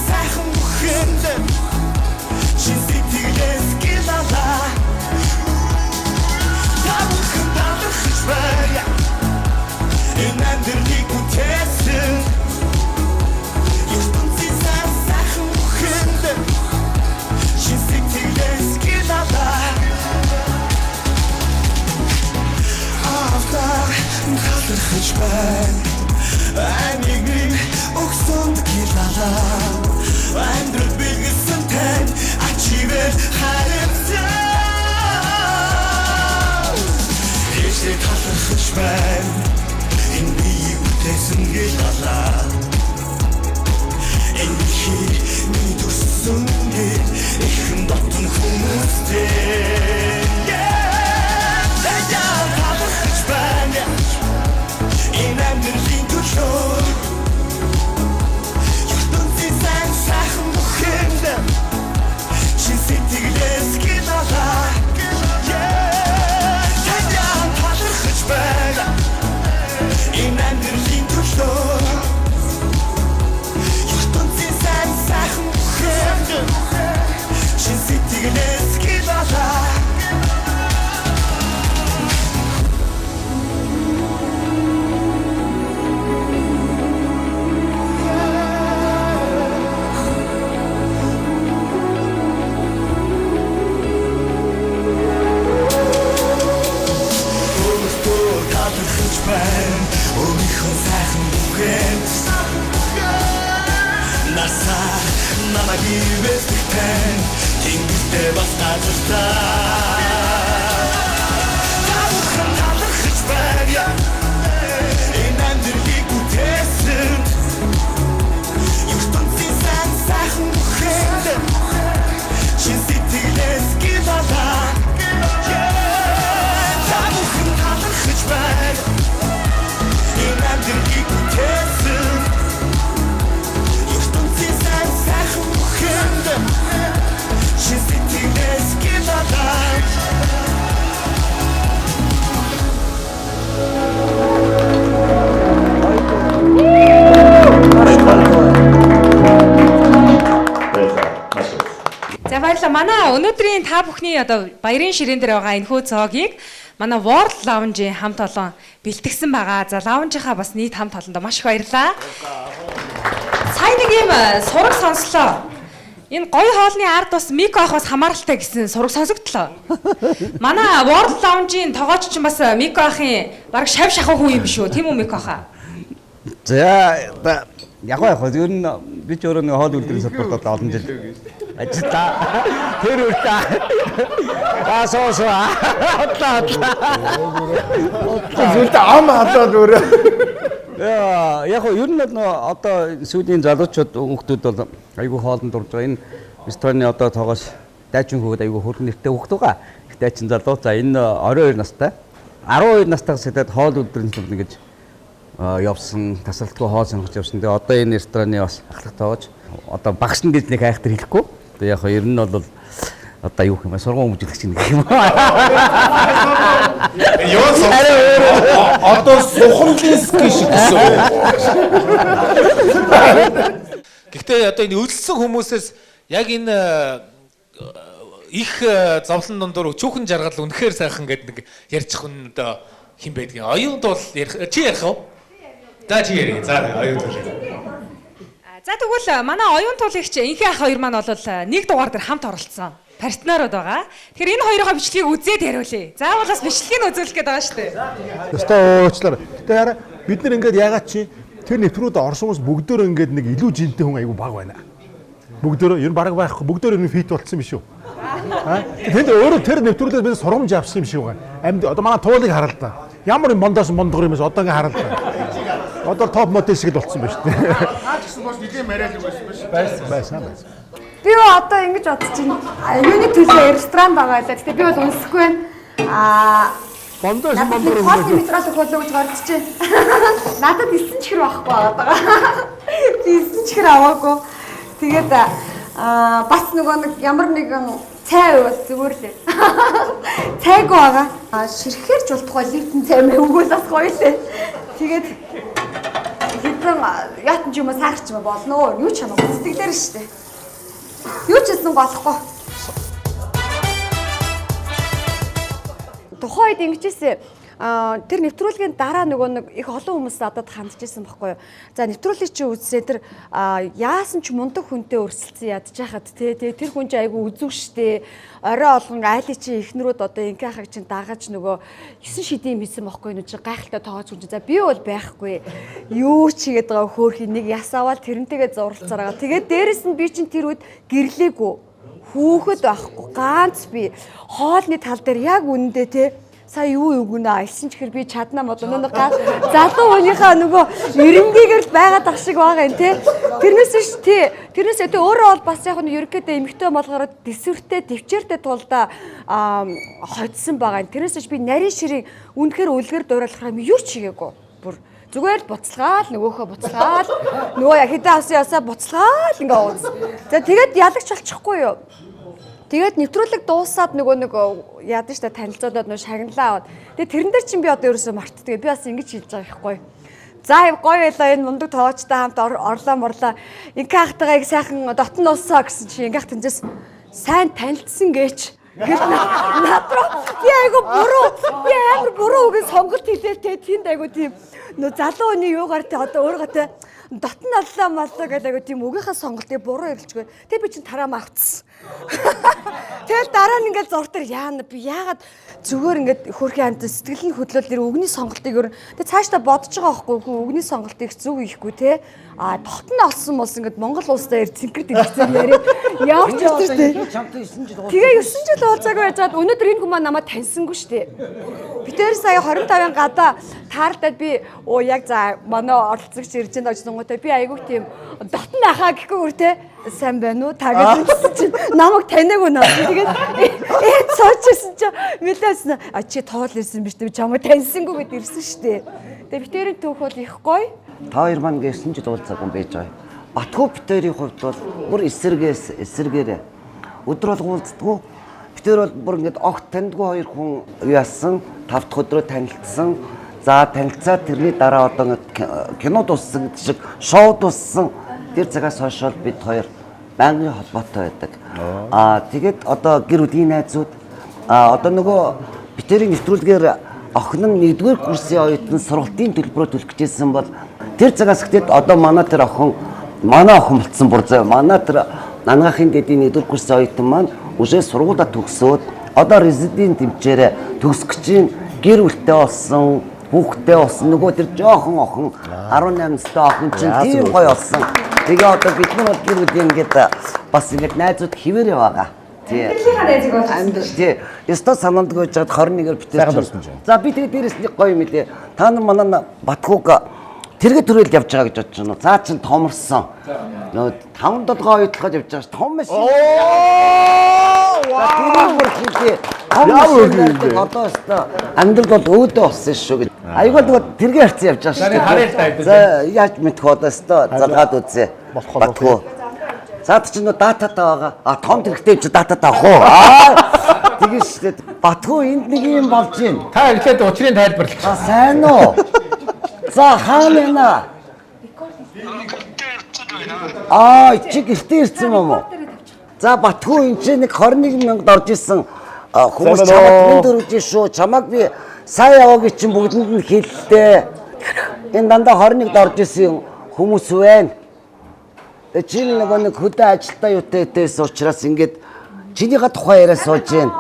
сайхан бүхэнд Шинэ сэтгэлээс гэлалаа Та бүхэн талархаж байна Энэ амьдралыг бүтээсэнд ертөнцийн сайхан бүхэнд Шинэ сэтгэлээс гэлалаа Талархаж байна далаа энхи мэдүсэн ихэн дотн хүмүүстэй яа талхаж байна энэ амжилтын төлөө ертөнцийн сайн сайхан бүхэнд чи сэтгэлээс гиналаа яа талхаж байна энэ амжилтын төлөө ертөнцийн сайн сайхан бүхэнд чи сэтгэлээс гиналаа өөрийнхөө сайхан бүхэнд наса намайг ивэстэн тэнгистэй бас газартаа тавхан талхаж байна энэ амжилтыг үтээсэн ертөнцийн сайхан бүхэнд чи сэтгэлээс гиналаа тавхан талхаж байна энэ амжилтыг үтээсэн ертөнцийн сайхан бүхэнд чи сэтгэлээс гиналаа За баярлалаа. Манай өнөөдрийн та бүхний одоо баярын ширээн дээр байгаа энэхүү цоогийг манай World Lounge-ийн хамт олон бэлтгэсэн байгаа. За лаунжийнхаа бас нийт хамт олондоо маш их баярлалаа. Сайн нэг юм сураг сонслоо. Энэ гоё хоолны ард бас Мико ах бас хамааралтай гэсэн сураг сонсогдлоо. Манай World Lounge-ийн тогооч ч бас Мико ахын баг шав шахах хүн юм биш үү? Тийм үү Мико ахаа? За яг ер нь би ч өөрөө нэг хоол үйлдвэрийн салбарт олон жил ажиллаа. Тэр үртээ. Асоосоо. Зүртээ ам хатаад өөрөө. Яг ер нь одоо сүүлийн залуучууд хүүхдүүд бол айгүй хоолнд дурж байгаа. Энэ рестораны одоо тоогоос дайчин хөвгд айгүй хөргөн нэртэй хүүхд байгаа. Их дайчин залуу. За энэ 22 настай. 12 настайгаас эхлээд хоол үйлдвэрийн салбарт ингэж явсан, тасралтгүй хоол сонгож явсан. Тэгээ одоо энэ рестораны бас ахлах тоогоож одоо багш нь гэж нэг хайхтар хэлэхгүй. Тэгээ яг ер нь бол одоо юу юм бэ? Сургууль хүмүүжлэгч нэг юм. Юу одоо сухамлинский шиг гэсэн. Гэхдээ одоо энэ өлссөн хүмүүсээс яг энэ их зовлон дундуур өчүүхэн жаргал үнэхээр сайхан гэдэг нэг ярьчих нь одоо хин байдгийг. Оюунд бол чи ярих уу? За чи ярих. За оюун тул. За тэгвэл манай оюун туулагч инхээ ах хоёр маань бол нэг дугаар дээр хамт оролцсон. Партнерууд байгаа. Тэгэхээр энэ хоёроо бичлэгийг үзээд яриулъя. Заавал бас бичлэгийг үзүүлэх гээд байгаа шүү дээ. Өстой уучлаар. Тэгэхээр бид нар ингээд ягаад чи тэр нэвтрүүд орсон хүмүүс бүгдөө ингээд нэг илүү жинтэй хүн айгүй баг байна. Бүгдөө ер нь баг байхгүй. Бүгдөө ер нь фит болцсон биш үү? Тэнд өөрөө тэр нэвтрүүлээд бид сургамж авсан юм шиг байна. Амьд одоо манай туулыг хараа л да. Ямар юм мондоос мондгор юмээс одоо ингээ хараа л да. Одоо топ модель шиг л болцсон байна шүү дээ. Наа гэсэн бол нэгэн мариал байсан биш. Байсан. Би одоо ингэж бодож байна. Юуны төлөө ресторан байгаа лээ. Гэтэ би бол үнсэхгүй байна. Мондоос мондгор хоол мэтрал өгүүлээ гэж гордож байна. Надад 9 чихэр байхгүй байгаа. Би 9 чихэр аваагүй. Тэгээд бас нөгөө нэг ямар нэгэн цай уул зүгээр лээ. Цайгүй байгаа. Ширхээрч болтгой лифтэн цай мэгүүл бас гоё лээ. Тэгээд хэдэн ятан ч юм уу саарч юм болно. Юу ч хамаагүй сэтгэлээр штэ. Юу ч хэлсэн болохгүй. Тухайд ингэжсэн тэр нэвтрүүлгийн дараа нөгөө нэг их олон хүмүүс надад хандж ирсэн байхгүй юу. За нэвтрүүлгийг чи үзсэн тэр яасан ч мундаг хүнтэй өрсөлдсөн ядчихад тэр хүн чинь айгүй үзүүг штэ. Орой олгон айлын чи ихнэрүүд одоо инкий хаг чинь дагаж нөгөө 9 шидийн хийсэн байхгүй юу. Чи гайхалтай тоогооч хүн чинь. За би бол байхгүй. Юу ч хийгээд байгаа хөөхий нэг яс аваад тэрнтэйгээ зурлцаар байгаа. Тэгээд дээрэс нь би чинь тэр үед гэрлээгүй. Хүүхэд байхгүй ганц би хоолны тал дээр яг үнэндээ те сая юу өгнө альсан ч хэр би чаднаа мод өнөө залуу хүнийхээ нөгөө эренгээр л байгаад ах шиг байгаа юм те. Тэрнээс өөрөө бол бас яг нь ерөөхдөө эмэгтэй болгороо дэсвэртэй төвчээртэй тулдаа хоцсон байгаа юм. Тэрнээс би нарийн ширийг үнэхээр үлгэр дуураалахаар юу ч хийгээгүй. Бүр зүгээр л буцалгаал нөгөөхөө буцалгаал нөгөө хэдэн авсан ясаа буцалгаал ингээ ууз. За тэгээд ялагч болчихгүй юу? Тэгээд нэвтрүүлэг дуусаад нөгөө яадаг штэ танилцуулаад нөгөө шагналаа аваад. Тэгээд тэрэн дээр чинь би одоо ерөөсөө мартдаг. Би бас ингэж хэлж байгаа байхгүй. За гоё байлаа энэ мундаг тоочтой хамт орлоо морлоо. Ингээ хахтайгаа их сайхан дотн уусаа гэсэн чи ингээ хатанжээс сайн танилцсан гээч. Гэл надруу би айгу буруу. Би амар буруу үгэн сонголт хийлээ те. Тэнд айгу тийм нөө залуу хүний юугаар те одоо өөргөтэй дотн аллаа маллаа гэдэг айгу тийм үгийнхаа сонголтыг буруу хэлчихгүй. Тэг би чинь тараамаа авцсан. Тэгэл дараа нь ингээд зуртар яана би яагаад зүгээр ингээд хөрхийн амт сэтгэл нь хөдлөл нэр үгний сонголтыг өөр тэг цаашдаа бодож байгаа байхгүй үгний сонголтыг зөв хийхгүй те дотн олсон мос ингээд Монгол улстай цэнхэр дэлгэцэн яриа явж ирсэн шүү дээ. Тэгээ 9 жил уулзаагүй байжгаад өнөөдөр энэ хүмүүс намайг таньсангүй шүү дээ. Би тэр сая 25-ын гадаа таарлаад би яг за манай оролцогч ирж байгаа гэж сонготой би айгүйх тийм дотн ахаа гэхгүй өөр те сайн байна уу та гэж чинь намайг таниагүй наа. Тэгээд цоочсон чи мэлээсэн чи тоол ирсэн биш үү чамайг таньсангүй гэд ирсэн шүү дээ. Тэгээд битэрийн түүх бол их гоё. Та хоёр маань 9 жил уулзаагүй юм байж байгаа. Батхуу битэрийн хувьд бол бүр эсэргээрээ өдөр бол уулздаггүй. Битэр бол бүр ингээд огт таньдгүй хоёр хүн яасан 5 дахь өдрөө танилцсан. За танилцаад тэрний дараа одоо кино дууссан гэдэг шиг шоу дууссан. Тэр цагаас хойш бид хоёр байнгын холбоотой байдаг. Тэгээд одоо гэр бүлийн найзууд одоо нөгөө битэрийн нэвтрүүлгээр охин нь 1-р курсын оюутан сургалтын төлбөрөөр төлөх гэжсэн бол тэр цагаас ихтэй одоо манай тэр охин болцсон бүр зөө манай тэр нангаахын дэдийн 1-р курсын оюутан маань үжээ сургуулаа төгсөөд одоо резидент тэмцээрээ төгсөх чинь гэр бүлтэй болсон хүүхдтэй болсон нөгөө тэр жоохон охин 18 настай охин чинь тийм гоё болсон. Тэгээ одоо бид нар бол гэр бүл ингээд бас ингээд найзууд хിവэрээ байгаа. Тий. Тий. Яста санамдгүй жаад 21-ээр битээ. За би тэгээ дээрээс нэг гоё юм лээ. Та нар манай Батхууг тэрэг төрөл явж байгаа гэж бодож байна уу? За чин томорсон. Нөө 5-7 оюутлахад явж байгаа ш. Том биш. За тэрийг бүр хийлээ. Одоо өстө амьдрал бол өөдөө болсон шүү гэж. Айгуул нөгөө тэргээ харцсан явж байгаа шүү. За яаж мэдэх одоо өстө залгаад үзье. Батхуу. За чи нөө дататаа байгаа. Том тэрэгтэй чи дататаа авах уу? Тэгэж шүү дээ. Батхуу энд нэг юм болж байна. Та эхлээд учрын тайлбарлах. За сайн уу? За хаана? Чи гэртээ ирсэн юм уу? За Батхуу энэ чинь нэг 21,000 орж исэн хүмүүс чамд дөрвж шүү. Чамаг би сайн яваагийн чинь бүгдэнд нь хэллээ. Энэ дандаа 21-д орж исэн хүмүүс байна. Чи нэг хөдөө ажилтаа юутэйс учраас ингээд чинийхээ тухай яриа сууж байна.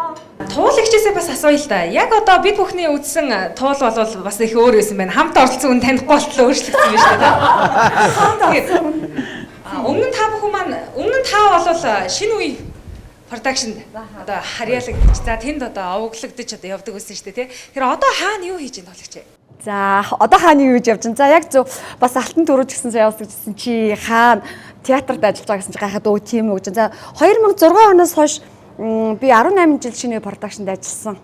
Туулагчээсээ бас асууя л да. Яг одоо бид бүхний үзсэн туул бол бас их өөр байсан байна. Хамт оролцсон хүн танихгүй болтлоо өөрчлөгдсөн байна шүү дээ. Өмнө нь та бүхэн маань та бол шинэ үе продакшнд одоо харьяалагдчих. За тэнд одоо овоглогдож одоо явдаг байсан шүү дээ тий. Тэр одоо хаана юу хийж байна туулагч? За одоо хаана юу хийж явж байна? За яг зөв бас алтан дөрөж гэсэн чинь явуулдаг гэсэн чи хаана театрт ажиллаж байгаа гэсэн чи гайхаад өө тийм үү гэж. За 2006 оноос хойш би 18 жил шинэ продакшнд ажилласан.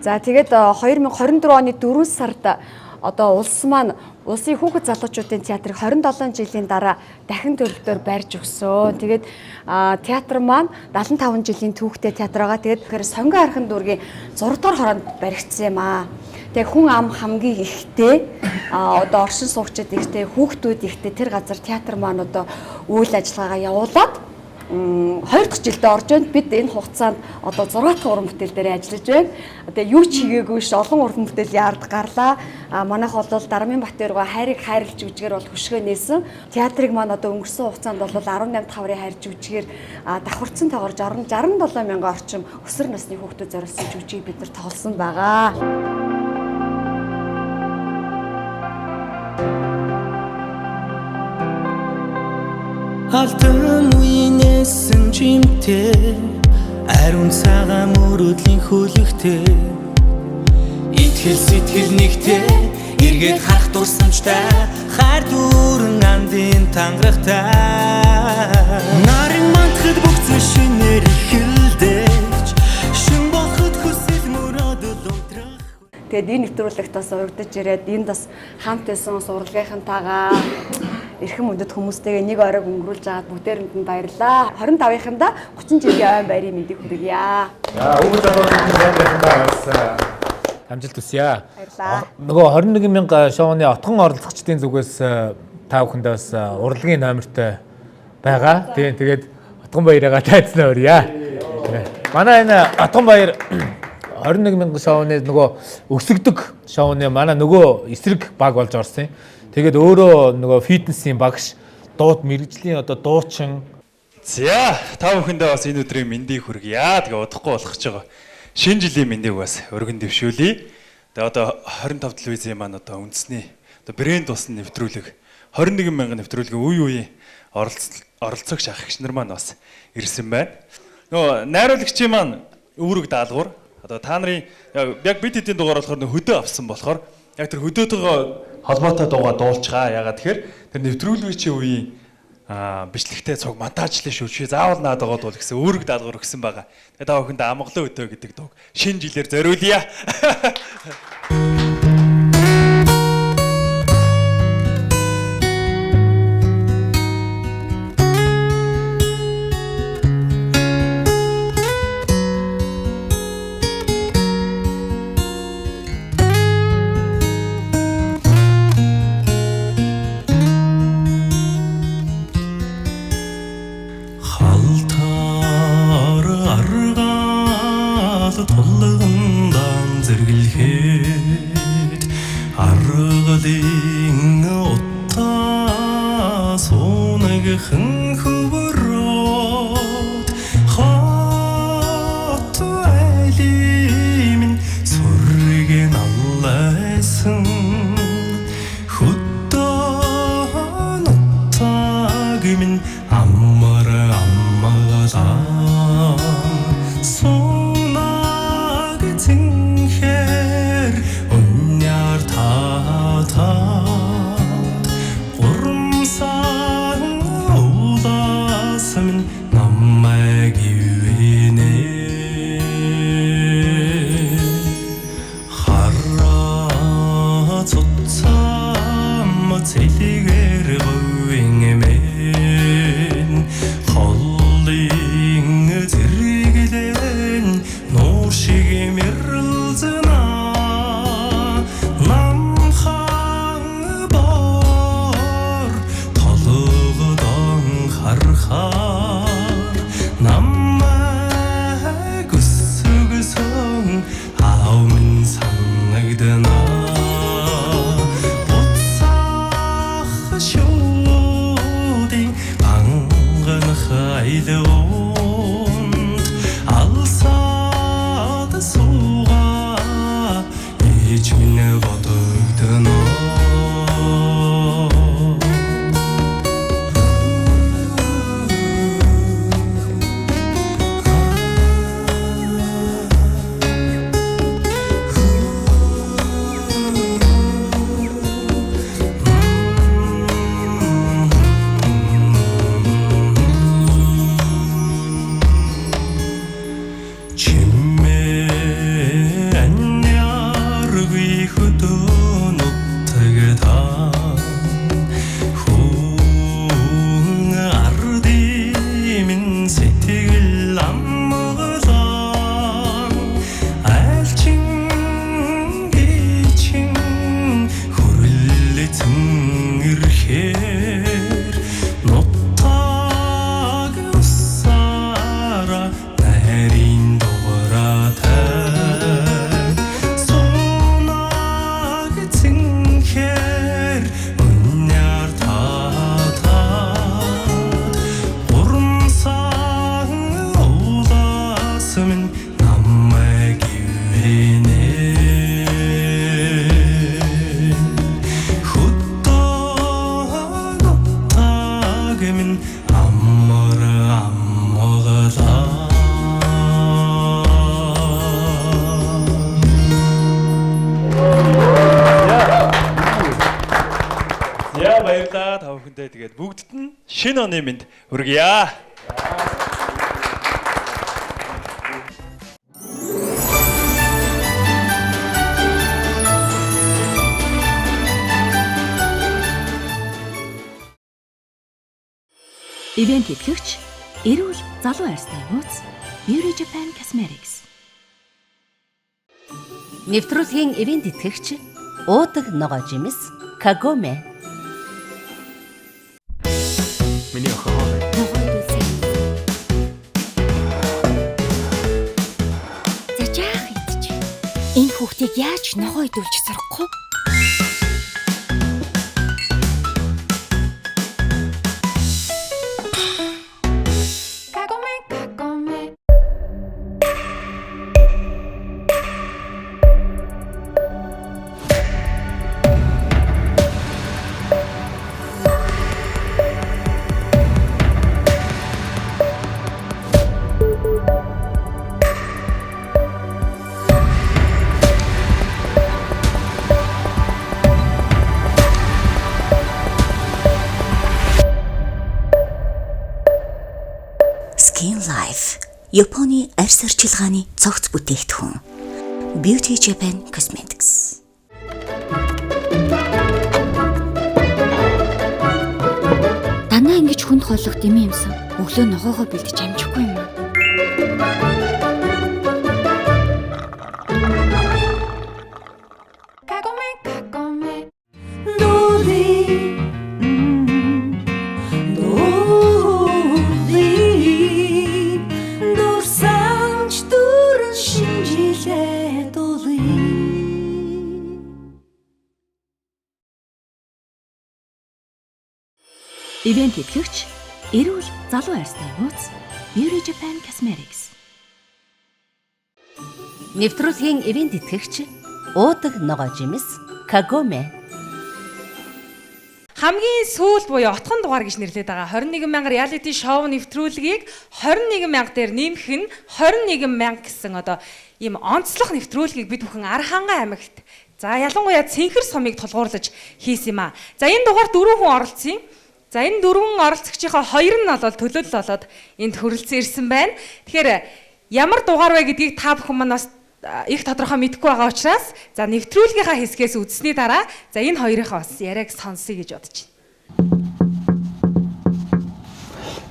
За тэгээд 2024 оны 4 сард одоо улс маань улсын хүүхэд залуучуудын театрыг 27 жилийн дараа дахин төлөвлөөр барьж өгсөн. Тэгээд театр маань 75 жилийн түүхтэй театр байгаа. Тэгээд тэгэхээр Сонгон архын дүүргийн 6 дугаар хороонд баригдсан юм аа. Тэгээ хүн ам хамгийн ихтэй одоо оршин суугчид ихтэй хүүхдүүд ихтэй тэр газар театр маань одоо үйл ажиллагаагаа явуулаад 2 дахь жилдээ орж байна. Бид энэ хугацаанд одоо 6 дахь уран бүтээл дээр ажиллаж байна. Одоо юу ч хийгээгүй ш олон уран бүтээл яард гарлаа. Манайх бол Дармын Батэргаа хайрыг хайрлж үжгээр бол хөшгөө нээсэн. Театрыг маань одоо өнгөрсөн хугацаанд бол 18 хаврын хайрж үжгээр давхарцсан тоогоор 67 мянган орчим өсвөр насны хүүхдүүд зориулсан жүжиг бид нар тоглосон байгаа. Алтан үеийнэсэн чимтэй ариун цагаан мөрөдлийн хөлөгтэй Хэл сэтгэл нэгтэй эргээд харах дурсамжтай хайр дүүрэн андын тангарахтай нарийн мантахад бүх зүйл шинээр эхэлдэж шин бохот хүсэл мөрөөдөл унтрах. Тэгээд энэ нэвтрүүлэгт бас урагдаж ирээд энд бас хамт байсан сурлагынхантайгаа эрхэм мөндөд хүмүүстэйгээ нэг оройг өнгөрүүлж аваад бүгдээрэнд нь баярлалаа. 25-ында 30 жилийн ойн баярын мэндийг хүргье. Өвөж аваад амжилт хүсье. Баярлалаа. Нөгөө 21,000 шоуны отгон оролцогчдын зүгээс та бүхэндээ бас урлагийн номертой байгаа. Тэгээд отгон баяраа тайцнаа өрье. Манай энэ отгон баяр 21,000 шоуны нөгөө өсөгдөг шоуны манай нөгөө эсрэг баг болж орсон юм. Тэгээд өөрөө нөгөө фитнесийн багш, дууд мэрэгжлийн одоо дуучин. За, та бүхэндээ бас энэ өдрийн мэндийг хүргье. Тэгээ удахгүй болох ч байгаа. Шинэ жилийн мэндийг бас өргөн дэвшүүлье. Тэгээ одоо 25 телевизийн маань одоо үндэсний одоо брэнд болсон нэвтрүүлэг 21,000 нэвтрүүлгийн үе үеийн оролцогч ах эгч нар маань бас ирсэн байна. Нөгөө найруулагчийн маань өвөрөг даалгавар одоо та нарын яг бид хэдийн дугаар болохоор хөдөө авсан болохоор яг тэр хөдөөтэйгөө холбоотой дуугаа дуулчихаа. Ягаад тэгэхээр тэр нэвтрүүлгийн үеийн бичлэгтэй цуг монтажлын шүү. Чи заавал наадагаа дуул гэсэн өөрөг даалгавар өгсөн байгаа. Тэгээ та бүхэнд амгалан өдөө гэдэг дуу шинэ жилээр зориулъя. Тэгээд бүгдд нь шинэ оны мэнд хүргье. Ивент итгэгч эрүүл залуу арьстай нууц Beauty Japan Cosmetics. Нэвтрүүлгийн ивент итгэгч уудаг ногоо жимс Kagome. Миний охин. Зачаах идэж. Энэ хүүхдийг яаж ногоо идүүлж сурахгүй? Skin Life Японы арьс арчилгааны цогц бүтээгдэхүүн. Beauty Japan Cosmetics. Танаа ингэж хүнд хооллох дэмий юмсан. Өглөө ногоогоо бэлдэж амжихгүй юм аа. Ивент итгэгч эрүүл залуу арьстай нууц Beauty Japan Cosmetics. Нэвтрүүлгийн ивент итгэгч уудаг ногоо жимс Kagome. Хамгийн сүүл буюу отхон дугаар гэж нэрлэдэг байгаа 21,000 reality show нэвтрүүлгийг 21,000 дээр нэмэх нь 21,000 гэсэн одоо ийм онцлог нэвтрүүлгийг бид бүхэн Архангай аймагт за ялангуяа Цэнхэр сумыг тулгуурлаж хийсэн юм аа. За энэ дугаар 4 хүн оролцсон юм. За энэ 4 оролцогчийнхоо 2 нь болоод төлөөлөл болоод энд хүрэлцэн ирсэн байна. Тэгэхээр ямар дугаар вэ гэдгийг та бүхэн маань бас их тодорхой мэдэхгүй байгаа учраас за нэвтрүүлгийнхаа хэсгээс үзсний дараа за энэ хоёрынхаа бас яриаг сонсъё гэж бодож байна.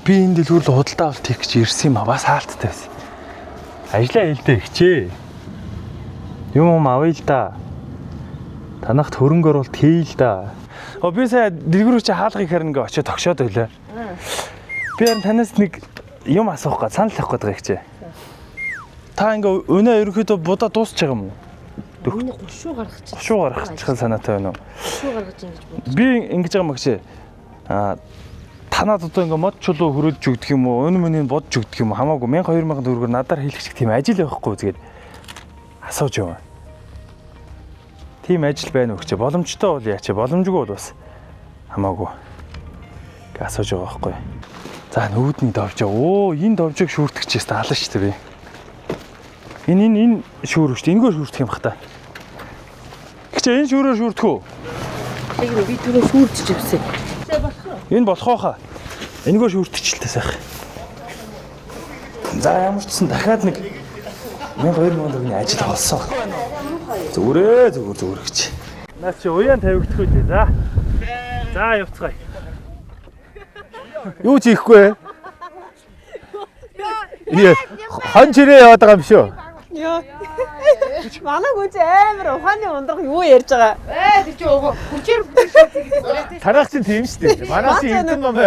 Би энэ дэлгүүр л худалдаа авалт хийх гэж ирсэн юм а бас хаалттай байсан. Ажлаа хийлдэ ихчээ. Юм авъя л да. Танахт хөрөнгө оруулалт хийе л да. Би сая дэлгүүр чи хаалгыг харна ингээ очиод тогшоод байлаа. Би харин танаас нэг юм асуух гэж санал авах гэдэг ихчээ. Та ингээ өнөө ерөөхдөө будаа дуусч байгаа юм уу? Миний гушуу гаргачих. Гушуу гаргачих санаатай байна уу? Гушуу гаргаж ингэж бод. Би ингэж байгаа мэгчээ. Танад одоо ингээ мод чулуу хөрөлж өгдөг юм уу? Өнө мөнийг бодж өгдөг юм уу? Хамаагүй 1000 2000 төгрөгөөр надаар хийлгэх тийм ажил байхгүй тэгээд асууж юм. Тийм ажил байна уу гэж боломжтой бол яач боломжгүй бол бас хамаагүй асууж байгаа байхгүй. За нөгөөдний довжоо. Оо энэ довжоог шүүрдэг ч яста алан шүү дээ би. Энэ шүүрэг шүү дээ. Энгөө шүүрдэг юм бах та. Гэхдээ энэ шүүрээр шүүрдэг үү? Тэгээд би түрүү шүүрдэж явсан. Энэ болох байхаа. Энгөө шүүрдчихэлтэй сайх. За ямар ч гэсэн дахиад нэг 1200 төгрөгийн ажил олсон. Зүгээр гэж. Наа чи уян тавигдах үү за. За явцгаая. Юу ч хийхгүй. Яа, хон чирээ яваад байгаа юм шүү. Йоо. Манай гүнж амар ухааны ундрах юу ярьж байгаа. Тэр чи хүчээр Танах чинь тийм шүү дээ. Манайс Эрдэм ном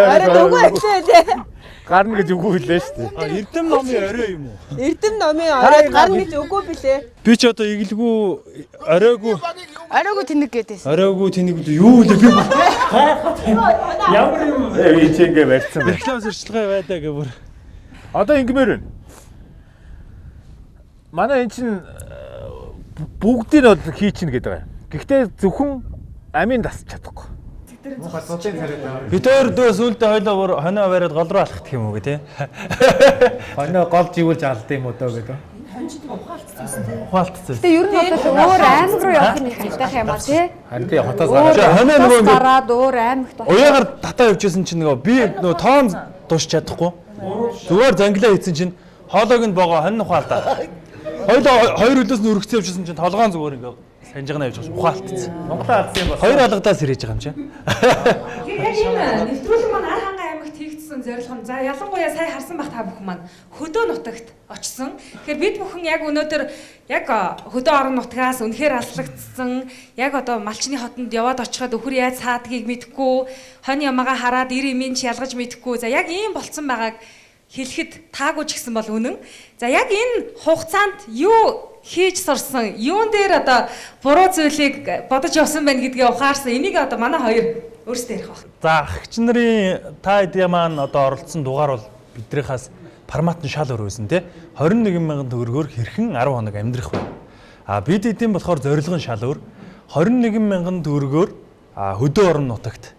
гарна гэж үгүй хэлээ шүү дээ. Эрдэм номын орой юм уу? Эрдэм номын орой гарна гэж үгүй билээ. Би ч одоо игэлгүй Оройгүй тэнэг гэдээс. Оройгүй тэнэг юу вэ би ямар юм чигээ барьсан бэ? реклам сурчлагын байдаа гэвэр. Одоо ингэмээр байна. Манай эн чинь бүгдийг нь бол хийчихнэ гэдэг байгаа. Гэхдээ зөвхөн амийн дасч чадахгүй. Бид хоёр дөө сүултээ хойлоо бүр хонио бариад гол руу алхах гэх юм уу гэ тэ. Хонио голж ивүүлж алд юм уу дөө гэдэг. Ухаалтцсан. Тэгээ ер нь бол өөр аймаг руу явах нь их хайтай юм аа тий. Харин тий хотоос гараад өөр аймагт уяагаар татаа явчихсан чинь нөгөө би нөгөө тоон дуусч чадахгүй. Зүгээр зангилаа хийсэн чинь хоолойг нь богоо хонь ухаалтаа. Хоёр хөлөөс нь өргөцсөн явчихсан чинь толгоон зүгээр ингээ санжигнаа явж байгаа ухаалтцсан. Монголын алдсан юм байна. Хоёр алгадаас ирэж байгаа юм чи. Яг энэ нэвтрүүлэг маань ар хангай аймагт хийгдсэн зорилго нь. За ялангуяа сая харсан бах та бүхэн маань хөдөө нутагт очсон. Тэгэхээр бид бүхэн яг өнөөдөр яг хөдөө орон нутгаас үнэхээр алслагдсан. Яг одоо Малчны хотод яваад очиход өхөр яаж саадгийг мэдэхгүй, хонь ямаага хараад ир имийн ч ялгаж мэдэхгүй. За яг ийм болцсон байгааг хэлэхэд таагүй ч гэсэн бол үнэн. За яг энэ хугацаанд юу хийж сурсан, юун дээр одоо буруу зүйлийг бодож явсан байна гэдгээ ухаарсан. Энийг одоо манай хоёр өөрсдөө ярих байна. За агч нарын та эдийн маань одоо оролцсон дугаар бол биднийхээс формат нь шал өөр байсан тий. 21,000 төгрөгөөр хэрхэн 10 хоног амьдрах вэ? Бид эдийн болохоор зорилго нь шал өөр. 21,000 төгрөгөөр хөдөө орон нутагт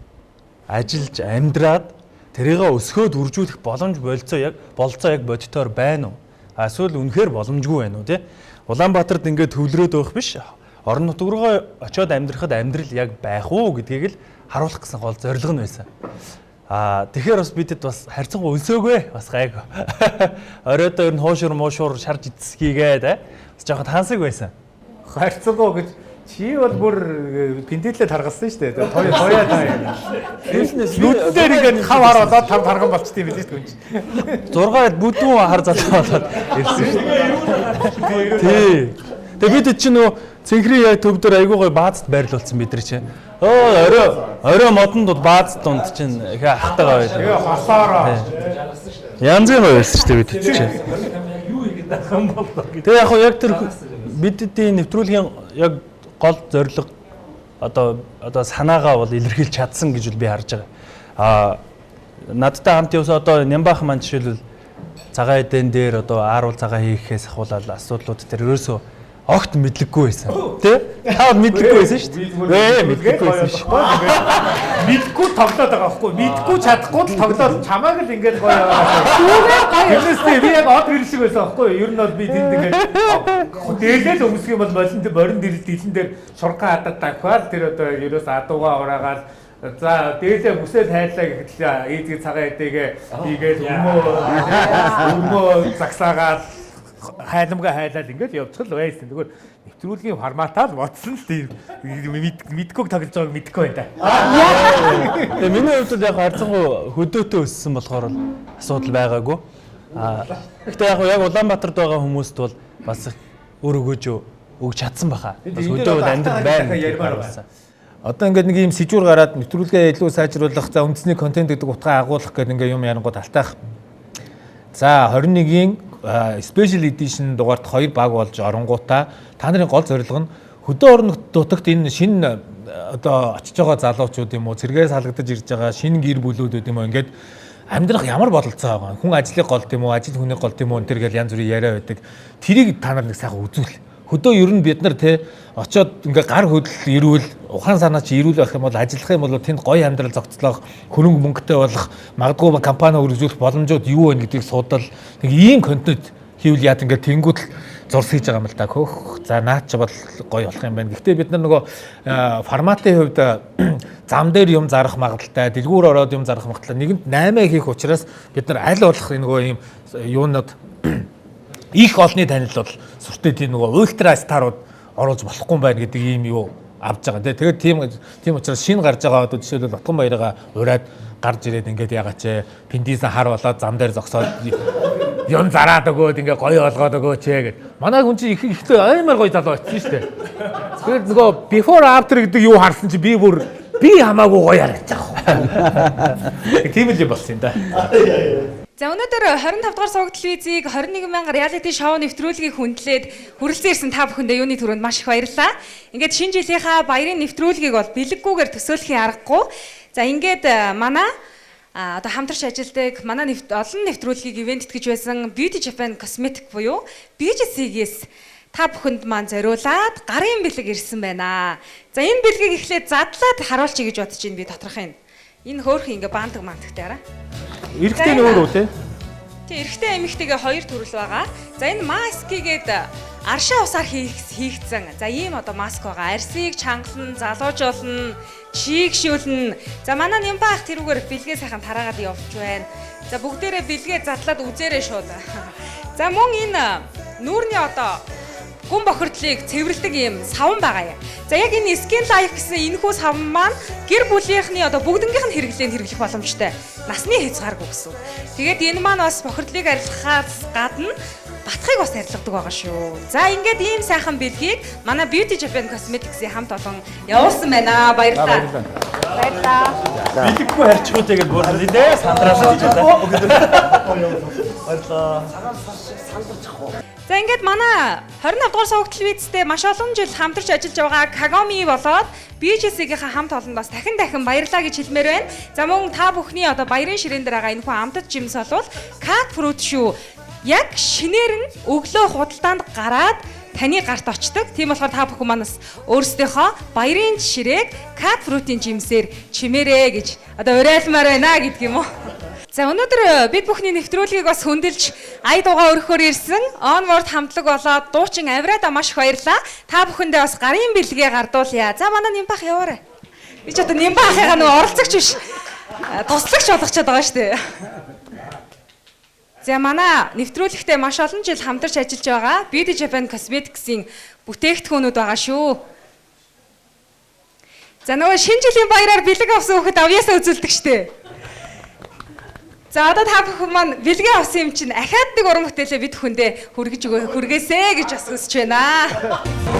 ажиллаж амьдраад тэрийгээ өсгөөд үржүүлэх боломж болцоо яг бодитоор байна уу? Эсвэл үнэхээр боломжгүй байна уу тий? Улаанбаатарт ингээд төвлөрөөд байх биш. Орон нутг руу очиод амьдрахад амьдрал яг байх уу гэдгийг л харуулах гэсэн гол зорилго нь байсан. Тэгэхээр бас бидэд бас харьцангуй өлсөөгөө бас гайг. Оройдоо ер нь хуушур муушур шарж идсхийгээд бас жоохон тансаг байсан. Харьцангуй гэж чи бол бүр пинтэлээ таргалсан шүү дээ. Тояа таа. Нүдээр ингээд хав харуулаад тарган болчтой юм билээ шүү дээ. 6 бүдүүн хар залуу болоод ирсэн шүү дээ. Тий. Тэгээ бид чинь нөө цэнхрийн яа төв дээр айгуу гой баазд байрлуулсан бид нар чинь. Орой модонд бааз дунд чинь их ахтайгаа байлаа. Тэгээ хосоороо. Янзын байсан шүү дээ бид чинь. Тэгээ яг тэр бидний нэвтрүүлгийн яг гол зорилго одоо санаагаа бол илэрхийлж чадсан гэж би харж байгаа. Надтай хамт явсан одоо Нямбах маань жишээлбэл цагаан эдэн дээр одоо ааруул цагаан хийхээс ахуулаад асуудлууд тэр ерөөсөө огт мэдлэггүй байсан. Тэ? Та мэдлэггүй байсан шүү дээ. Мэдлэггүй байсан шүү. Мэдгүй тоглоод байгаа байхгүй. Мэдгүй чадахгүй л тоглоод чамааг л ингээд гоё яваа. Тэрнээсээ би яг од гэрэл шиг байсан байхгүй. Ер нь бол би тэнд ингээд дээлэл өмсөх юм бол борин дэлэн дээр шурган хадаад тавхаад тэр одоо ерөөс адууга ураагаад за дээлээ бүсэл хайлаа гэхэл ийдгийг цагаан эдэгээ хийгээд өмөө загсаагаад хайламгаа хайлаад ингээд явцгал байсан. Тэгвэл нэвтрүүлгийн форматаа л бодсон л тийм мэдгүйг тоглож байгааг мэдэхгүй байна да. Тэгээ миний хувьд яг харьцангуй хөдөөтэй өссөн болохоор асуудал байгаагүй. Гэхдээ яг Улаанбаатарт байгаа хүмүүст бол бас өөр өгөөж чадсан баха. Бас хөдөө амьдрал байна. Одоо ингээд нэг юм сэжүүр гараад нэвтрүүлгээ илүү сайжруулах, за үндэсний контент гэдэг утгаа агуулах гэдэг ингээ юм ярангууд алтайх. За 21-ийн special edition дугаарт 2 баг болж оронгуудаа та нарын гол зорилго нь хөдөө орон нутагт энэ шинэ одоо очиж байгаа залуучууд юм уу, цэргээс халагдаж ирж байгаа шинэ гэр бүлүүд юм уу ингээд амьдрах ямар бодолцоо байгаа. Хүн ажлыг голд юм уу, ажил хүнийг голд юм уу энэ гэл янз бүрийн яриа байдаг. Тэрийг та нар нэг сайхан үзүүл. Хөдөө ер нь бид нар те очиод ингээ гар хөдөл ирүүл ухаан санаа чи ирүүл байх юм бол ажиллах юм бол тэнд гоё амьдрал зохицлох, хөрөнгө мөнгөтэй болох, магадгүй компани өргөжүүлэх боломжууд юу вэ гэдгийг судал нэг ийм контент хийвэл яа ингээ тэнгууд л зурс хийж байгаа юм л да. Хөөх. За наад ч бол гоё болох юм байна. Гэхдээ бид нар нөгөө форматын хувьд зам дээр юм зарах магадaltaй, дэлгүүр ороод юм зарах магадaltaй нэгэнд 8 хийх учраас бид нар аль болох нөгөө ийм юунууд их олны танил бол сүртэй тийм нөгөө ультра старууд оруулж болохгүй юм байна гэдэг ийм юу авж байгаа. Тэгээд тийм учраас шинэ гарч байгаа одоо жишээлбэл Батган баяргаа ураад гарч ирээд ингээд яагаад ч пиндисэн хар болоод зам дээр зогсоод юм зараад өгөөд ингээд гоё болгоод өгөөч гэд. Манай хүн чинь ихтэй аймаар гоё залуу очсон шүү дээ. Тэгээд нөгөө before after гэдэг юу харсан чи би хамаагүй гоё харагдаж байгаа. Тийм л юм болсон юм да. За өнөөдөр 25 дугаар суваг телевизийг 21,000 реалити шоу нэвтрүүлгийг хүндлээд хүрэлцэн ирсэн та бүхэндээ юуны түрүүнд маш их баярлалаа. Ингээд шинэ жилийнхаа баярын нэвтрүүлгийг бол бэлэггүйгээр төсөөлөхийн аргагүй. За ингээд манай одоо хамтарч ажилладаг манай олон нэвтрүүлгийг ивент итгэж байсан Beauty Japan Cosmetic буюу BJC-гээс та бүхэнд маань зориулаад гарын бэлэг ирсэн байна. За энэ бэлгийг эхлээд задлаад харуулчих гэж бодож байна би доторх юм. Энэ хөөрхөн ингээ баандаг мантагтай араа. Эрэгтэй нь өөр үү те? Тэг эрэгтэй эмэгтэйгээ хоёр төрөл байгаа. За энэ маскигээд аршаа усаар хийгдсэн. За ийм одоо маск байгаа. Арсыг чангална, залуужуулна, чийгшүүлнэ. За манай Нямбаах тэрүүгээр бэлгээ сайхан тараагаад явж байна. За бүгдээрээ бэлгээ задлаад үзээрэй шууд. За мөн энэ нүүрний одоо гүн бохирдлыг цэвэрлдэг ийм савн байгаа юм. За яг энэ Skin Life гэсэн энэхүү савн маань гэр бүлийнхний одоо бүгднгийнх нь хэрэглээнд хэрэглэх боломжтой. Насны хязгааргүй гэсэн. Тэгээд энэ маань бас бохирдлыг арилгахаас гадна батхыг бас арилгадаг байгаа шүү. За ингээд ийм сайхан бэлгийг манай Beauty Japan Cosmetics-ийн хамт олон явуулсан байна. Баярлалаа. Баярлалаа. Бэлэггүй харьцгүйтэйгээ бүр нэлээ сандраашаа гэж байна. Баярлалаа. За ингээд манай 25 дугаар суваг телевизтэй маш олон жил хамтарч ажиллаж байгаа Kagome болоод BGC-ийнхаа хамт олонд бас дахин баярлалаа гэж хэлмээр байна. За мөн та бүхний одоо баярын ширээн дээр байгаа энэхүү амтд жимс бол Cat Fruit шүү. Яг шинээр нь өглөө худалдаанд гараад таны гарт очдог. Тийм болохоор та бүхэн манаас өөрсдийнхөө баярын ширээг Cat Fruit-ийн жимсээр чимээрээ гэж одоо уриалмаар байна гэдэг юм уу? За өнөөдөр бид бүхний нэвтрүүлгийг бас хөндлөж ая дуугаа өргөхөөр ирсэн Onward хамтлаг болоод дуучин Аврада маш их баярлаа. Та бүхэндээ бас гарын бэлгээ гардуулъя. За манай Нямбаах яваарай. Би ч одоо Нямбаахыгаа нөгөө оролцогч биш. Туслагч болгочод байгаа шүү дээ. За манай нэвтрүүлэгтээ маш олон жил хамтарч ажиллаж байгаа Beauty Japan Cosmetics-ийн бүтээгдэхүүнүүд байгаа шүү. За нөгөө шинэ жилийн баяраар бэлэг авсан хүүхэд авьяасаа үзүүлдэг шүү дээ. За одоо та бүхэн маань бэлгээ авсан юм чинь ахаад нэг уран бүтээлээ бид бүхэндээ хүргэжээ гэж бас хүсэж байна.